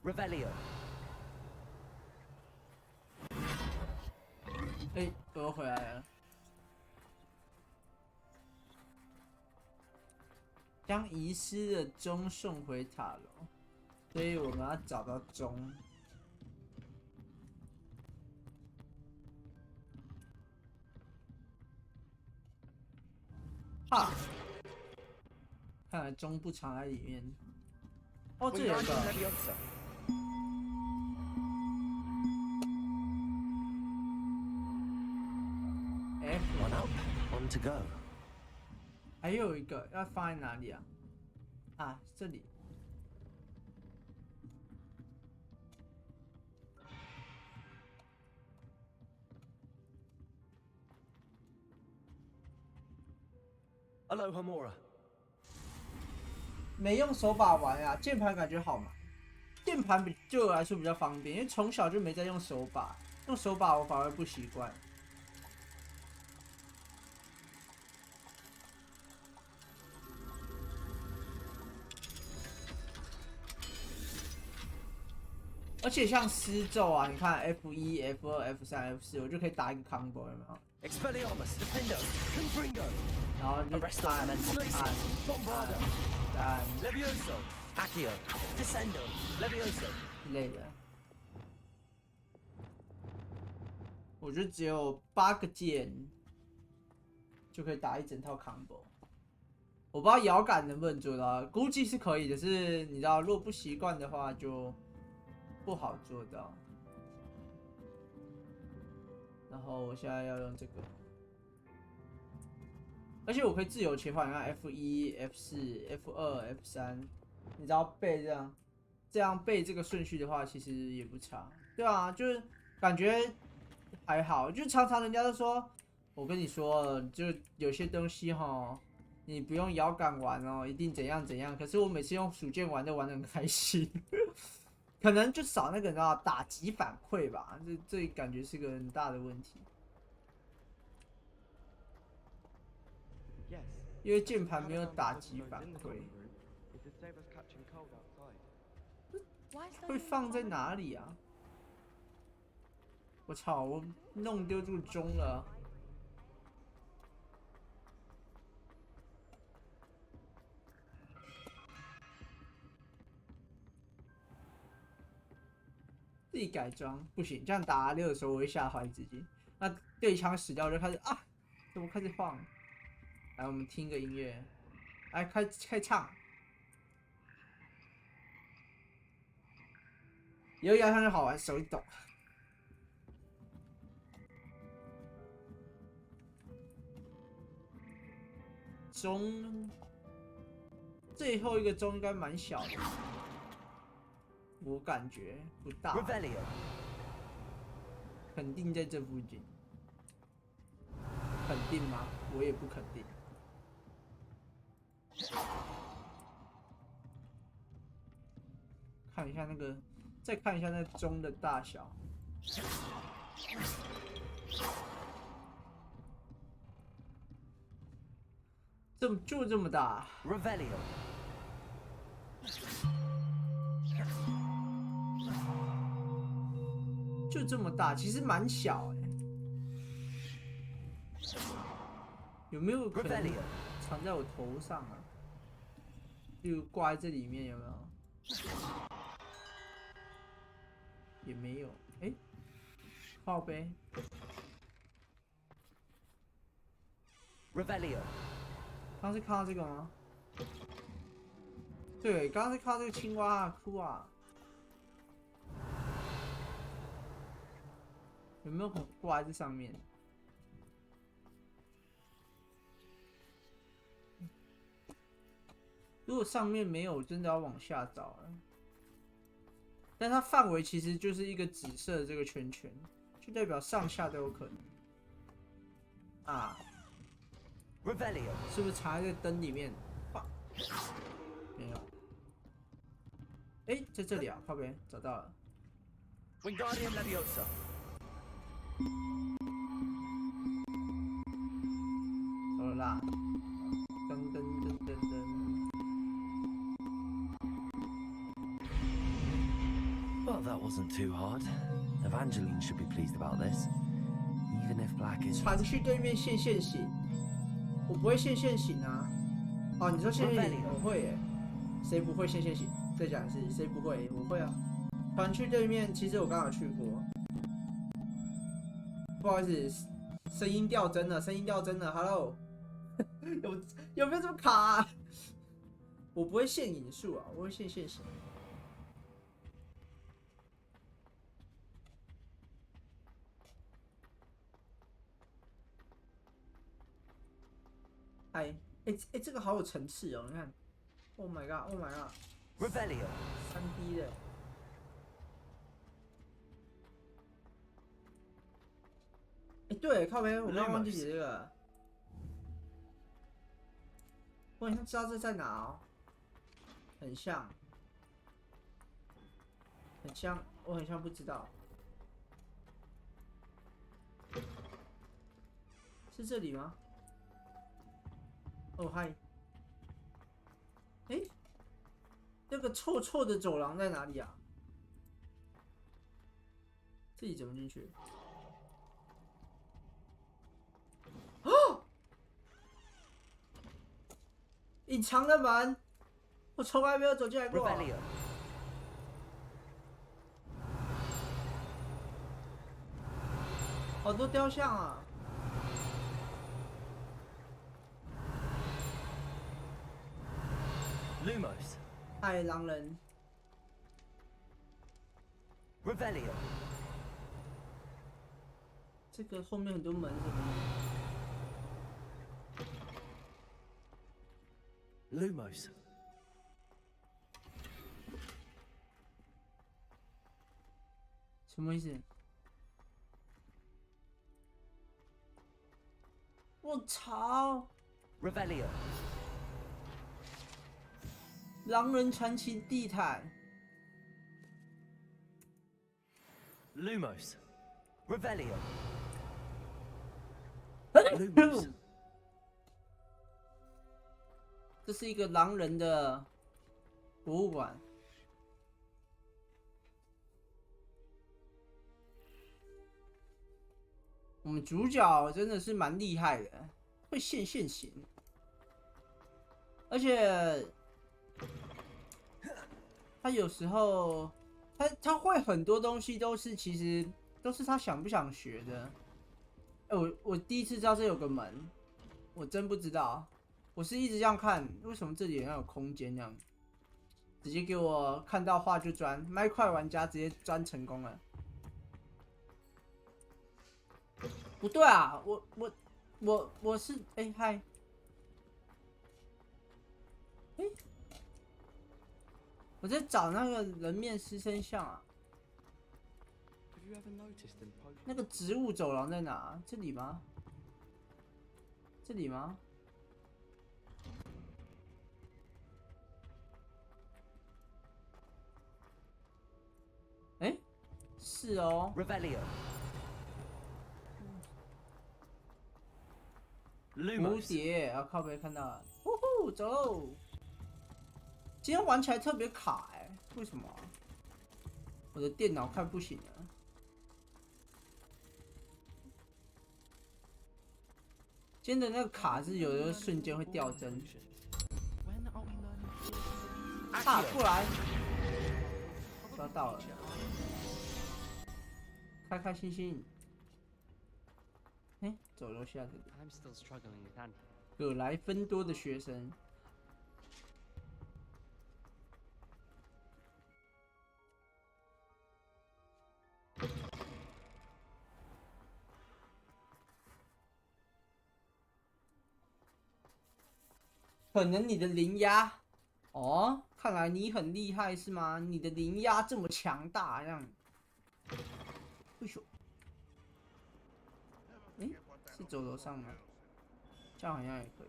Revelio. 哎，我回来了。将遗失的钟送回塔楼，所以我们要找到钟。啊！看来钟不藏在里面。哦，这有一个。 One up, one to go. 还有一个要放在哪里啊？啊，这里。Aloha Mora. 没用手把玩啊，键盘感觉好嘛？键盘对我来说比较方便，因为从小就没在用手把，用手把我反而不习惯。 而且像施咒啊，你看 F1、F2、F3、F4，我就可以打一个 combo， 有没有？ Expelliarmus, Defendo, Confringo. 然后就按Levioso, Accio, Descendo, Levioso 之类的。我觉得只有8个键就可以打一整套 combo。我不知道摇杆能不能做到，估计是可以的，是你知道，如果不习惯的话就。 不好做到，然后我现在要用这个，而且我可以自由切换，你看 F1、F4、F2、F3，你只要背这样背这个顺序的话，其实也不差，对啊，就是感觉还好，就常常人家都说，我跟你说，就有些东西哈，你不用摇杆玩哦，一定怎样怎样，可是我每次用鼠键玩都玩得很开心。可能就少那个你知道打击反馈吧，这感觉是个很大的问题。因为键盘没有打击反馈。会放在哪里啊？我操！我弄丢这个钟了。 自己改装不行，这样打6的时候我会吓坏自己。那对枪死掉我就开始啊，怎么开始晃？来，我们听个音乐。来开唱。以后压上去好玩，手一抖。钟，最后一个钟应该蛮小的，我感觉不大。肯定在这附近。肯定吗？我也不肯定。看一下那个，再看一下那钟的大小。就这么大。就这么大，其实蛮小哎。有没有可能藏在我头上啊？就挂在这里面有没有？也没有。哎，靠背。刚是看到这个吗？对，刚刚是看到这个青蛙啊，哭啊。有没有可能挂在这上面？如果上面没有，真的要往下找了。但它范围其实就是一个紫色的这个圈圈，就代表上下都有可能。啊。是不是藏在灯里面？没有。哎，在这里啊，靠边，找到了。走了啦！噔噔噔噔噔。Well, that wasn't too hard. Evangeline should be pleased about this, even if Black is. 传去对面线行。我不会线行啊！哦，你说线行，我会耶。谁不会线行？再讲一次，谁不会？我会啊。传去对面，其实我刚好去过。不好意思，声音掉帧了，Hello， 有没有这么卡啊？我不会线引数啊，我会线行。哎，这个好有层次哦！你看 ，Oh my god， 3D 的。哎，对，靠边，我刚刚忘记写这个。我好像知道这在哪哦，很像，我很像不知道，是这里吗？哦嗨，哎，那个臭的走廊在哪里啊？这里怎么进去？哦，隐藏的门，我从来没有走进来过。好多雕像啊！Lumos， 嗨，狼人。Revelio， 这个后面很多门什么的。Lumos， 什么意思？我操 ！Revelio。狼人传奇地毯 Lumos Revelio Lumos 这是一个狼人的博物馆。我们主角真的是蛮厉害的，会现形，而且他有时候他会很多东西其实都是他想不想学的。我第一次知道这有个门，我真不知道。我是一直这样看，为什么这里要有空间这样？直接给我看到画就钻，麦块玩家直接钻成功了。不对啊，我是嗨，我在找那个人面狮身像啊。那个植物走廊在哪？这里吗？这里吗？是哦。蝴蝶啊，靠北看到了，呼呼，走喽！今天玩起来特别卡为什么？我的电脑看不行了。今天的那个卡是有的瞬间会掉帧。啊，过来！抓到了，开开心心。走楼下这里。葛莱芬多的学生。可能你的灵压，哦，看来你很厉害是吗？你的灵压这么强大，这样。不朽。是走楼上吗？这样好像也可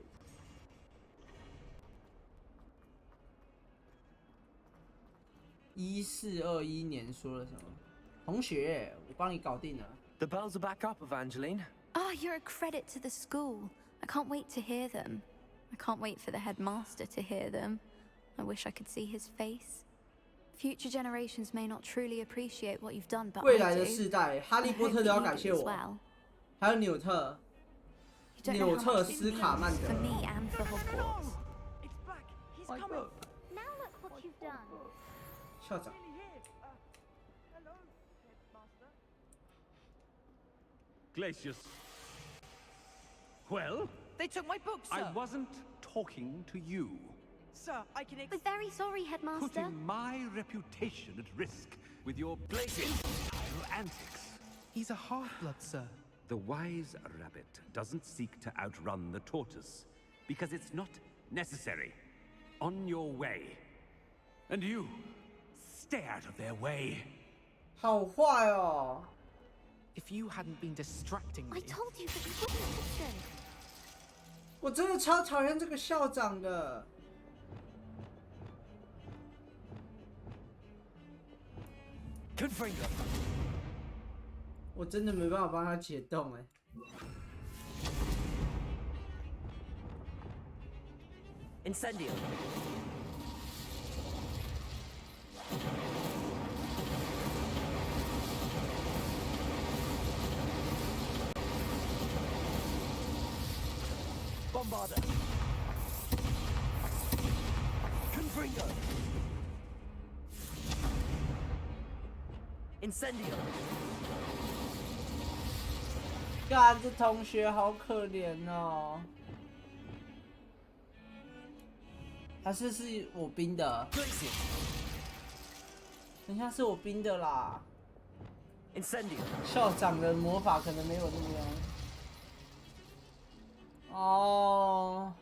以。1421年说了什么？同学，我帮你搞定了。The bells are back up, Evangeline. Oh, you're a credit to the school. I can't wait to hear them. I can't wait for the headmaster to hear them. I wish I could see his face. Future generations may not truly appreciate what you've done, but 未来的世代，哈利波特都要感谢我。还有纽特斯卡曼德。校长。Glacius. Well? They took my book, sir. I wasn't talking to you. Sir, I can We're very sorry, Headmaster. Putting my reputation at risk with your blatant antics. He's a half-blood, sir. The wise rabbit doesn't seek to outrun the tortoise, because it's not necessary. On your way. And you, stay out of their way. 好坏哦。If you hadn't been distracting me. I told you, but you wouldn't listen. 我真的超讨厌这个校长的。Confringo. 我真的没办法帮他解冻Incendio. Bombarda. Confringo. Incendio. 干，这同学好可怜哦。还是我冰的？等一下是我冰的啦。Incendio. 校长的魔法可能没有那么样。哦，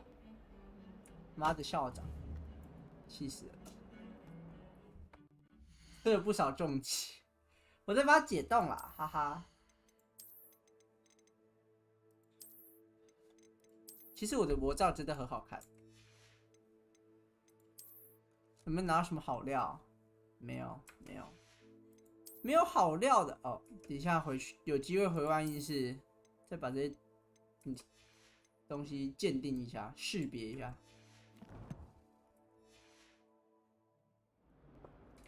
妈的校长，气死了！都有不少重击，我在把它解冻了，哈哈。其实我的魔杖真的很好看。有没有拿到什么好料？没有，没有好料的哦。等一下回去有机会回万应室，再把这些东西鉴定一下，识别一下。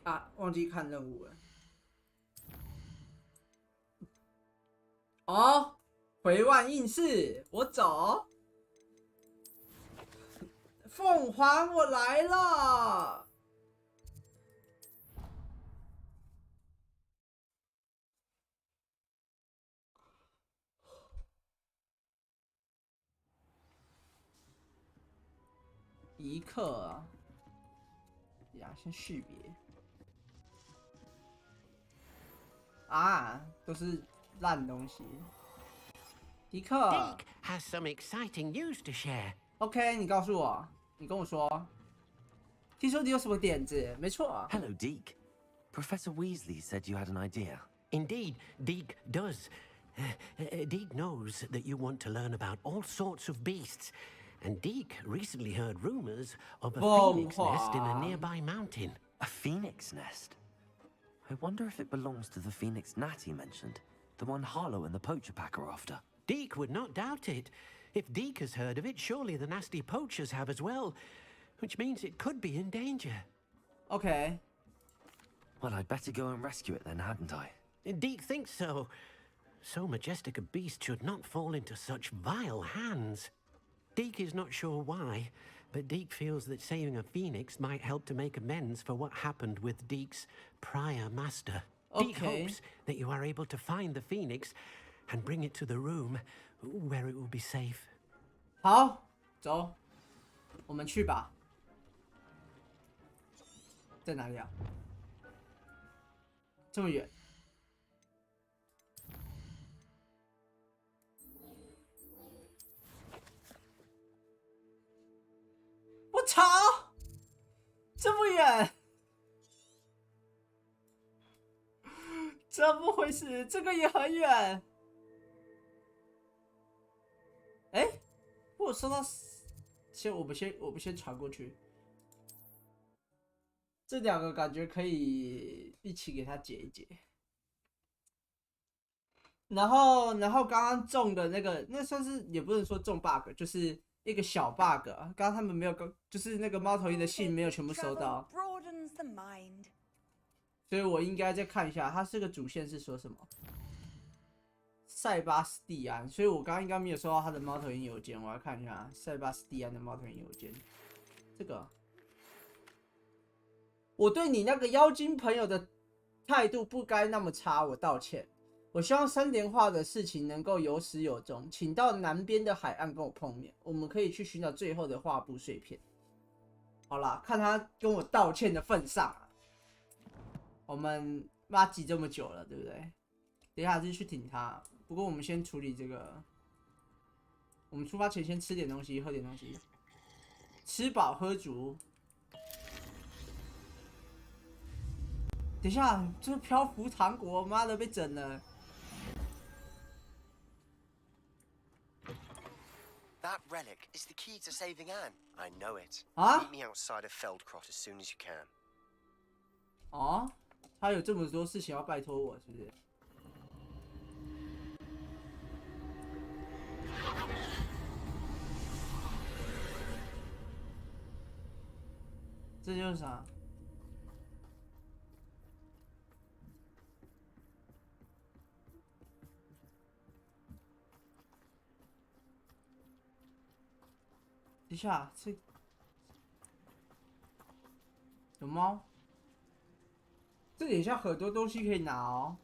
啊，忘记看任务了。哦，回万应室，我走。凤凰，我来了。一克啊，呀，先识别。啊，都是烂东西。迪克 Deke has some exciting news to share. OK， 你告诉我，你跟我说，听说你有什么点子？没错。Hello, Deke. Professor Weasley said you had an idea. Indeed, Deke does. Deke knows that you want to learn about all sorts of beasts, and Deke recently heard rumors of a phoenix nest in a nearby mountain. A phoenix nest? I wonder if it belongs to the phoenix Natty mentioned, the one Harlow and the poacher pack are after. Deke would not doubt it. If Deke has heard of it, surely the nasty poachers have as well, which means it could be in danger. Okay. Well, I'd better go and rescue it then, hadn't I? Deke thinks so. So majestic a beast should not fall into such vile hands. Deke is not sure why, but Deke feels that saving a phoenix might help to make amends for what happened with Deke's prior master. Deke hopes that you are able to find the phoenix and bring it to the room where it will be safe. 好，走，我们去吧。在哪里啊？这么远。我操！这么远，怎么回事？这个也很远。哎，我收到，我们先传过去。这两个感觉可以一起给他解一解。然后刚刚中的那个，那算是也不能说中 bug， 就是一个小 bug。刚刚他们没有，就是那个猫头鹰的信没有全部收到，所以我应该再看一下，它这个主线是说什么。塞巴斯蒂安，所以我刚刚应该没有收到他的猫头鹰邮件，我要看一下塞巴斯蒂安的猫头鹰邮件。这个，我对你那个妖精朋友的态度不该那么差，我道歉。我希望3连画的事情能够有始有终，请到南边的海岸跟我碰面，我们可以去寻找最后的画布碎片。好啦，看他跟我道歉的份上啊，我们妈挤这么久了，对不对？等一下就去挺他。不过我们先处理这个，我们出发前先吃点东西，喝点东西，吃饱喝足。等一下，这漂浮糖果，妈的被整了。That relic is the key to saving Anne. I know it. Meet me outside of Feldcroft as soon as you can. 哦，他有这么多事情要拜托我，是不是？这就是啥？等一下，这有猫？这底下很多东西可以拿哦。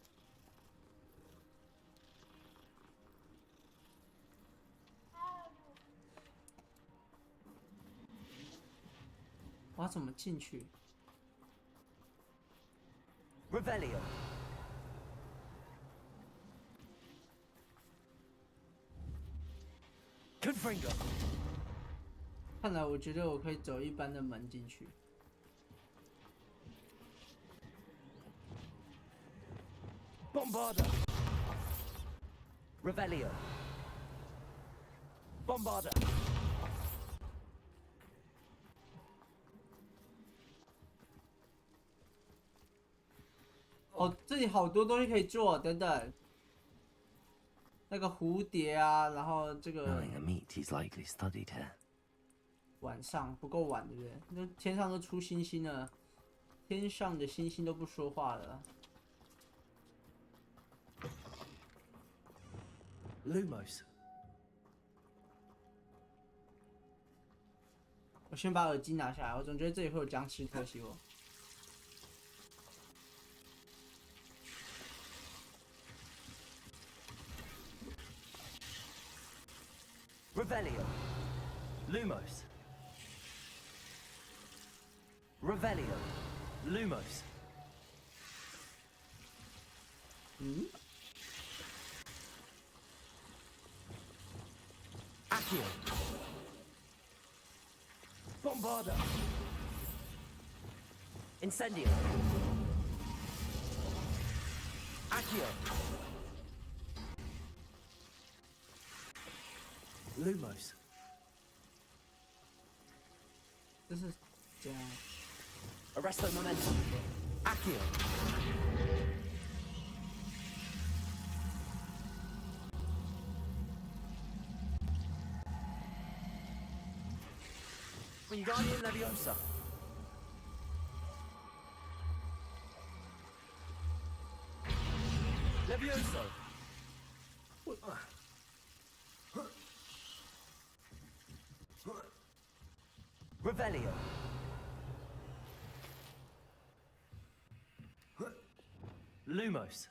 我要怎么进去 ？Revelio。Confringo。看来我觉得我可以走一般的门进去。Bombarda。Revelio。Bombarda。哦，这里好多东西可以做，等等。那个蝴蝶啊，然后这个。晚上不够晚，对不对？那天上都出星星了，天上的星星都不说话了。Lumos。我先把耳机拿下来，我总觉得这里会有僵尸特袭我。Revelio。Lumos。Revelio. Lumos. Accio. Bombarda. Incendio. Accio. Lumos. This is down. Arresto momentum. Accio. Wingardium Leviosa. Levioso. Revelio. Lumos.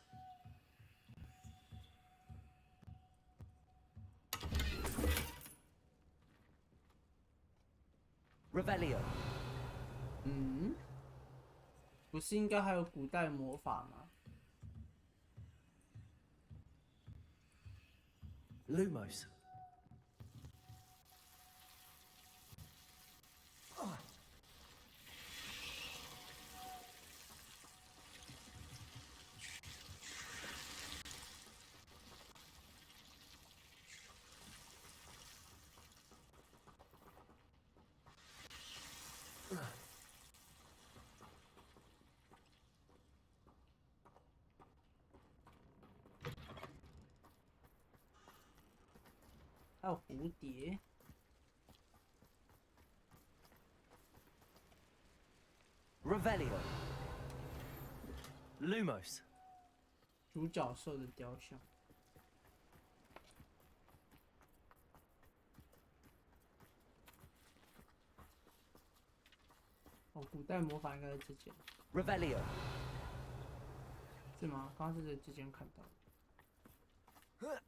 Revelio. 不是应该还有古代魔法吗 Lumos.还有蝴蝶。Revelio. Lumos. 独角兽的雕像。哦，古代魔法应该在这间。Revelio. 是吗？刚刚是在这间看到的。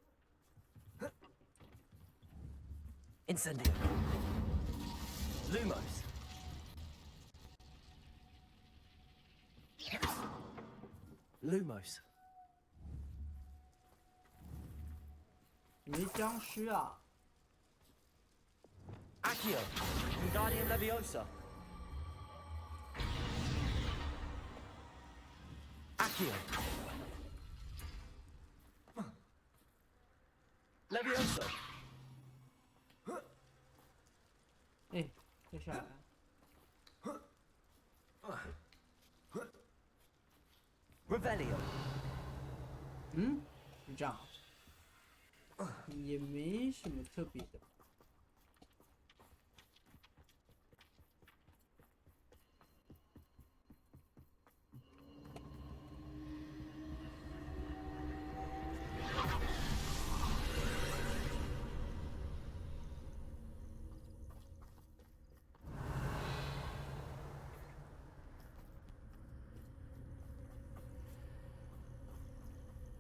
Incendio. Lumos. Lumos. 没僵尸啊 Accio. Wingardium Leviosa. Accio. Leviosa. 哎，接下来。Revelio. 就这样。也没什么特别的。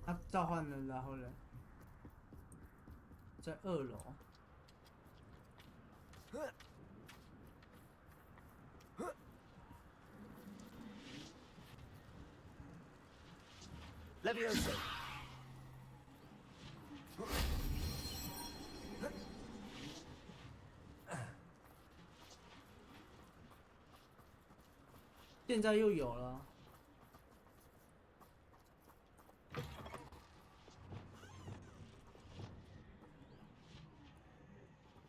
他召唤了，然后呢，在2楼。Levioso. "现在又有了。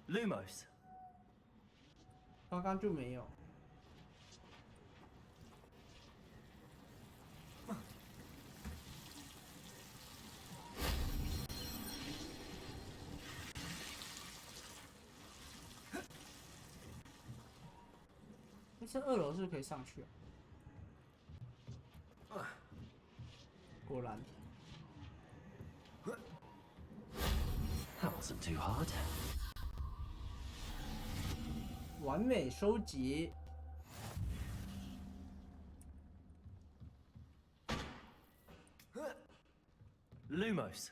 Lumos. 刚刚就没有。但是2楼是可以上去啊。果然。That wasn't too hard. 完美收集。Lumos.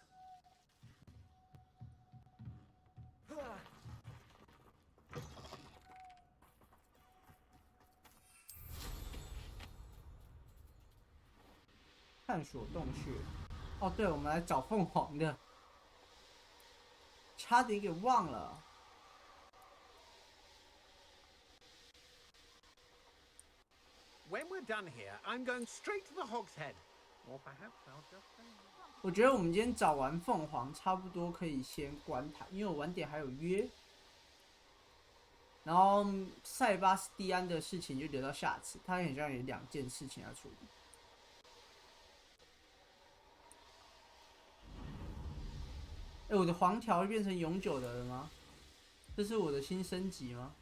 探索洞穴。哦，对，我们来找凤凰的，差点给忘了。When we're done here, I'm going straight to the Hog's Head. Or perhaps I'll just. 我觉得我们今天找完凤凰，差不多可以先关台，因为我晚点还有约。然后塞巴斯蒂安的事情就留到下次，他好像有2件事情要处理。哎，我的黄条变成永久的了吗？这是我的新升级吗？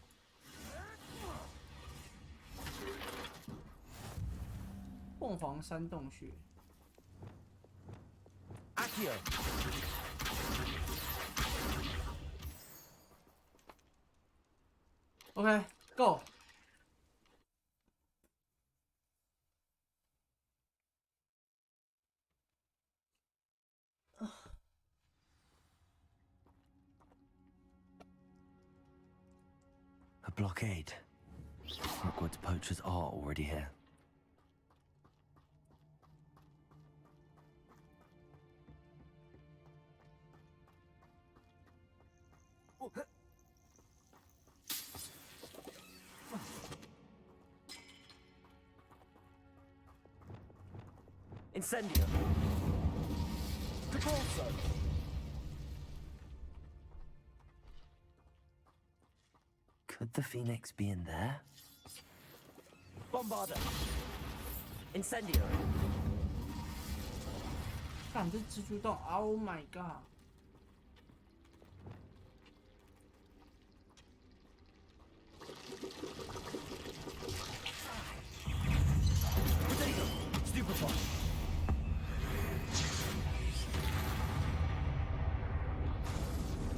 凤凰山洞穴。OK, go. A blockade. Hogwarts poachers are already here. Incendio. Depulso. Could the Phoenix be in there? Bombarda. Incendio. 看这蜘蛛洞 ，Oh my god！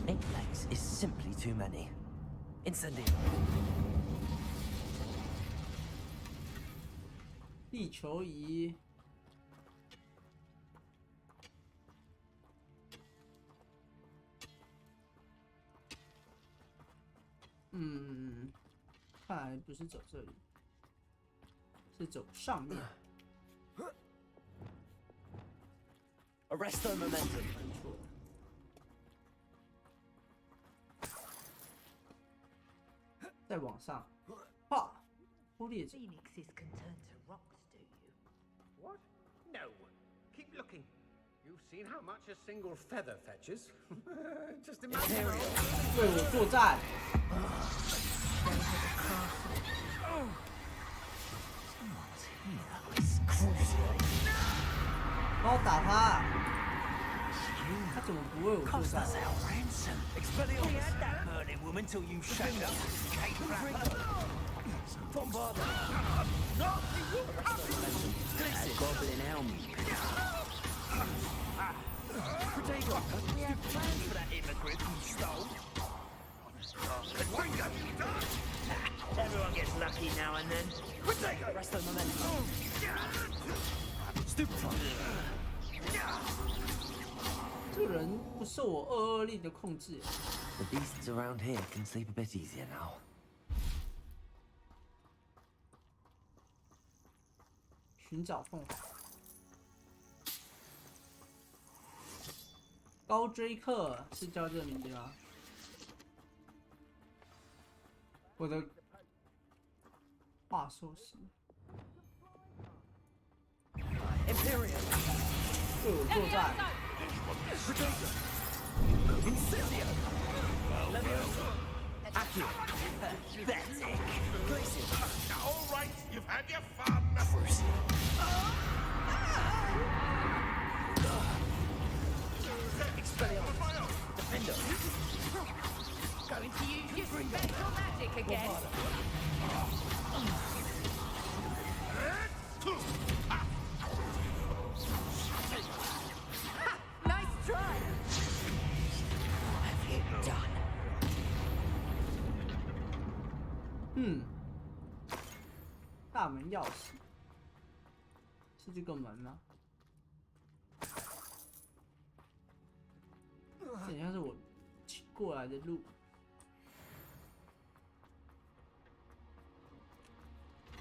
8 legs is simply too many. Incendio. 地球仪。看来不是走这里，是走上面。Arresto momentum. 没错。再往上，哈，忽略者。 Phoenixes can turn to rocks, do you? What? No. Keep looking. You've seen how much a single feather fetches. Just imagine. 为我作战。帮我打他！他怎么不为我作战？ We had that Merlin woman till you showed up. Bombarda. Goblin helmet. Protego. We have plans for that immigrant who stole. Everyone gets lucky now and then. Protego. Rest of momentum. Stupefy. 这个人不受我222令的控制。 The beasts around here can sleep a bit easier now. 寻找凤凰。高追客是叫这个名字吗？我的话说是。Imperium. 为我作战。 Incendio. Accio. Pathetic. All right, you've had your fun. Expelliarmus. Defender. Going to use your special magic again. Nice try. What have you done? 大门钥匙是这个门吗？这很像是我过来的路。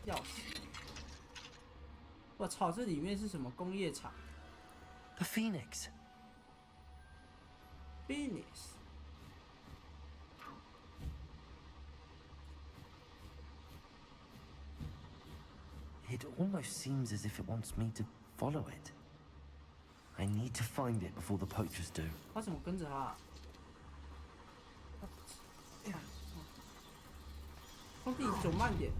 钥匙。我操，这里面是什么工业厂 ？A phoenix. Phoenix. It almost seems as if it wants me to follow it. I need to find it before the poachers do. 他怎么跟着他？兄弟，走慢点。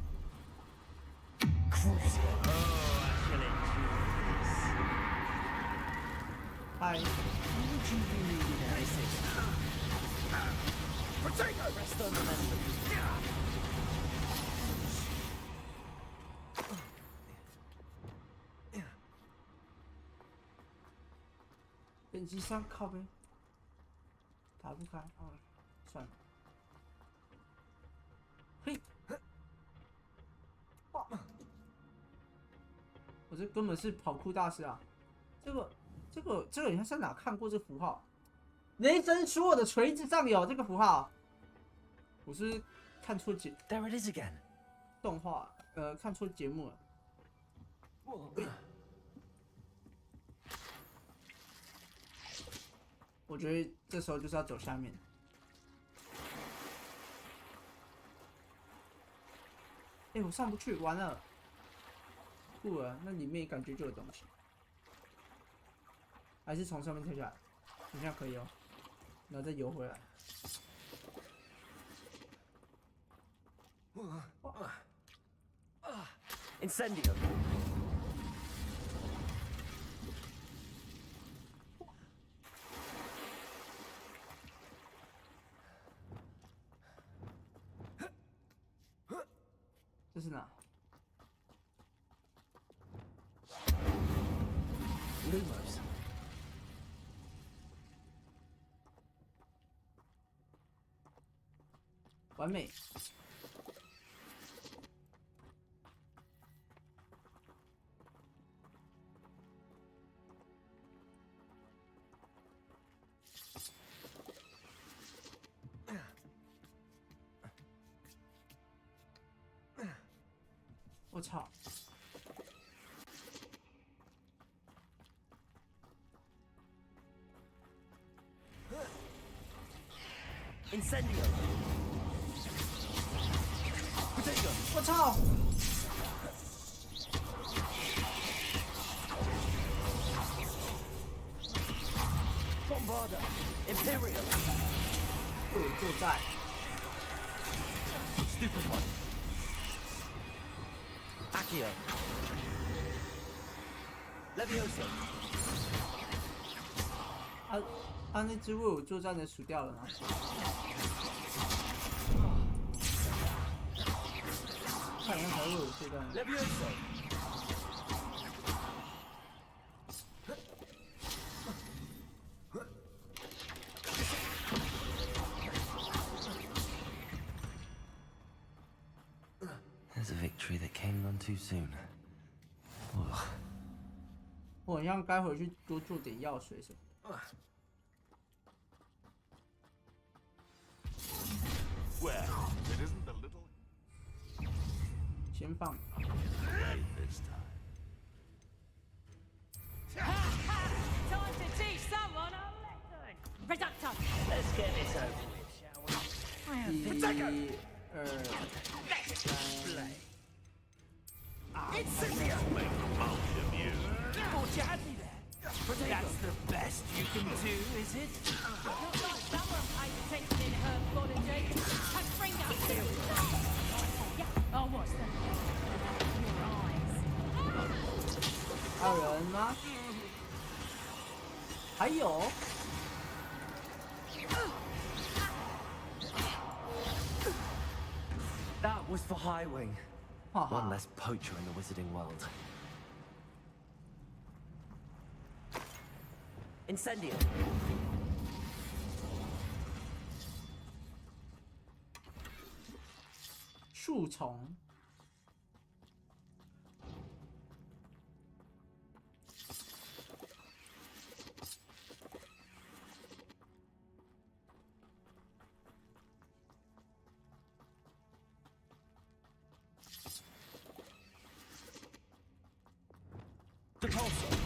嗨。本机上靠呗，打不开啊，算了。嘿，哇！我这根本是跑酷大师啊！这个，你看在哪看过这符号？雷神说我的锤子上有这个符号，我是看错节 There it is again. 动画，看错节目了。我觉得这时候就是要走下面。我上不去，完了。酷了，那里面感觉就有东西。还是从上面跳下来，好像可以哦。然后再游回来。Incendio.这是哪 ？Lumos. 完美。我操！ Incendio. Potato. 我操！ Bombarda. Imperial. 就在。Stupid one. Accio. Levioso. 那只为我作战的数掉了吗？看人还为我作战。Levioso. There's a victory that came none too soon. 我好像该回去多做点药水什么。Well, it isn't a little. 先放。 Right this time. Time to teach someone a lesson. Reductor. Let's get this over with, shall we? Potato. Let's play. Incendio! Make a mountain of you. Thought you had me there. That's the best you can do, is it? Looks like someone paid attention in herbology. And bring up here. Yeah. Oh, what's that? Your eyes. 还有人吗？还有。 That was for Highwing. One less poacher in the wizarding world. Incendio. 树丛。The pulsar.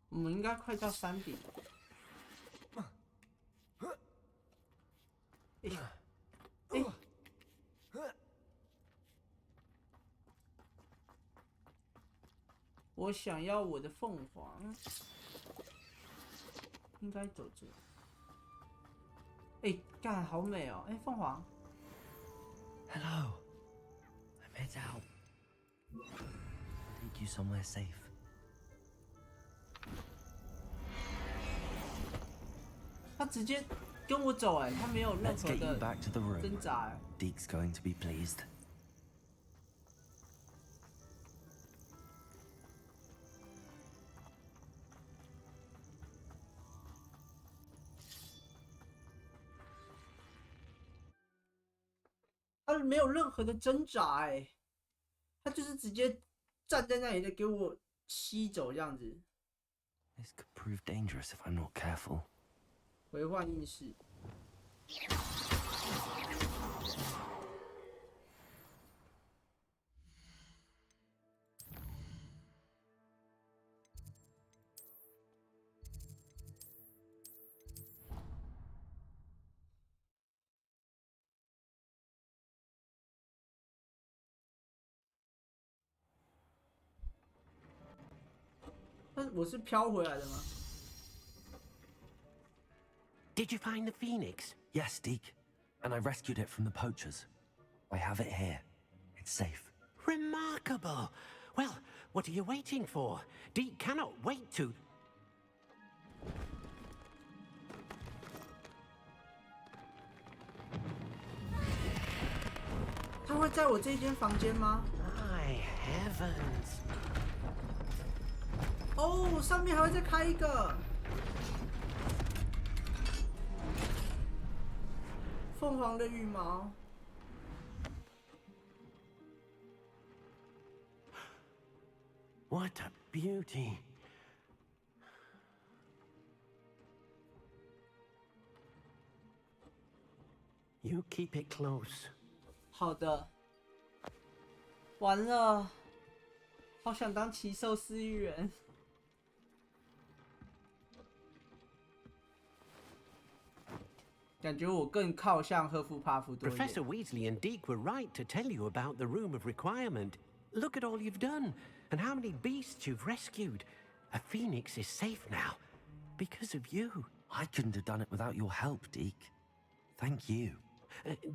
我们应该快到山顶了。我想要我的凤凰，应该走这。干好美哦！凤凰。Hello, I'm head out. Take you somewhere safe. 他直接跟我走他没有任何的挣扎Deke's going to be pleased. 他没有任何的挣扎他就是直接站在那里的给我吸走这样子。This could prove dangerous if I'm not careful. 回换意识。我是飘回来的吗？ Did you find the phoenix? Yes, Deke. And I rescued it from the poachers. I have it here. It's safe. Remarkable. Well, what are you waiting for? Deke cannot wait to... 他会在我这间房间吗？ My heavens. 哦，上面还会再开一个。凤凰的羽毛。What a beauty. You keep it close. 好的。完了，好想当骑兽饲育员。感觉我更靠向赫夫帕夫多一点。 Professor Weasley and Deke were right to tell you about the Room of Requirement. Look at all you've done, and how many beasts you've rescued. A phoenix is safe now, because of you. I couldn't have done it without your help, Deke. Thank you.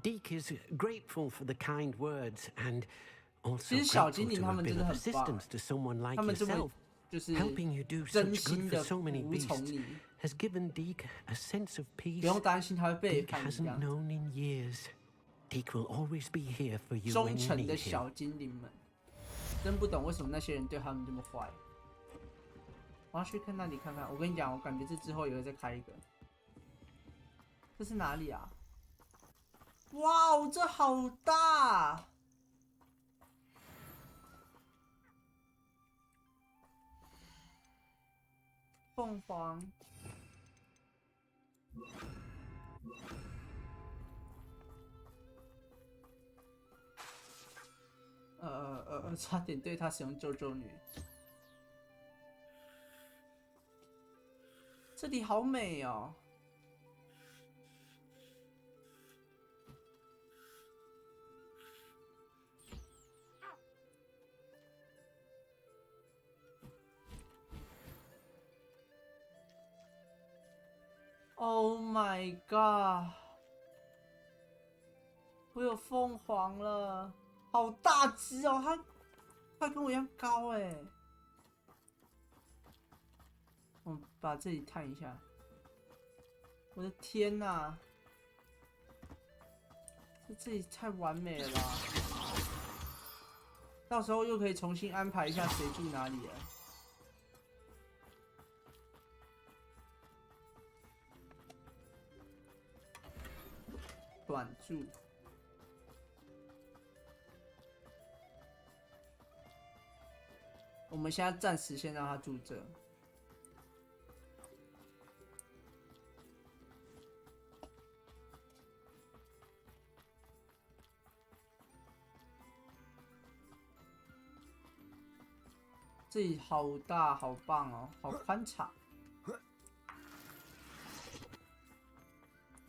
Deke is grateful for the kind words, and also 其实小 grateful 精灵 to 他 have 们真 been 的 of 很棒， assistance to someone like 他们这么 yourself. 就是 Helping you do 真 such 心 good 的 for so many 服从 beasts 你， has given Deke a sense of 不 peace 用担心他会背 Deke 叛你这 hasn't 样子。 known in years. Deke will always be here for you 忠 when you 诚 need 的 him. 小精灵们，真不懂为什么那些人对他们这么坏。我要去看那里看看。我跟你讲，我感觉这之后也会再开一个。这是哪里啊？哇哦，这好大！凤凰。差点对他使用救救女。这里好美哦。Oh my god！ 我有凤凰了，好大只哦，它快跟我一样高哎。我把这里探一下，我的天哪，这里太完美了吧！到时候又可以重新安排一下谁住哪里了。短住。我们现在暂时先让他住这。这里好大，好棒哦，好宽敞。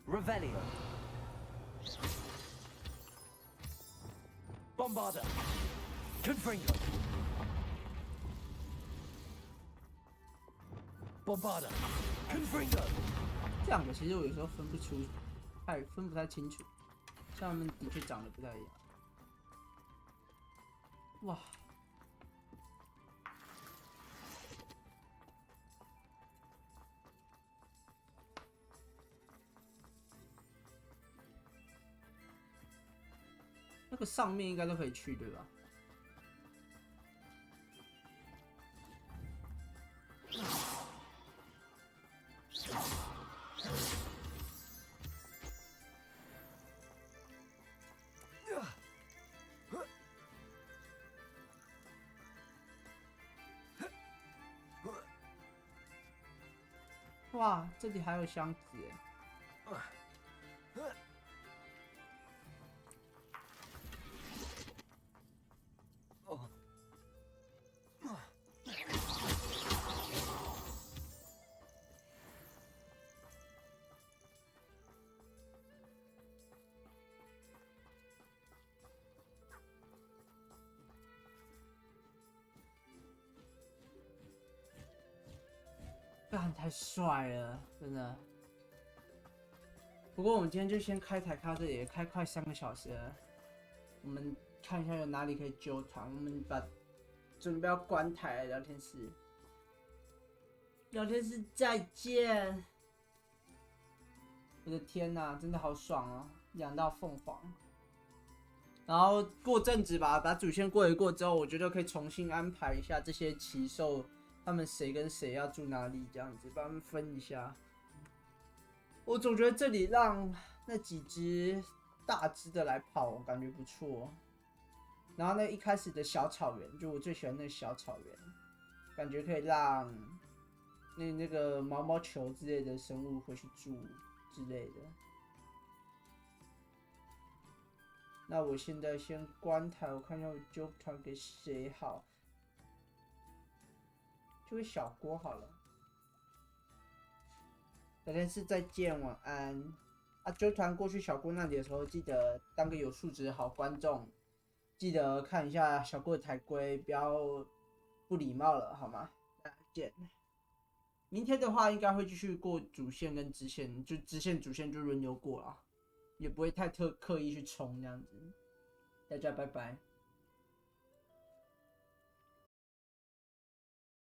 Revelio. Bombarda. Confringo. Bombarda. Confringo. 这两个其实我有时候分不太清楚，像他们的确长得不太一样。哇！那个上面应该都可以去，对吧？哇，这里还有箱子哎！干，太帅了，真的。不过我们今天就先开台开到这里，也开快3个小时了。我们看一下有哪里可以揪团，我们准备要关台了，聊天室。聊天室再见！我的天哪，真的好爽哦，养到凤凰。然后过阵子吧，把主线过一过之后，我觉得可以重新安排一下这些奇兽。他们谁跟谁要住哪里，这样子把他们分一下。我总觉得这里让那几只大只的来跑，感觉不错。然后那一开始的小草原，就我最喜欢那个小草原，感觉可以让那个毛毛球之类的生物回去住之类的。那我现在先关台，我看一下我揪团给谁好。就给小郭好了。聊天室再见，晚安。啊，揪团过去小郭那里的时候，记得当个有素质的好观众，记得看一下小郭的台规，不要不礼貌了，好吗？大家见。明天的话，应该会继续过主线跟支线，就支线主线就轮流过啦，也不会太刻意去冲这样子。大家拜拜。